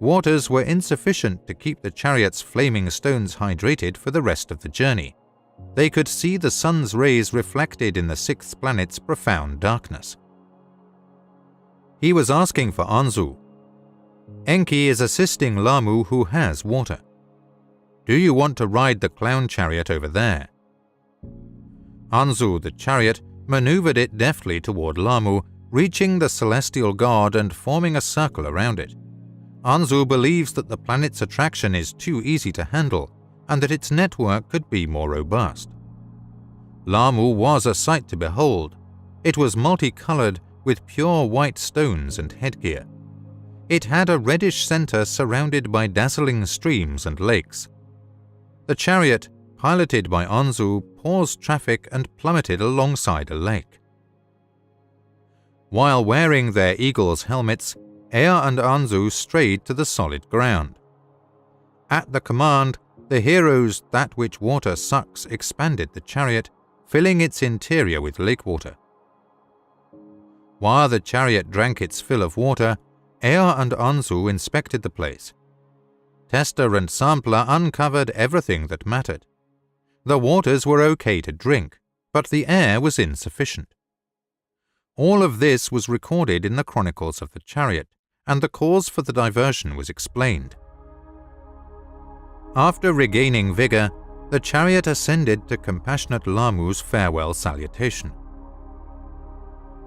Waters were insufficient to keep the chariot's flaming stones hydrated for the rest of the journey. They could see the sun's rays reflected in the sixth planet's profound darkness. He was asking for Anzu. Enki is assisting Lamu, who has water. Do you want to ride the clown chariot over there? Anzu, the chariot, maneuvered it deftly toward Lamu, reaching the celestial god and forming a circle around it. Anzu believes that the planet's attraction is too easy to handle, and that its network could be more robust. Lahmu was a sight to behold. It was multicolored with pure white stones and headgear. It had a reddish center surrounded by dazzling streams and lakes. The chariot, piloted by Anzu, paused traffic and plummeted alongside a lake. While wearing their eagle's helmets, Ea and Anzu strayed to the solid ground. At the command, the heroes that which water sucks expanded the chariot, filling its interior with lake water. While the chariot drank its fill of water, Ea and Anzu inspected the place. Tester and Sampler uncovered everything that mattered. The waters were okay to drink, but the air was insufficient. All of this was recorded in the chronicles of the chariot, and the cause for the diversion was explained. After regaining vigor, the chariot ascended to compassionate Lahmu's farewell salutation.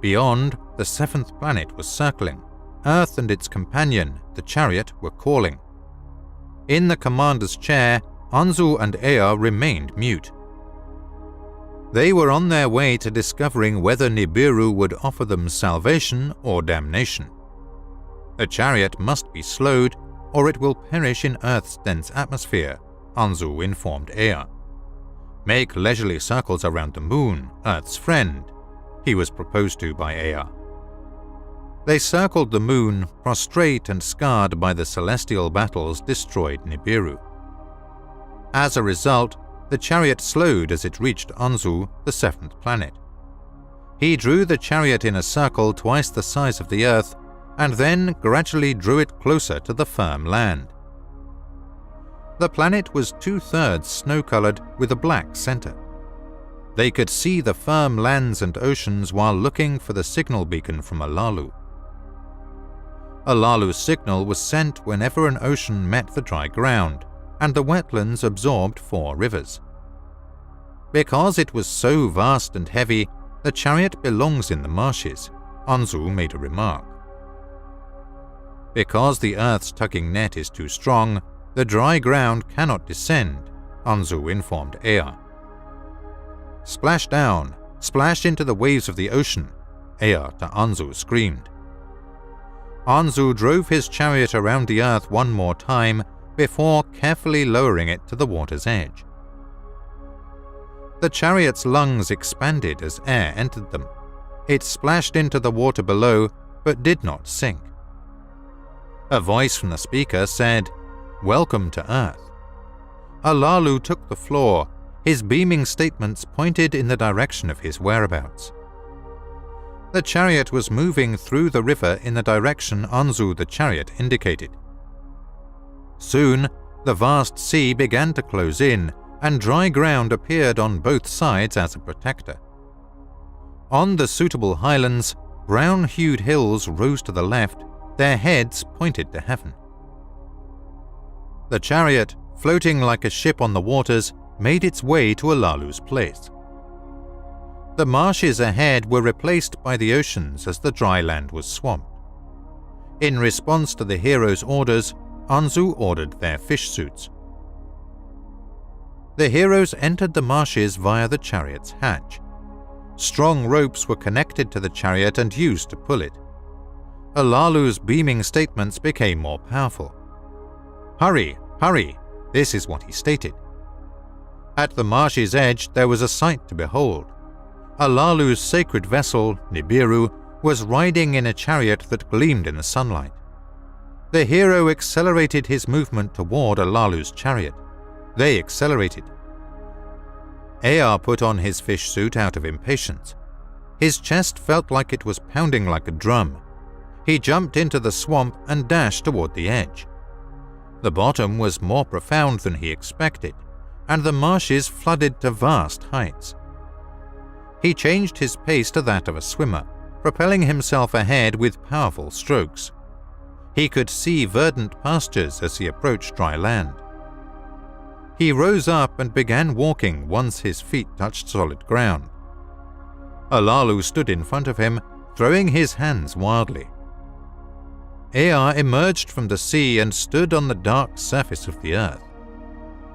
Beyond, the seventh planet was circling. Earth and its companion, the chariot, were calling. In the commander's chair, Anzu and Ea remained mute. They were on their way to discovering whether Nibiru would offer them salvation or damnation. The chariot must be slowed, or it will perish in Earth's dense atmosphere, Anzu informed Ea. Make leisurely circles around the moon, Earth's friend, he was proposed to by Ea. They circled the moon, prostrate and scarred by the celestial battles destroyed Nibiru. As a result, the chariot slowed as it reached Anzu, the seventh planet. He drew the chariot in a circle twice the size of the Earth, and then gradually drew it closer to the firm land. The planet was 2/3 snow-colored with a black center. They could see the firm lands and oceans while looking for the signal beacon from Alalu. Alalu's signal was sent whenever an ocean met the dry ground, and the wetlands absorbed 4 rivers. Because it was so vast and heavy, the chariot belongs in the marshes, Anzu made a remark. Because the Earth's tugging net is too strong, the dry ground cannot descend, Anzu informed Ea. Splash down, splash into the waves of the ocean, Ea to Anzu screamed. Anzu drove his chariot around the Earth one more time before carefully lowering it to the water's edge. The chariot's lungs expanded as air entered them. It splashed into the water below, but did not sink. A voice from the speaker said, "Welcome to Earth." Alalu took the floor. His beaming statements pointed in the direction of his whereabouts. The chariot was moving through the river in the direction Anzu the chariot indicated. Soon, the vast sea began to close in, and dry ground appeared on both sides as a protector. On the suitable highlands, brown-hued hills rose to the left, their heads pointed to heaven. The chariot, floating like a ship on the waters, made its way to Alalu's place. The marshes ahead were replaced by the oceans as the dry land was swamped. In response to the hero's orders, Anzu ordered their fish suits. The heroes entered the marshes via the chariot's hatch. Strong ropes were connected to the chariot and used to pull it. Alalu's beaming statements became more powerful. "Hurry, hurry," this is what he stated. At the marsh's edge there was a sight to behold. Alalu's sacred vessel, Nibiru, was riding in a chariot that gleamed in the sunlight. The hero accelerated his movement toward Alalu's chariot. They accelerated. Ea put on his fish suit out of impatience. His chest felt like it was pounding like a drum. He jumped into the swamp and dashed toward the edge. The bottom was more profound than he expected, and the marshes flooded to vast heights. He changed his pace to that of a swimmer, propelling himself ahead with powerful strokes. He could see verdant pastures as he approached dry land. He rose up and began walking once his feet touched solid ground. Alalu stood in front of him, throwing his hands wildly. Ea emerged from the sea and stood on the dark surface of the earth.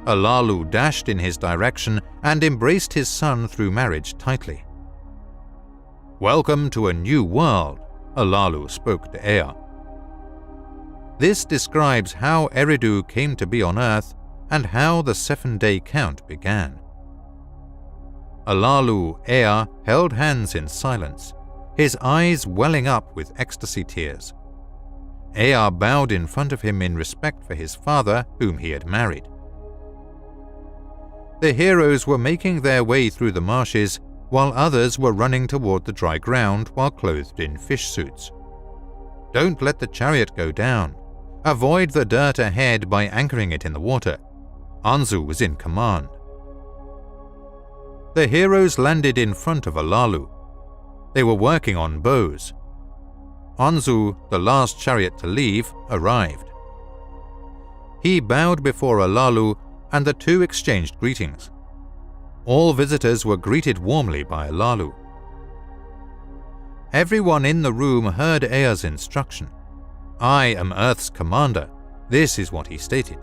Alalu dashed in his direction and embraced his son through marriage tightly. "Welcome to a new world," Alalu spoke to Ea. This describes how Eridu came to be on Earth and how the 7-day count began. Alalu, Ea held hands in silence, his eyes welling up with ecstasy tears. Ea bowed in front of him in respect for his father, whom he had married. The heroes were making their way through the marshes, while others were running toward the dry ground while clothed in fish suits. "Don't let the chariot go down. Avoid the dirt ahead by anchoring it in the water." Anzu was in command. The heroes landed in front of Alalu. They were working on bows. Anzu, the last chariot to leave, arrived. He bowed before Alalu and the two exchanged greetings. All visitors were greeted warmly by Alalu. Everyone in the room heard Ea's instruction. "I am Earth's commander," this is what he stated.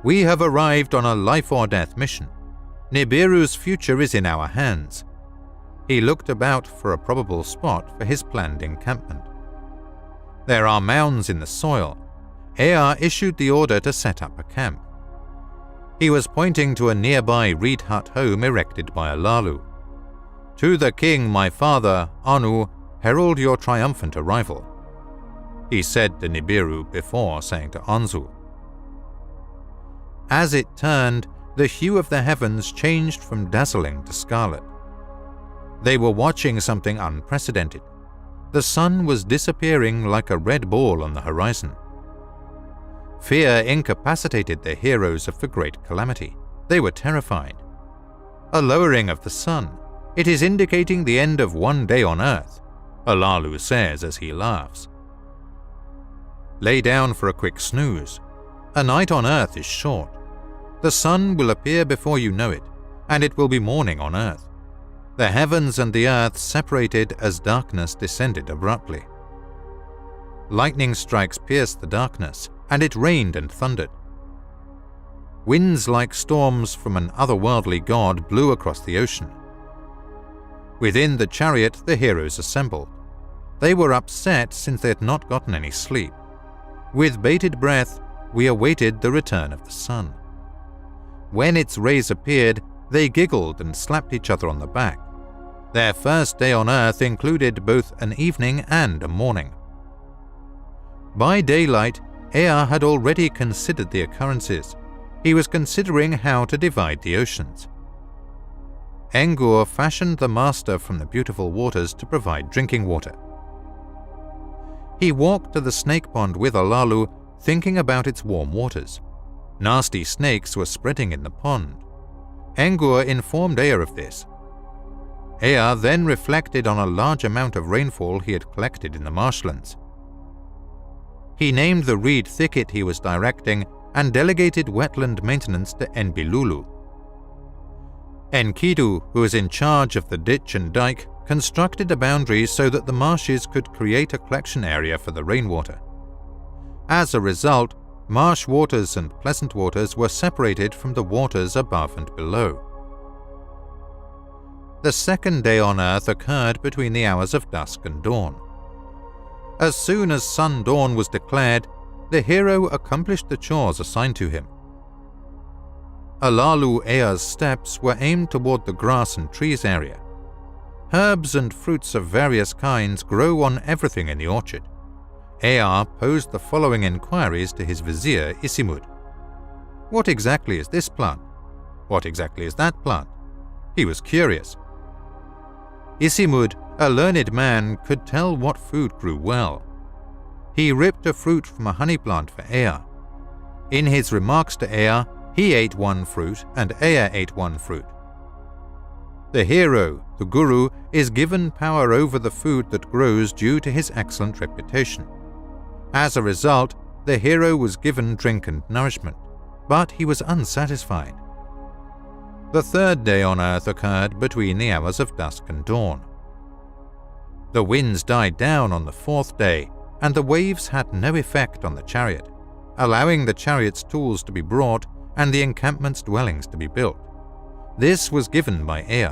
"We have arrived on a life-or-death mission. Nibiru's future is in our hands." He looked about for a probable spot for his planned encampment. "There are mounds in the soil." Ea issued the order to set up a camp. He was pointing to a nearby reed hut home erected by Alalu. "To the king, my father, Anu, herald your triumphant arrival," he said to Nibiru before saying to Anzu. As it turned, the hue of the heavens changed from dazzling to scarlet. They were watching something unprecedented. The sun was disappearing like a red ball on the horizon. Fear incapacitated the heroes of the great calamity. They were terrified. "A lowering of the sun. It is indicating the end of one day on Earth," Alalu says as he laughs. "Lay down for a quick snooze. A night on Earth is short. The sun will appear before you know it, and it will be morning on Earth." The heavens and the earth separated as darkness descended abruptly. Lightning strikes pierced the darkness, and it rained and thundered. Winds like storms from an otherworldly god blew across the ocean. Within the chariot, the heroes assembled. They were upset since they had not gotten any sleep. With bated breath, we awaited the return of the sun. When its rays appeared, they giggled and slapped each other on the back. Their first day on Earth included both an evening and a morning. By daylight, Ea had already considered the occurrences. He was considering how to divide the oceans. Engur fashioned the master from the beautiful waters to provide drinking water. He walked to the snake pond with Alalu, thinking about its warm waters. Nasty snakes were spreading in the pond. Engur informed Ea of this. Ea then reflected on a large amount of rainfall he had collected in the marshlands. He named the reed thicket he was directing and delegated wetland maintenance to Enbilulu. Enkidu, who was in charge of the ditch and dike, constructed a boundary so that the marshes could create a collection area for the rainwater. As a result, marsh waters and pleasant waters were separated from the waters above and below. The second day on Earth occurred between the hours of dusk and dawn. As soon as sundawn was declared, the hero accomplished the chores assigned to him. Alalu Ea's steps were aimed toward the grass and trees area. Herbs and fruits of various kinds grow on everything in the orchard. Ea posed the following inquiries to his vizier Isimud. What exactly is this plant? What exactly is that plant? He was curious. Isimud, a learned man, could tell what food grew well. He ripped a fruit from a honey plant for Ea. In his remarks to Ea, he ate one fruit and Ea ate one fruit. The hero, the guru, is given power over the food that grows due to his excellent reputation. As a result, the hero was given drink and nourishment, but he was unsatisfied. The third day on Earth occurred between the hours of dusk and dawn. The winds died down on the fourth day, and the waves had no effect on the chariot. Allowing the chariot's tools to be brought, and the encampment's dwellings to be built. This was given by Ea.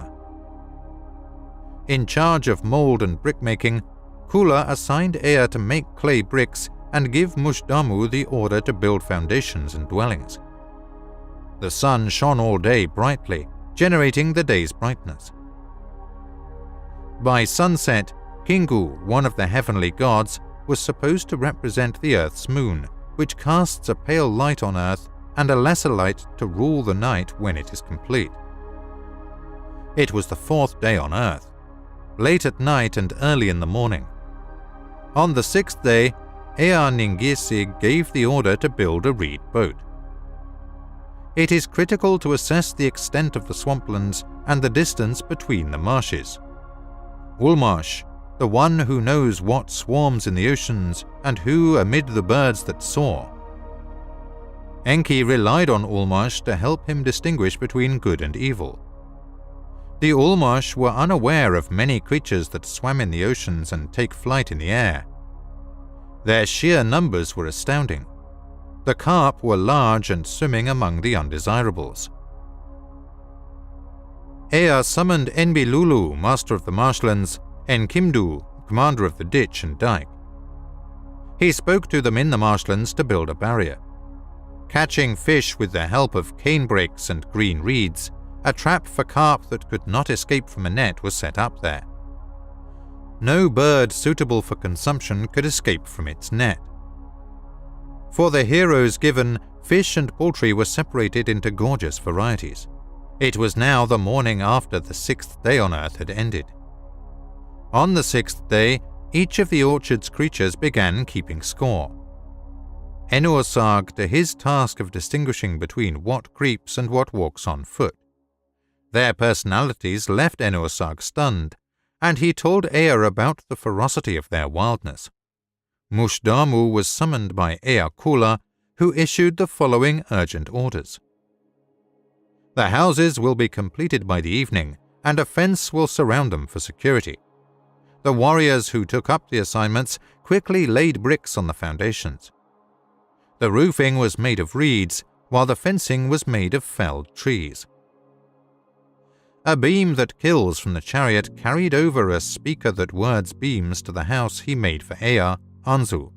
In charge of mold and brickmaking, Kula assigned Ea to make clay bricks and give Mushdamu the order to build foundations and dwellings. The sun shone all day brightly, generating the day's brightness. By sunset, Kingu, one of the heavenly gods, was supposed to represent the Earth's moon, which casts a pale light on Earth and a lesser light to rule the night when it is complete. It was the fourth day on Earth, late at night and early in the morning. On the sixth day, Ea Ningisig gave the order to build a reed boat. It is critical to assess the extent of the swamplands and the distance between the marshes. Ulmarsh, the one who knows what swarms in the oceans and who amid the birds that soar. Enki relied on Ulmarsh to help him distinguish between good and evil. The Ulmarsh were unaware of many creatures that swam in the oceans and take flight in the air. Their sheer numbers were astounding. The carp were large and swimming among the undesirables. Ea summoned Enbilulu, master of the marshlands, Enkimdu, commander of the ditch and dike. He spoke to them in the marshlands to build a barrier. Catching fish with the help of canebrakes and green reeds, a trap for carp that could not escape from a net was set up there. No bird suitable for consumption could escape from its net. For the heroes given, fish and poultry were separated into gorgeous varieties. It was now the morning after the sixth day on Earth had ended. On the sixth day, each of the orchard's creatures began keeping score. Enuosag to his task of distinguishing between what creeps and what walks on foot. Their personalities left Enuosag stunned, and he told Ea about the ferocity of their wildness. Mushdamu was summoned by Ea Kula, who issued the following urgent orders. The houses will be completed by the evening, and a fence will surround them for security. The warriors who took up the assignments quickly laid bricks on the foundations. The roofing was made of reeds, while the fencing was made of felled trees. A beam that kills from the chariot carried over a speaker that words beams to the house he made for Ea, Anzu.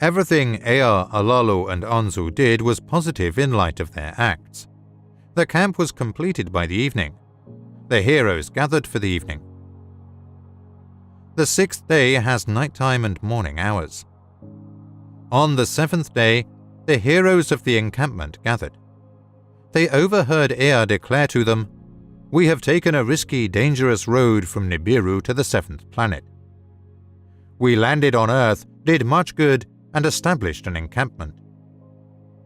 Everything Ea, Alalu and Anzu did was positive in light of their acts. The camp was completed by the evening. The heroes gathered for the evening. The sixth day has nighttime and morning hours. On the seventh day, the heroes of the encampment gathered. They overheard Ea declare to them, "We have taken a risky, dangerous road from Nibiru to the seventh planet. We landed on Earth, did much good, and established an encampment.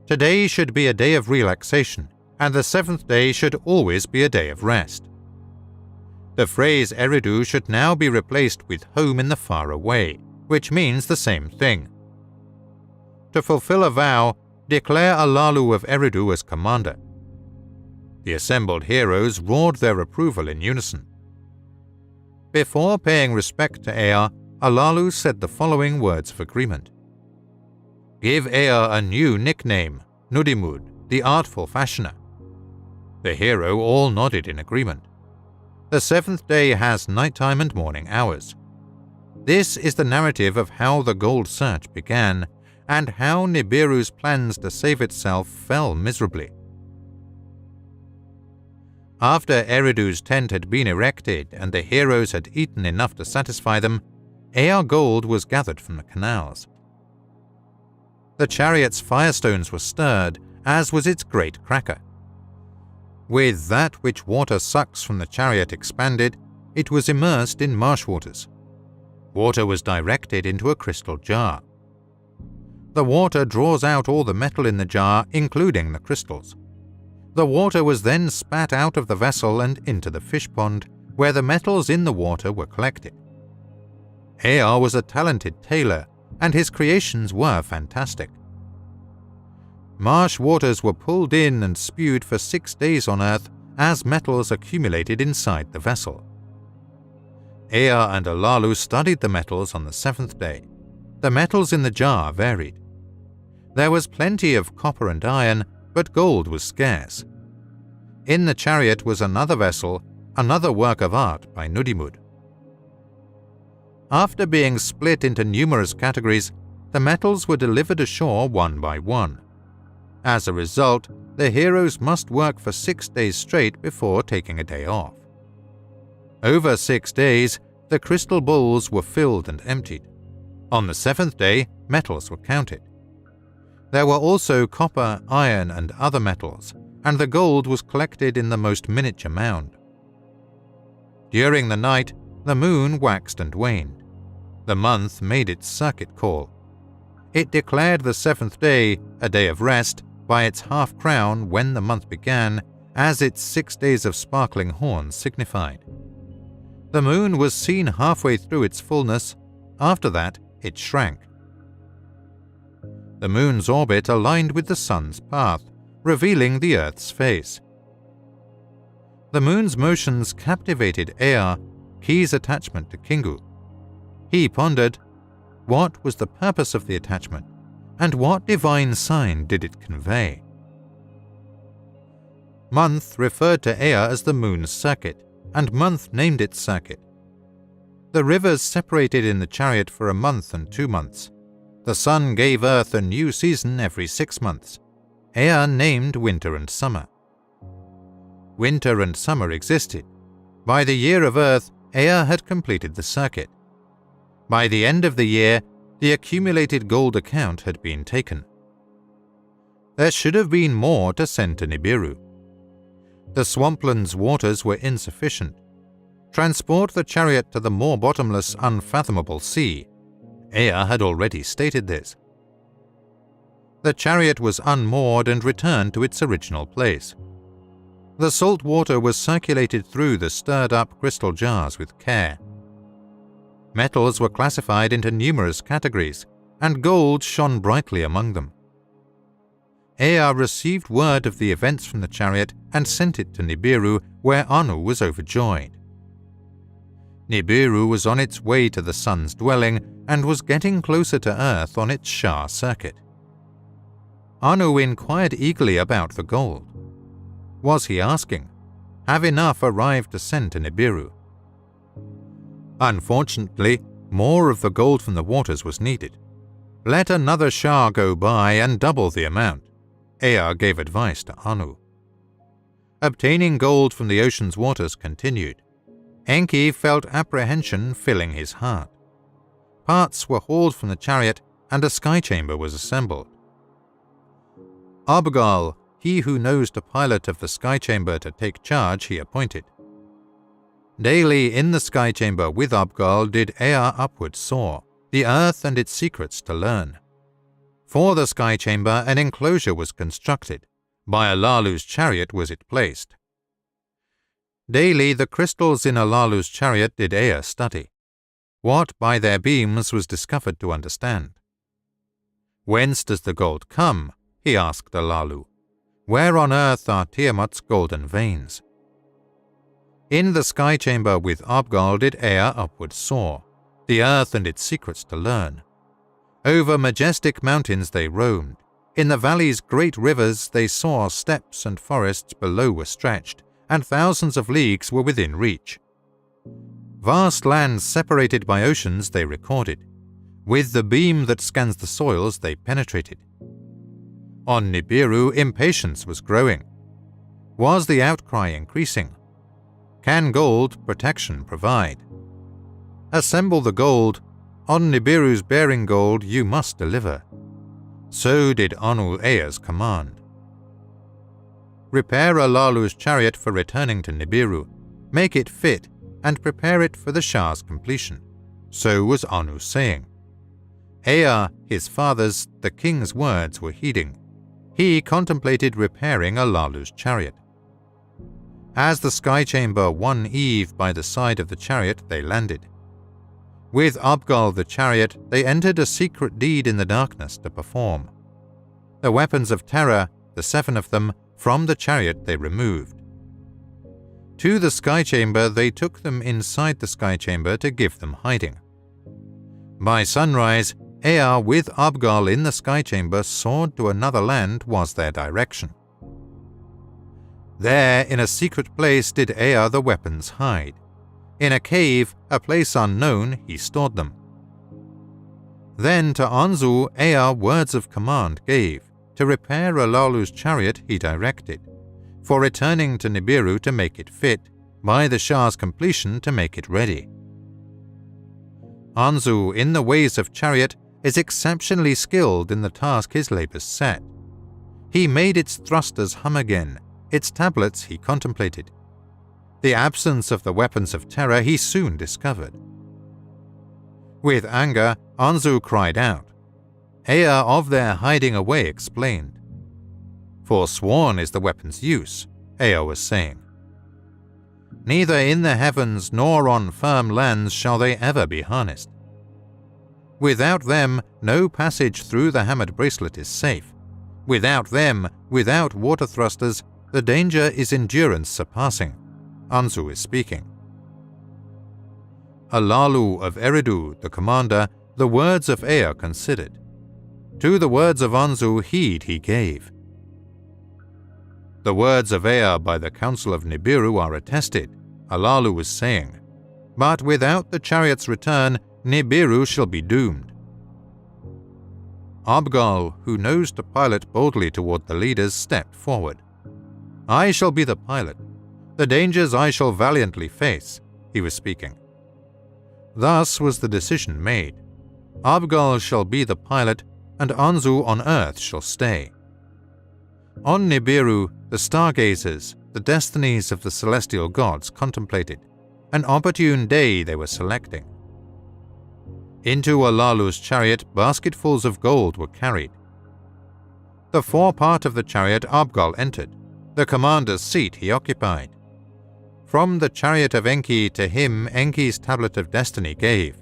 Today should be a day of relaxation, and the seventh day should always be a day of rest. The phrase Eridu should now be replaced with home in the far away, which means the same thing. To fulfill a vow, declare Alalu of Eridu as commander." The assembled heroes roared their approval in unison. Before paying respect to Ea, Alalu said the following words of agreement. "Give Ea a new nickname, Nudimud, the artful fashioner." The hero all nodded in agreement. The seventh day has nighttime and morning hours. This is the narrative of how the gold search began, and how Nibiru's plans to save itself fell miserably. After Eridu's tent had been erected and the heroes had eaten enough to satisfy them, Ea gold was gathered from the canals. The chariot's firestones were stirred, as was its great cracker. With that which water sucks from the chariot expanded, it was immersed in marsh waters. Water was directed into a crystal jar. The water draws out all the metal in the jar, including the crystals. The water was then spat out of the vessel and into the fish pond, where the metals in the water were collected. Ea was a talented tailor, and his creations were fantastic. Marsh waters were pulled in and spewed for 6 days on Earth as metals accumulated inside the vessel. Ea and Alalu studied the metals on the seventh day. The metals in the jar varied. There was plenty of copper and iron, but gold was scarce. In the chariot was another vessel, another work of art by Nudimmud. After being split into numerous categories, the metals were delivered ashore one by one. As a result, the heroes must work for 6 days straight before taking a day off. Over 6 days, the crystal bowls were filled and emptied. On the 7th day, metals were counted. There were also copper, iron, and other metals, and the gold was collected in the most miniature mound. During the night, the moon waxed and waned. The month made its circuit call. It declared the 7th day, a day of rest, by its half-crown when the month began, as its 6 days of sparkling horns signified. The moon was seen halfway through its fullness. After that, it shrank. The moon's orbit aligned with the sun's path, revealing the Earth's face. The moon's motions captivated Ea, Ki's attachment to Kingu. He pondered, what was the purpose of the attachment, and what divine sign did it convey? Month referred to Ea as the moon's circuit, and Month named its circuit. The rivers separated in the chariot for a month and 2 months. The sun gave Earth a new season every 6 months. Ea named winter and summer. Winter and summer existed. By the year of Earth, Ea had completed the circuit. By the end of the year, the accumulated gold account had been taken. There should have been more to send to Nibiru. The swampland's waters were insufficient. Transport the chariot to the more bottomless, unfathomable sea. Ea had already stated this. The chariot was unmoored and returned to its original place. The salt water was circulated through the stirred-up crystal jars with care. Metals were classified into numerous categories, and gold shone brightly among them. Ea received word of the events from the chariot and sent it to Nibiru, where Anu was overjoyed. Nibiru was on its way to the sun's dwelling and was getting closer to Earth on its Shah circuit. Anu inquired eagerly about the gold. Was he asking, have enough arrived to send to Nibiru? Unfortunately, more of the gold from the waters was needed. Let another Shah go by and double the amount. Ea gave advice to Anu. Obtaining gold from the ocean's waters continued. Enki felt apprehension filling his heart. Parts were hauled from the chariot and a sky chamber was assembled. Abgal, he who knows the pilot of the sky chamber to take charge, he appointed. Daily in the sky chamber with Abgal did Ea upward soar, the earth and its secrets to learn. For the sky chamber an enclosure was constructed. By Alalu's chariot was it placed. Daily the crystals in Alalu's chariot did Ea study. What by their beams was discovered to understand. Whence does the gold come? He asked Alalu. Where on earth are Tiamat's golden veins? In the sky chamber with Abgal did Ea upward soar, the earth and its secrets to learn. Over majestic mountains they roamed. In the valley's great rivers they saw steppes and forests below were stretched, and thousands of leagues were within reach. Vast lands separated by oceans they recorded. With the beam that scans the soils they penetrated. On Nibiru impatience was growing. Was the outcry increasing? Can gold protection provide? Assemble the gold. On Nibiru's bearing gold you must deliver. So did Anu Ea's command. Repair Alalu's chariot for returning to Nibiru, make it fit, and prepare it for the Shah's completion. So was Anu saying. Ea, his father's, the king's words were heeding. He contemplated repairing Alalu's chariot. As the sky chamber won eve by the side of the chariot, they landed. With Abgal the chariot, they entered a secret deed in the darkness to perform. The weapons of terror, the 7 of them, from the chariot they removed. To the sky chamber they took them inside the sky chamber to give them hiding. By sunrise, Ea with Abgal in the sky chamber soared to another land was their direction. There, in a secret place, did Ea the weapons hide. In a cave, a place unknown, he stored them. Then to Anzu Ea words of command gave. To repair Alalu's chariot he directed, for returning to Nibiru to make it fit, by the Shah's completion to make it ready. Anzu, in the ways of chariot, is exceptionally skilled in the task his labours set. He made its thrusters hum again, its tablets he contemplated. The absence of the weapons of terror he soon discovered. With anger, Anzu cried out. Ea of their hiding away explained. Forsworn is the weapon's use, Ea was saying. Neither in the heavens nor on firm lands shall they ever be harnessed. Without them, no passage through the hammered bracelet is safe. Without them, without water thrusters, the danger is endurance surpassing. Anzu is speaking. Alalu of Eridu, the commander, the words of Ea considered. To the words of Anzu heed he gave. The words of Ea by the council of Nibiru are attested, Alalu was saying. But without the chariot's return, Nibiru shall be doomed. Abgal, who knows to pilot boldly toward the leaders, stepped forward. I shall be the pilot. The dangers I shall valiantly face, he was speaking. Thus was the decision made. Abgal shall be the pilot, and Anzu on earth shall stay. On Nibiru, the stargazers, the destinies of the celestial gods contemplated, an opportune day they were selecting. Into Alalu's chariot basketfuls of gold were carried. The forepart of the chariot Abgal entered, the commander's seat he occupied. From the chariot of Enki to him Enki's tablet of destiny gave.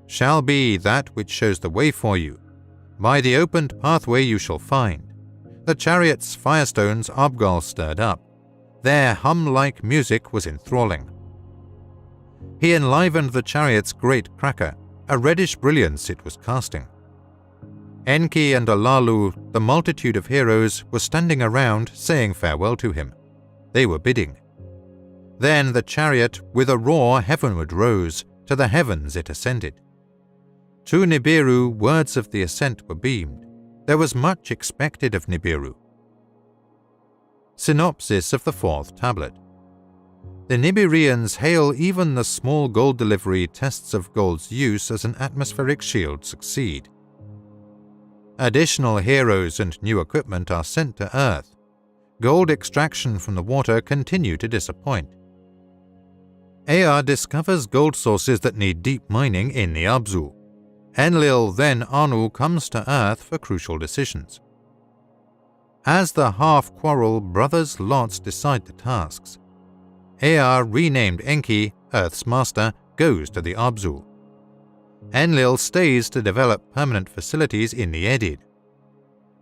Shall be that which shows the way for you. By the opened pathway you shall find. The chariot's firestones Abgal stirred up. Their hum-like music was enthralling. He enlivened the chariot's great cracker, a reddish brilliance it was casting. Enki and Alalu, the multitude of heroes, were standing around saying farewell to him. They were bidding. Then the chariot with a roar heavenward rose, to the heavens it ascended. To Nibiru words of the ascent were beamed. There was much expected of Nibiru. Synopsis of the fourth tablet. The Nibirians hail even the small gold delivery tests of gold's use as an atmospheric shield succeed. Additional heroes and new equipment are sent to Earth. Gold extraction from the water continue to disappoint. Ea discovers gold sources that need deep mining in the Abzu. Enlil, then Anu, comes to Earth for crucial decisions. As the half-quarrel brothers' lots decide the tasks, Ea, renamed Enki, Earth's master, goes to the Abzu. Enlil stays to develop permanent facilities in the Edid.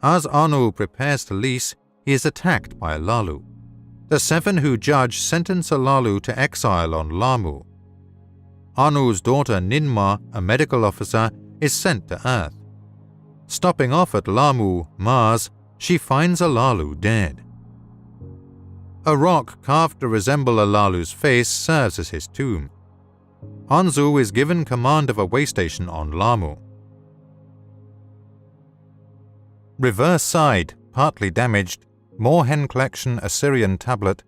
As Anu prepares to lease, he is attacked by Alalu. The seven who judge sentence Alalu to exile on Lamu. Anu's daughter Ninma, a medical officer, is sent to Earth. Stopping off at Lamu, Mars, she finds Alalu dead. A rock carved to resemble Alalu's face serves as his tomb. Anzu is given command of a way station on Lamu. Reverse side, partly damaged, Morhen Collection Assyrian Tablet,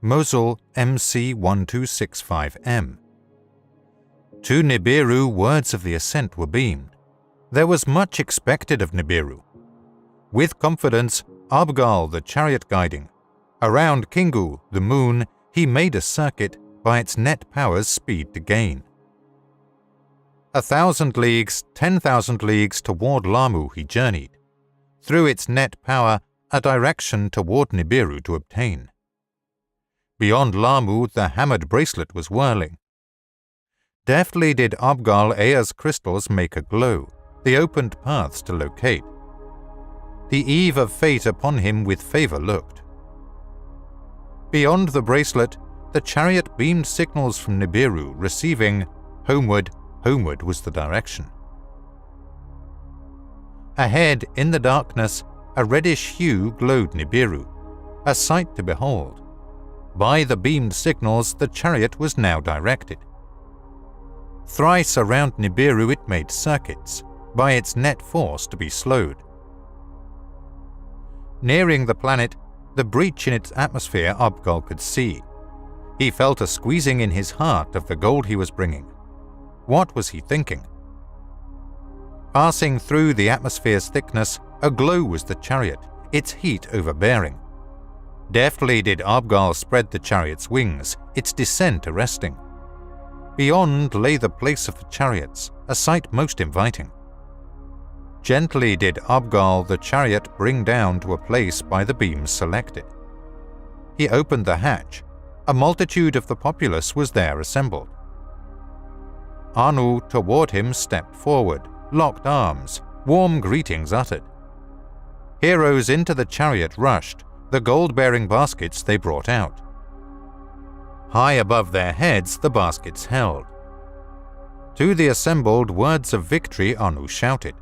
Mosul MC1265M. To Nibiru words of the ascent were beamed. There was much expected of Nibiru. With confidence, Abgal, the chariot guiding. Around Kingu, the moon, he made a circuit by its net power's speed to gain. 1,000 leagues, 10,000 leagues toward Lamu he journeyed. Through its net power, a direction toward Nibiru to obtain. Beyond Lamu, the hammered bracelet was whirling. Deftly did Abgal Ea's crystals make a glow, the opened paths to locate. The eve of fate upon him with favor looked. Beyond the bracelet, the chariot beamed signals from Nibiru, receiving, homeward, homeward was the direction. Ahead, in the darkness, a reddish hue glowed Nibiru. a sight to behold. By the beamed signals, the chariot was now directed. Thrice around Nibiru it made circuits, by its net force to be slowed. Nearing the planet, the breach in its atmosphere Abgal could see. He felt a squeezing in his heart of the gold he was bringing. What was he thinking? Passing through the atmosphere's thickness, aglow was the chariot, its heat overbearing. Deftly did Abgal spread the chariot's wings, its descent arresting. Beyond lay the place of the chariots, a sight most inviting. Gently did Abgal the chariot bring down to a place by the beams selected. He opened the hatch. A multitude of the populace was there assembled. Anu toward him stepped forward, locked arms, warm greetings uttered. Heroes into the chariot rushed, the gold-bearing baskets they brought out. High above their heads the baskets held. To the assembled words of victory Anu shouted.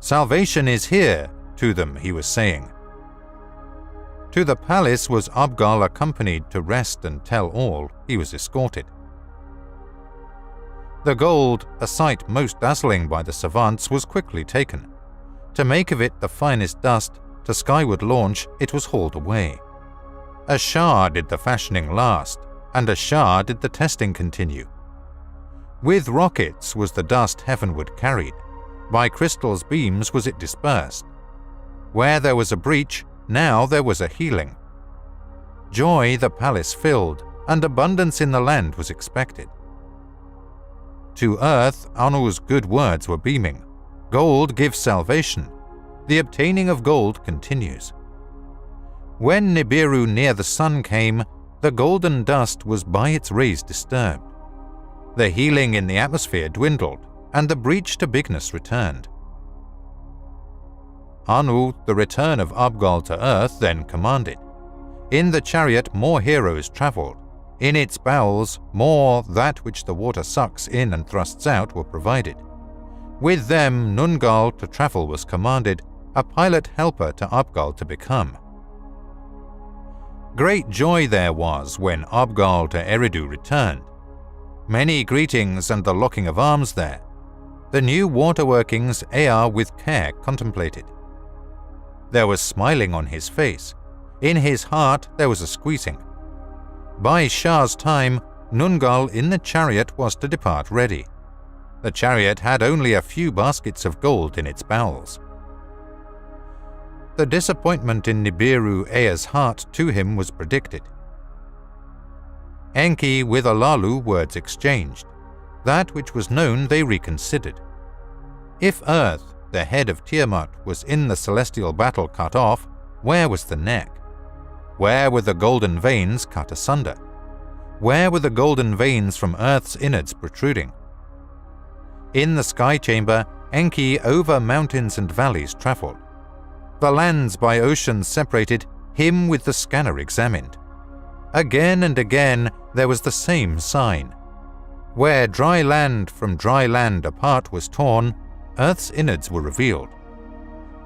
"Salvation is here," to them he was saying. To the palace was Abgal accompanied to rest and tell all he was escorted. The gold, a sight most dazzling by the savants, was quickly taken. To make of it the finest dust, to skyward launch it was hauled away. A shah did the fashioning last, and a shah did the testing continue. With rockets was the dust heavenward carried, by crystal's beams was it dispersed. Where there was a breach, now there was a healing. Joy the palace filled, and abundance in the land was expected. To earth Anu's good words were beaming. Gold gives salvation. The obtaining of gold continues. When Nibiru near the sun came, the golden dust was by its rays disturbed. The healing in the atmosphere dwindled, and the breach to bigness returned. Anu, the return of Abgal to earth, then commanded. In the chariot more heroes travelled. In its bowels more that which the water sucks in and thrusts out were provided. With them Nungal to travel was commanded, a pilot helper to Abgal to become. Great joy there was when Abgal to Eridu returned. Many greetings and the locking of arms there. The new water workings Ea with care contemplated. There was smiling on his face. In his heart there was a squeezing. By Shah's time, Nungal in the chariot was to depart ready. The chariot had only a few baskets of gold in its bowels. The disappointment in Nibiru Ea's heart to him was predicted. Enki with Alalu words exchanged. That which was known they reconsidered. If Earth, the head of Tiamat, was in the celestial battle cut off, where was the neck? Where were the golden veins cut asunder? Where were the golden veins from Earth's innards protruding? In the sky chamber, Enki over mountains and valleys travelled. The lands by oceans separated, him with the scanner examined. Again and again there was the same sign. Where dry land from dry land apart was torn, Earth's innards were revealed.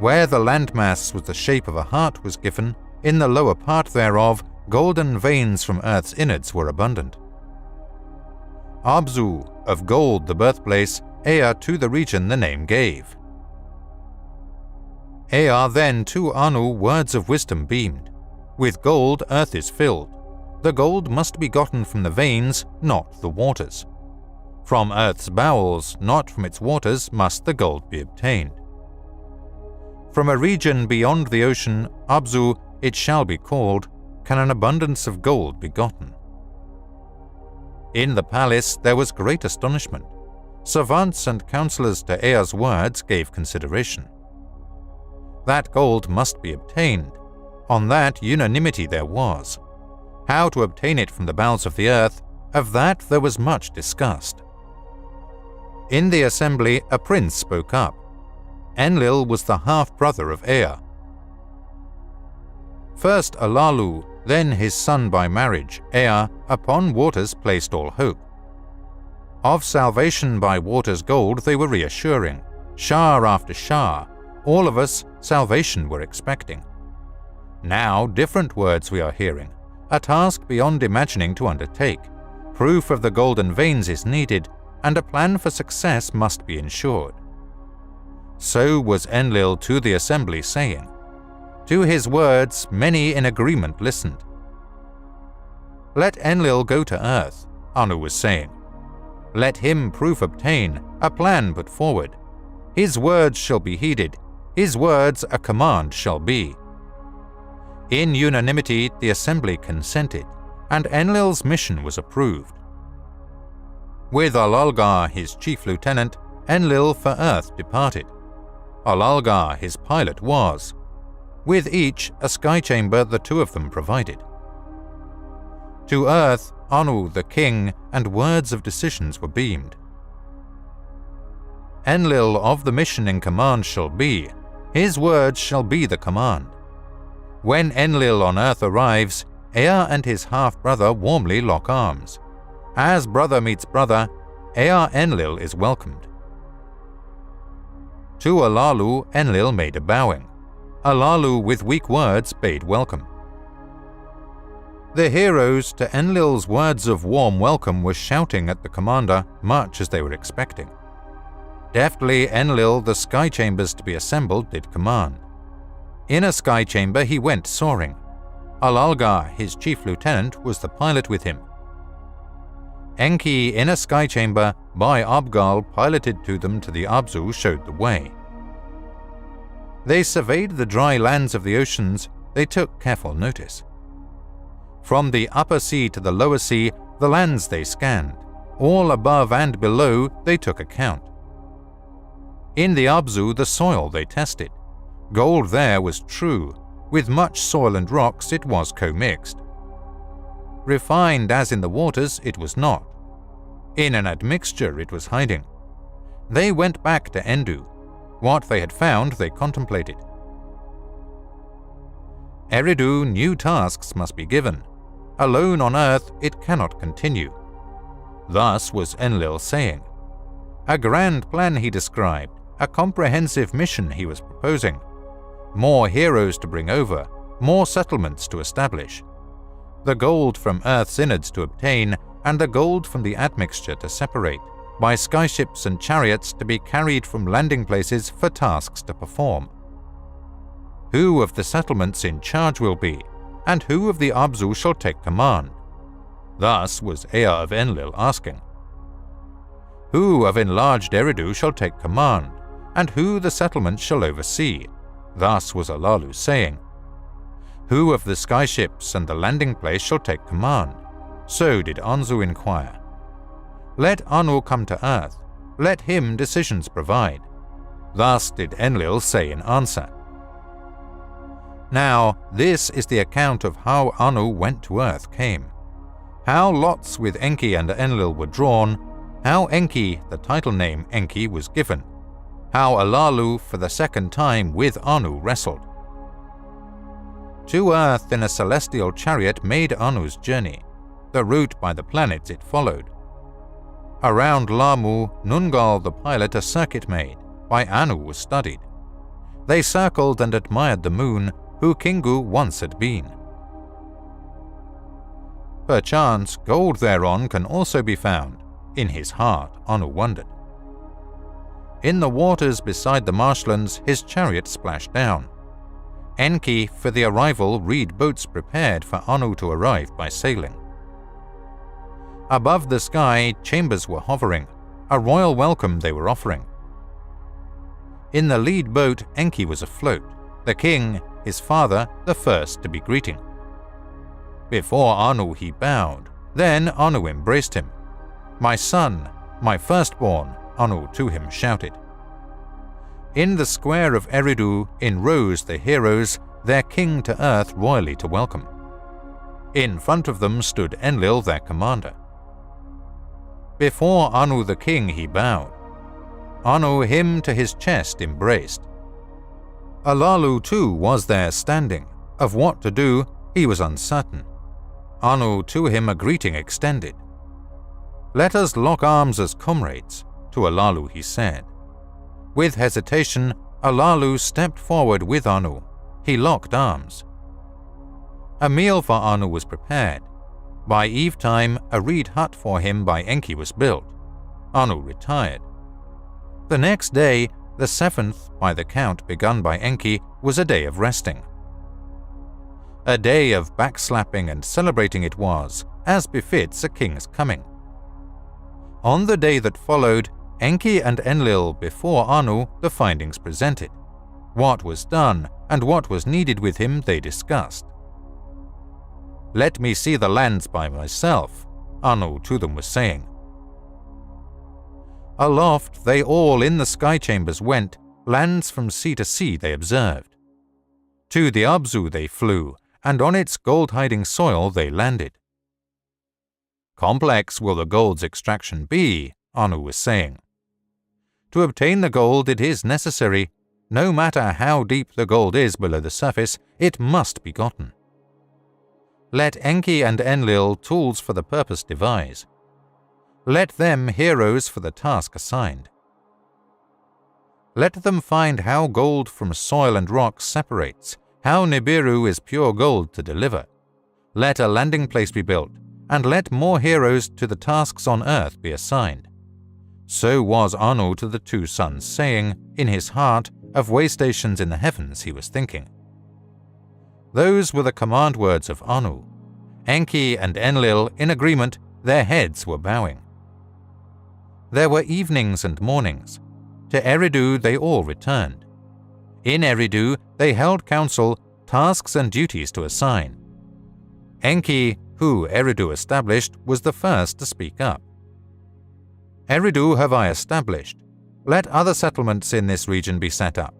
Where the landmass was the shape of a heart was given, in the lower part thereof, golden veins from Earth's innards were abundant. Abzu, of gold the birthplace, Ea to the region the name gave. Ea then to Anu words of wisdom beamed. With gold earth is filled. The gold must be gotten from the veins, not the waters. From earth's bowels, not from its waters, must the gold be obtained. From a region beyond the ocean, Abzu, it shall be called, can an abundance of gold be gotten. In the palace there was great astonishment. Savants and counselors to Ea's words gave consideration. That gold must be obtained. On that unanimity there was. How to obtain it from the bowels of the earth, of that there was much discussed. In the assembly a prince spoke up. Enlil was the half-brother of Ea. First Alalu, then his son by marriage, Ea, upon waters placed all hope. Of salvation by waters gold they were reassuring. Shah after Shah, all of us salvation were expecting. Now different words we are hearing, a task beyond imagining to undertake. Proof of the golden veins is needed, and a plan for success must be ensured. So was Enlil to the assembly saying. To his words many in agreement listened. Let Enlil go to earth, Anu was saying. Let him proof obtain, a plan put forward. His words shall be heeded, his words a command shall be. In unanimity the assembly consented, and Enlil's mission was approved. With Alalgar, his chief lieutenant, Enlil for earth departed. Alalgar, his pilot, was. With each a sky chamber the two of them provided. To earth, Anu the king, and words of decisions were beamed. Enlil of the mission in command shall be, his words shall be the command. When Enlil on earth arrives, Ea and his half-brother warmly lock arms. As brother meets brother, Ea Enlil is welcomed. To Alalu, Enlil made a bowing. Alalu with weak words bade welcome. The heroes, to Enlil's words of warm welcome, were shouting at the commander much as they were expecting. Deftly Enlil the sky chambers to be assembled did command. In a sky chamber he went soaring. Alalgar, his chief lieutenant, was the pilot with him. Enki in a sky chamber by Abgal piloted to them to the Abzu showed the way. They surveyed the dry lands of the oceans, they took careful notice. From the upper sea to the lower sea, the lands they scanned. All above and below they took account. In the Abzu the soil they tested. Gold there was true, with much soil and rocks it was co-mixed. Refined as in the waters it was not. In an admixture it was hiding. They went back to Endu. What they had found they contemplated. Eridu new tasks must be given. Alone on earth it cannot continue. Thus was Enlil saying. A grand plan he described, a comprehensive mission he was proposing. More heroes to bring over, more settlements to establish. The gold from earth's innards to obtain, and the gold from the admixture to separate, by skyships and chariots to be carried from landing places for tasks to perform. Who of the settlements in charge will be, and who of the Abzu shall take command? Thus was Ea of Enlil asking. Who of enlarged Eridu shall take command, and who the settlements shall oversee? Thus was Alalu saying. Who of the skyships and the landing place shall take command? So did Anzu inquire. Let Anu come to earth, let him decisions provide. Thus did Enlil say in answer. Now, this is the account of how Anu went to earth came. How lots with Enki and Enlil were drawn, how Enki, the title name Enki, was given, how Alalu for the second time with Anu wrestled. To earth in a celestial chariot made Anu's journey, the route by the planets it followed. Around Lamu, Nungal the pilot a circuit made, by Anu was studied. They circled and admired the moon, who Kingu once had been. Perchance gold thereon can also be found. In his heart Anu wondered. In the waters beside the marshlands his chariot splashed down. Enki for the arrival reed boats prepared for Anu to arrive by sailing. Above the sky chambers were hovering, a royal welcome they were offering. In the lead boat Enki was afloat, the king, his father, the first to be greeting. Before Anu he bowed, then Anu embraced him. My son, my firstborn, Anu to him shouted. In the square of Eridu, in rows the heroes, their king to earth royally to welcome. In front of them stood Enlil, their commander. Before Anu the king he bowed. Anu him to his chest embraced. Alalu too was there standing. Of what to do he was uncertain. Anu to him a greeting extended. Let us lock arms as comrades, to Alalu he said. With hesitation, Alalu stepped forward with Anu. He locked arms. A meal for Anu was prepared. By eve-time, a reed hut for him by Enki was built. Anu retired. The next day, the 7th by the count begun by Enki, was a day of resting. A day of backslapping and celebrating it was, as befits a king's coming. On the day that followed, Enki and Enlil before Anu the findings presented. What was done and what was needed with him they discussed. "Let me see the lands by myself," Anu to them was saying. Aloft they all in the sky chambers went, lands from sea to sea they observed. To the Abzu they flew, and on its gold-hiding soil they landed. "Complex will the gold's extraction be," Anu was saying. "To obtain the gold it is necessary, no matter how deep the gold is below the surface, it must be gotten. Let Enki and Enlil tools for the purpose devise. Let them heroes for the task assigned. Let them find how gold from soil and rock separates, how Nibiru is pure gold to deliver. Let a landing place be built, and let more heroes to the tasks on earth be assigned." So was Anu to the 2 sons, saying, in his heart, of way stations in the heavens he was thinking. Those were the command words of Anu. Enki and Enlil, in agreement, their heads were bowing. There were evenings and mornings. To Eridu they all returned. In Eridu they held council, tasks and duties to assign. Enki, who Eridu established, was the first to speak up. "Eridu have I established. Let other settlements in this region be set up.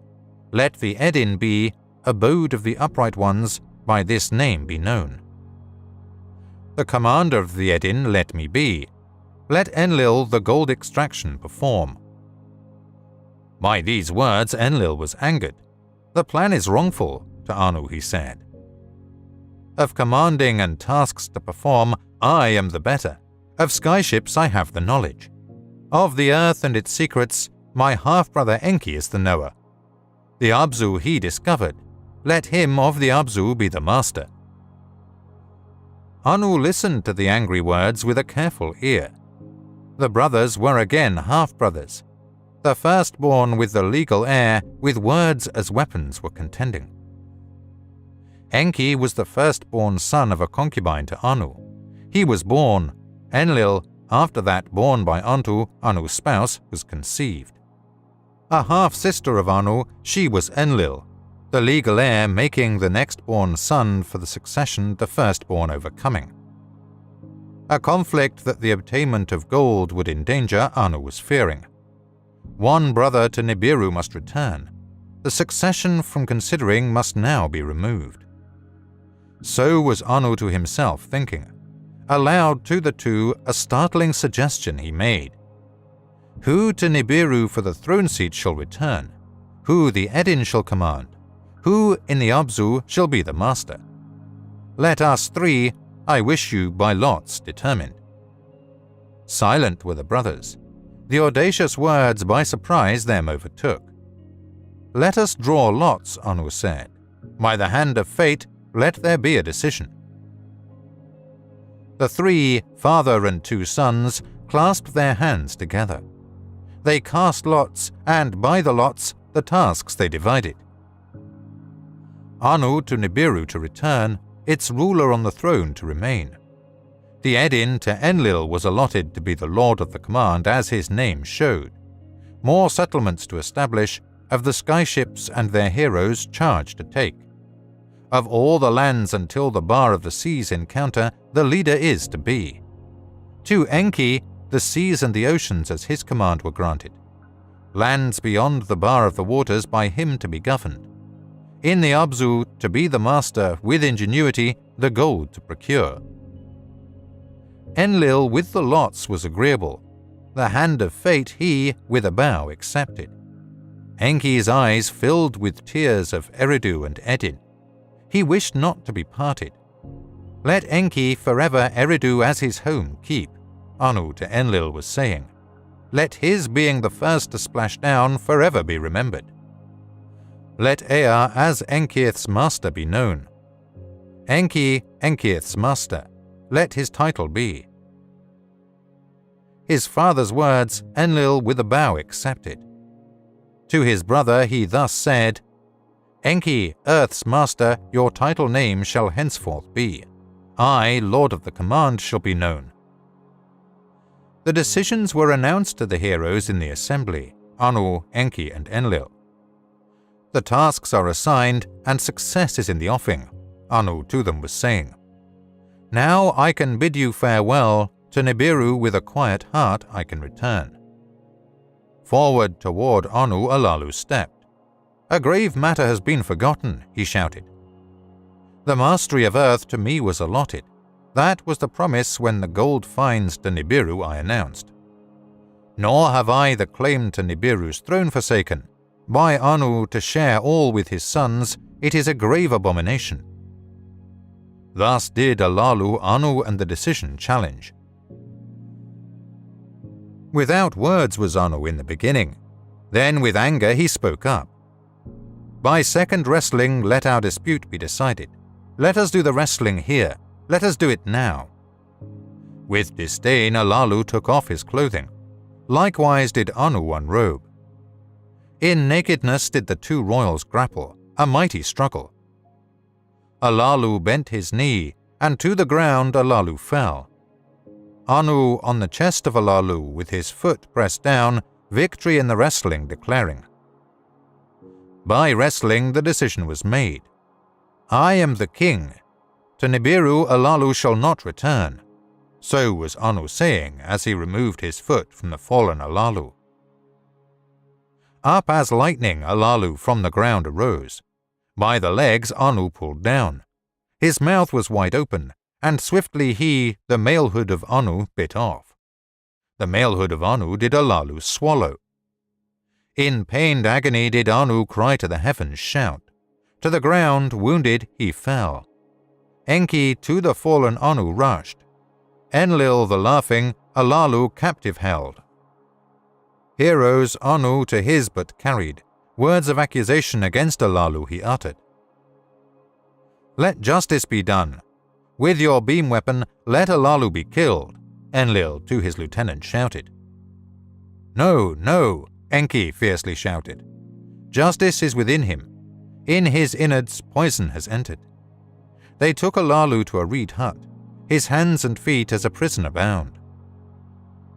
Let the Edin be, abode of the upright ones, by this name be known. The commander of the Edin let me be. Let Enlil the gold extraction perform." By these words Enlil was angered. "The plan is wrongful," to Anu he said. "Of commanding and tasks to perform, I am the better. Of skyships I have the knowledge. Of the earth and its secrets, my half-brother Enki is the knower. The Abzu he discovered. Let him of the Abzu be the master." Anu listened to the angry words with a careful ear. The brothers were again half-brothers. The firstborn with the legal heir, with words as weapons, were contending. Enki was the firstborn son of a concubine to Anu. He was born. Enlil, after that born by Antu, Anu's spouse, was conceived. A half-sister of Anu, she was Enlil, the legal heir making the next-born son for the succession the firstborn overcoming. A conflict that the obtainment of gold would endanger Anu was fearing. One brother to Nibiru must return. The succession from considering must now be removed. So was Anu to himself thinking. Aloud to the 2 a startling suggestion he made. Who to Nibiru for the throne seat shall return? Who the Edin shall command? Who in the Abzu shall be the master? Let us 3, I wish you, by lots determined. Silent were the brothers. The audacious words by surprise them overtook. Let us draw lots, Anu said. By the hand of fate, let there be a decision. The 3, father and 2 sons, clasped their hands together. They cast lots, and by the lots, the tasks they divided. Anu to Nibiru to return, its ruler on the throne to remain. The Edin to Enlil was allotted to be the lord of the command as his name showed. More settlements to establish, of the skyships and their heroes charge to take. Of all the lands until the bar of the seas encounter, the leader is to be. To Enki, the seas and the oceans as his command were granted. Lands beyond the bar of the waters by him to be governed. In the Abzu, to be the master, with ingenuity, the gold to procure. Enlil with the lots was agreeable. The hand of fate he, with a bow, accepted. Enki's eyes filled with tears of Eridu and Edin. He wished not to be parted. Let Enki forever Eridu as his home keep, Anu to Enlil was saying. Let his being the first to splash down forever be remembered. Let Ea as Enkiith's master be known. Enki, Enkiith's master, let his title be. His father's words Enlil with a bow accepted. To his brother he thus said, Enki, Earth's master, your title name shall henceforth be. I, Lord of the Command, shall be known. The decisions were announced to the heroes in the assembly, Anu, Enki, and Enlil. The tasks are assigned, and success is in the offing, Anu to them was saying. Now I can bid you farewell, to Nibiru with a quiet heart I can return. Forward toward Anu Alalu stepped. A grave matter has been forgotten, he shouted. The mastery of earth to me was allotted. That was the promise when the gold finds to Nibiru I announced. Nor have I the claim to Nibiru's throne forsaken. By Anu to share all with his sons, it is a grave abomination. Thus did Alalu, Anu, and the decision challenge. Without words was Anu in the beginning. Then with anger he spoke up. By second wrestling let our dispute be decided. Let us do the wrestling here. Let us do it now. With disdain Alalu took off his clothing. Likewise did Anu unrobe. In nakedness did the two royals grapple, a mighty struggle. Alalu bent his knee, and to the ground Alalu fell. Anu on the chest of Alalu with his foot pressed down, victory in the wrestling declaring. By wrestling the decision was made. I am the king. To Nibiru Alalu shall not return. So was Anu saying as he removed his foot from the fallen Alalu. Up as lightning Alalu from the ground arose. By the legs Anu pulled down. His mouth was wide open, and swiftly he, the malehood of Anu, bit off. The malehood of Anu did Alalu swallow. In pained agony did Anu cry to the heavens shout. To the ground, wounded, he fell. Enki to the fallen Anu rushed. Enlil the laughing, Alalu captive held. Heroes Anu to his but carried. Words of accusation against Alalu he uttered. Let justice be done. With your beam weapon, let Alalu be killed, Enlil to his lieutenant shouted. No, no, Enki fiercely shouted. Justice is within him. In his innards poison has entered. They took Alalu to a reed hut, his hands and feet as a prisoner bound.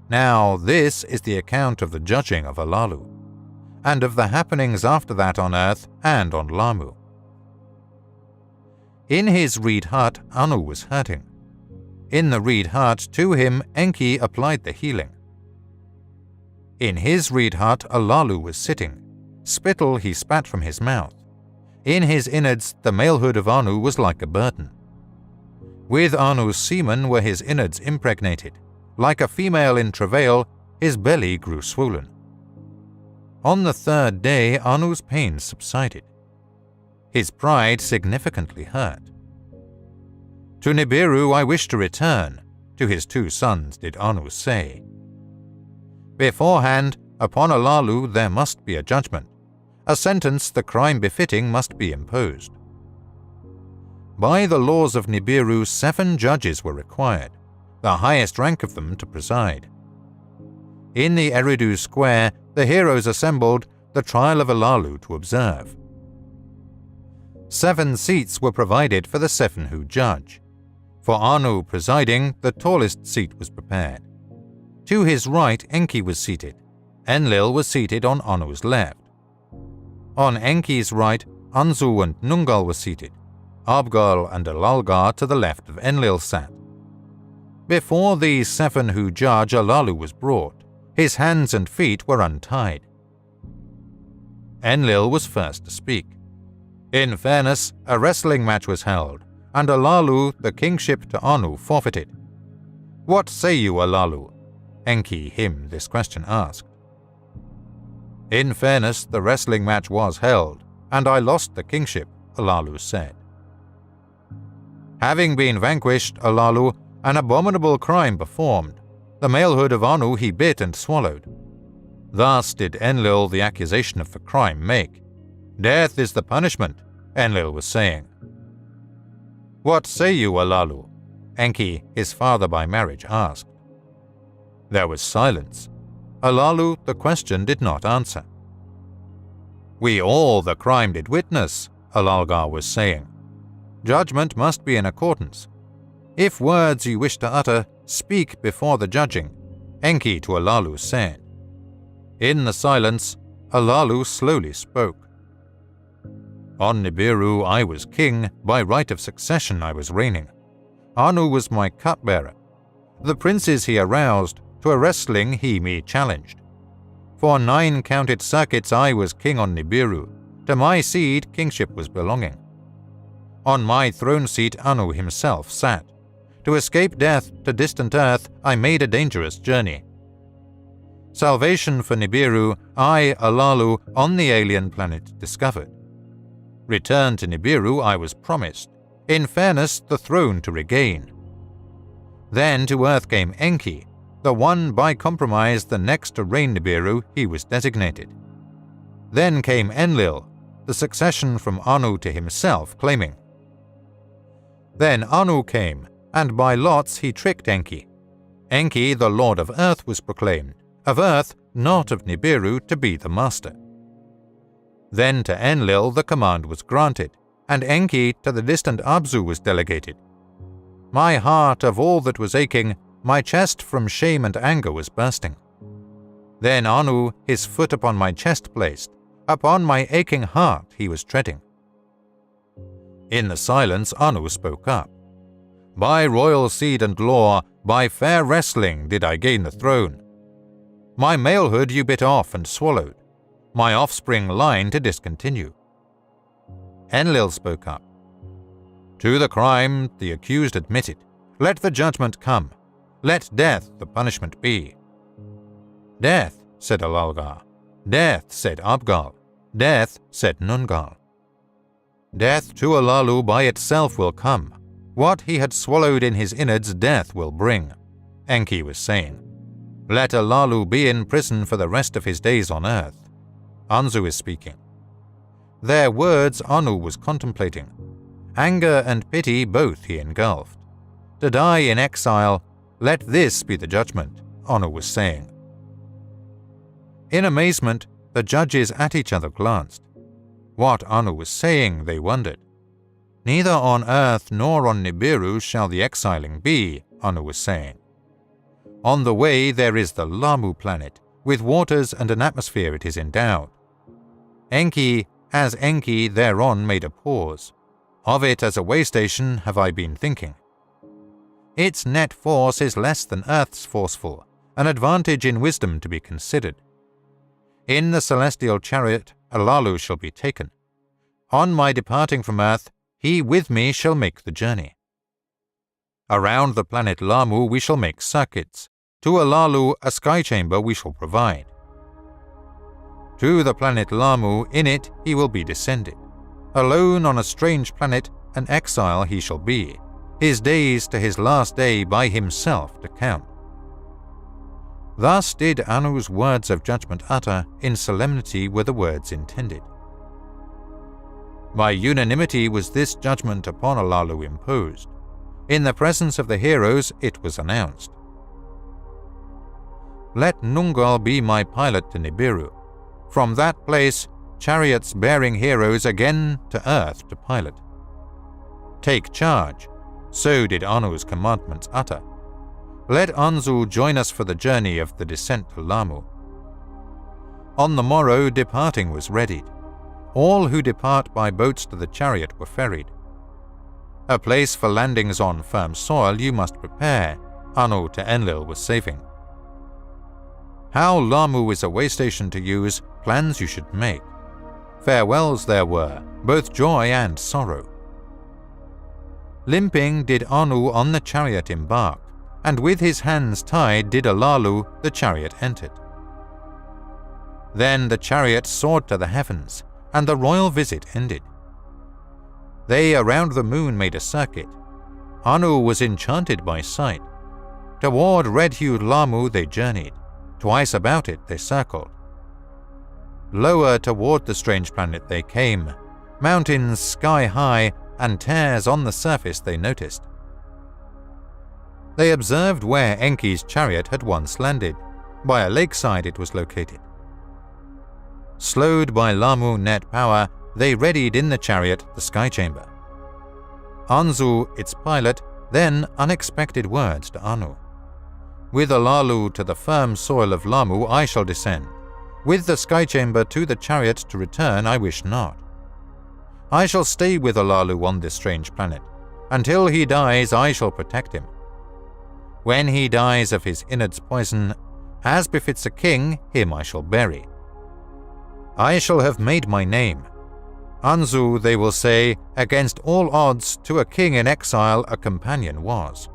Now this is the account of the judging of Alalu, and of the happenings after that on earth and on Lamu. In his reed hut, Anu was hurting. In the reed hut to him Enki applied the healing. In his reed hut Alalu was sitting. Spittle he spat from his mouth. In his innards the malehood of Anu was like a burden. With Anu's semen were his innards impregnated. Like a female in travail, his belly grew swollen. On the third day Anu's pains subsided. His pride significantly hurt. To Nibiru I wish to return, to his two sons did Anu say. Beforehand, upon Alalu there must be a judgment. A sentence the crime befitting must be imposed. By the laws of Nibiru 7 judges were required, the highest rank of them to preside. In the Eridu square the heroes assembled, the trial of Alalu to observe. 7 seats were provided for the 7 who judge. For Anu presiding, the tallest seat was prepared. To his right Enki was seated. Enlil was seated on Anu's left. On Enki's right, Anzu and Nungal were seated. Abgal and Alalgar to the left of Enlil sat. Before these 7 who judge Alalu was brought. His hands and feet were untied. Enlil was first to speak. In fairness, a wrestling match was held, and Alalu, the kingship to Anu, forfeited. What say you, Alalu? Enki him this question asked. In fairness, the wrestling match was held, and I lost the kingship, Alalu said. Having been vanquished, Alalu, an abominable crime performed. The malehood of Anu he bit and swallowed. Thus did Enlil the accusation of the crime make. Death is the punishment, Enlil was saying. "What say you, Alalu?" Enki, his father by marriage, asked. There was silence. Alalu the question did not answer. "We all the crime did witness," Alalgar was saying. "Judgment must be in accordance. If words you wish to utter, speak before the judging," Enki to Alalu said. In the silence, Alalu slowly spoke. "On Nibiru I was king, by right of succession I was reigning. Anu was my cupbearer. The princes he aroused, to a wrestling he me challenged. For 9 counted circuits I was king on Nibiru, to my seed kingship was belonging. On my throne seat Anu himself sat. To escape death to distant earth I made a dangerous journey. Salvation for Nibiru I, Alalu, on the alien planet discovered. Return to Nibiru I was promised, in fairness the throne to regain. Then to earth came Enki, the one by compromise the next to reign Nibiru he was designated. Then came Enlil, the succession from Anu to himself claiming. Then Anu came, and by lots he tricked Enki. Enki, the lord of earth, was proclaimed, of earth, not of Nibiru, to be the master. Then to Enlil the command was granted, and Enki to the distant Abzu was delegated. My heart of all that was aching, my chest from shame and anger was bursting. Then Anu his foot upon my chest placed, upon my aching heart he was treading. In the silence Anu spoke up. By royal seed and law, by fair wrestling did I gain the throne. My malehood you bit off and swallowed, my offspring line to discontinue. Enlil spoke up. To the crime the accused admitted, let the judgment come, let death the punishment be. Death, said Alalgar. Death, said Abgal. Death, said Nungal. Death to Alalu by itself will come. What he had swallowed in his innards death will bring, Enki was saying. Let Alalu be in prison for the rest of his days on earth. Anzu is speaking. Their words Anu was contemplating. Anger and pity both he engulfed. To die in exile, let this be the judgment, Anu was saying. In amazement, the judges at each other glanced. What Anu was saying, they wondered. Neither on earth nor on Nibiru shall the exiling be, Anu was saying. On the way there is the Lamu planet, with waters and an atmosphere it is endowed. Enki, as Enki thereon made a pause. Of it as a way station have I been thinking. Its net force is less than Earth's forceful, an advantage in wisdom to be considered. In the celestial chariot Alalu shall be taken. On my departing from Earth, he with me shall make the journey. Around the planet Lamu we shall make circuits. To Alalu a sky chamber we shall provide. To the planet Lamu, in it he will be descended. Alone on a strange planet, an exile he shall be, his days to his last day by himself to count. Thus did Anu's words of judgment utter, in solemnity were the words intended. By unanimity was this judgment upon Alalu imposed. In the presence of the heroes it was announced. Let Nungal be my pilot to Nibiru. From that place, chariots bearing heroes again to earth to pilot. Take charge, so did Anu's commandments utter. Let Anzu join us for the journey of the descent to Lamu. On the morrow departing was readied. All who depart by boats to the chariot were ferried. A place for landings on firm soil you must prepare, Anu to Enlil was saving. How Lamu is a way station to use, plans you should make. Farewells there were, both joy and sorrow. Limping did Anu on the chariot embark, and with his hands tied did Alalu the chariot entered. Then the chariot soared to the heavens, and the royal visit ended. They around the moon made a circuit. Anu was enchanted by sight. Toward red-hued Lamu they journeyed. Twice about it they circled. Lower toward the strange planet they came. Mountains sky high, and tears on the surface they noticed. They observed where Enki's chariot had once landed. By a lakeside it was located. Slowed by Lamu net power, they readied in the chariot the sky chamber. Anzu, its pilot, then unexpected words to Anu. With Alalu to the firm soil of Lamu I shall descend. With the sky chamber to the chariot to return I wish not. I shall stay with Alalu on this strange planet. Until he dies I shall protect him. When he dies of his innards poison, as befits a king, him I shall bury. I shall have made my name. Anzu, they will say, against all odds, to a king in exile a companion was.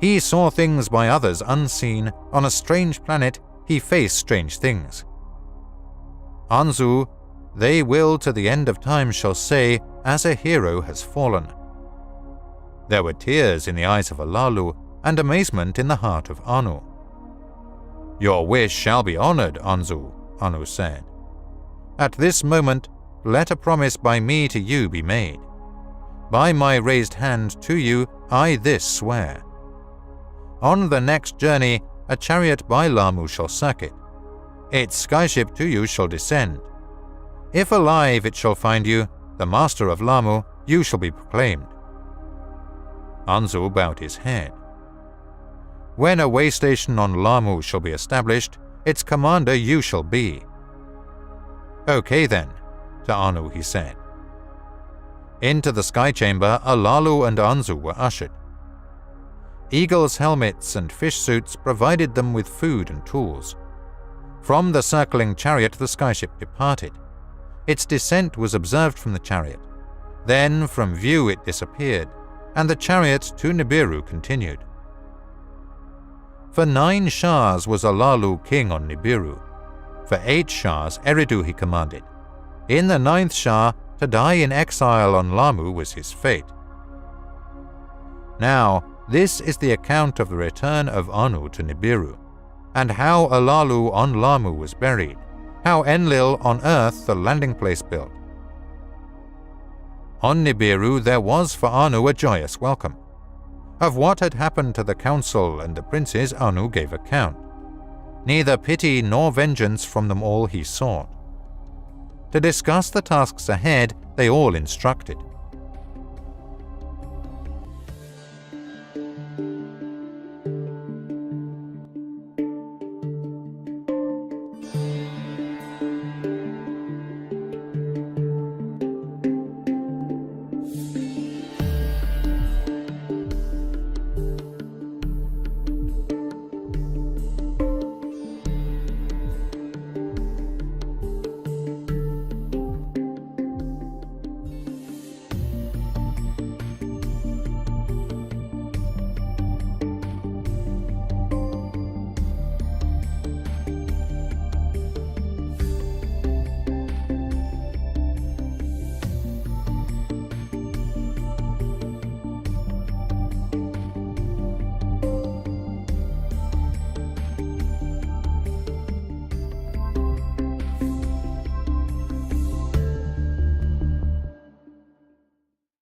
He saw things by others unseen. On a strange planet, he faced strange things. Anzu, they will to the end of time shall say, as a hero has fallen. There were tears in the eyes of Alalu and amazement in the heart of Anu. Your wish shall be honored, Anzu, Anu said. At this moment, let a promise by me to you be made. By my raised hand to you, I this swear. On the next journey, a chariot by Lamu shall circuit. Its skyship to you shall descend. If alive it shall find you, the master of Lamu, you shall be proclaimed. Anzu bowed his head. When a way station on Lamu shall be established, its commander you shall be. Okay then, to Anu he said. Into the sky chamber, Alalu and Anzu were ushered. Eagles' helmets and fish suits provided them with food and tools. From the circling chariot the skyship departed. Its descent was observed from the chariot. Then from view it disappeared, and the chariot to Nibiru continued. For 9 Shahs was Alalu king on Nibiru. For 8 Shahs Eridu he commanded. In the 9th Shah, to die in exile on Lamu was his fate. Now, this is the account of the return of Anu to Nibiru, and how Alalu on Lamu was buried, how Enlil on earth the landing place built. On Nibiru there was for Anu a joyous welcome. Of what had happened to the council and the princes Anu gave account. Neither pity nor vengeance from them all he sought. To discuss the tasks ahead, they all instructed.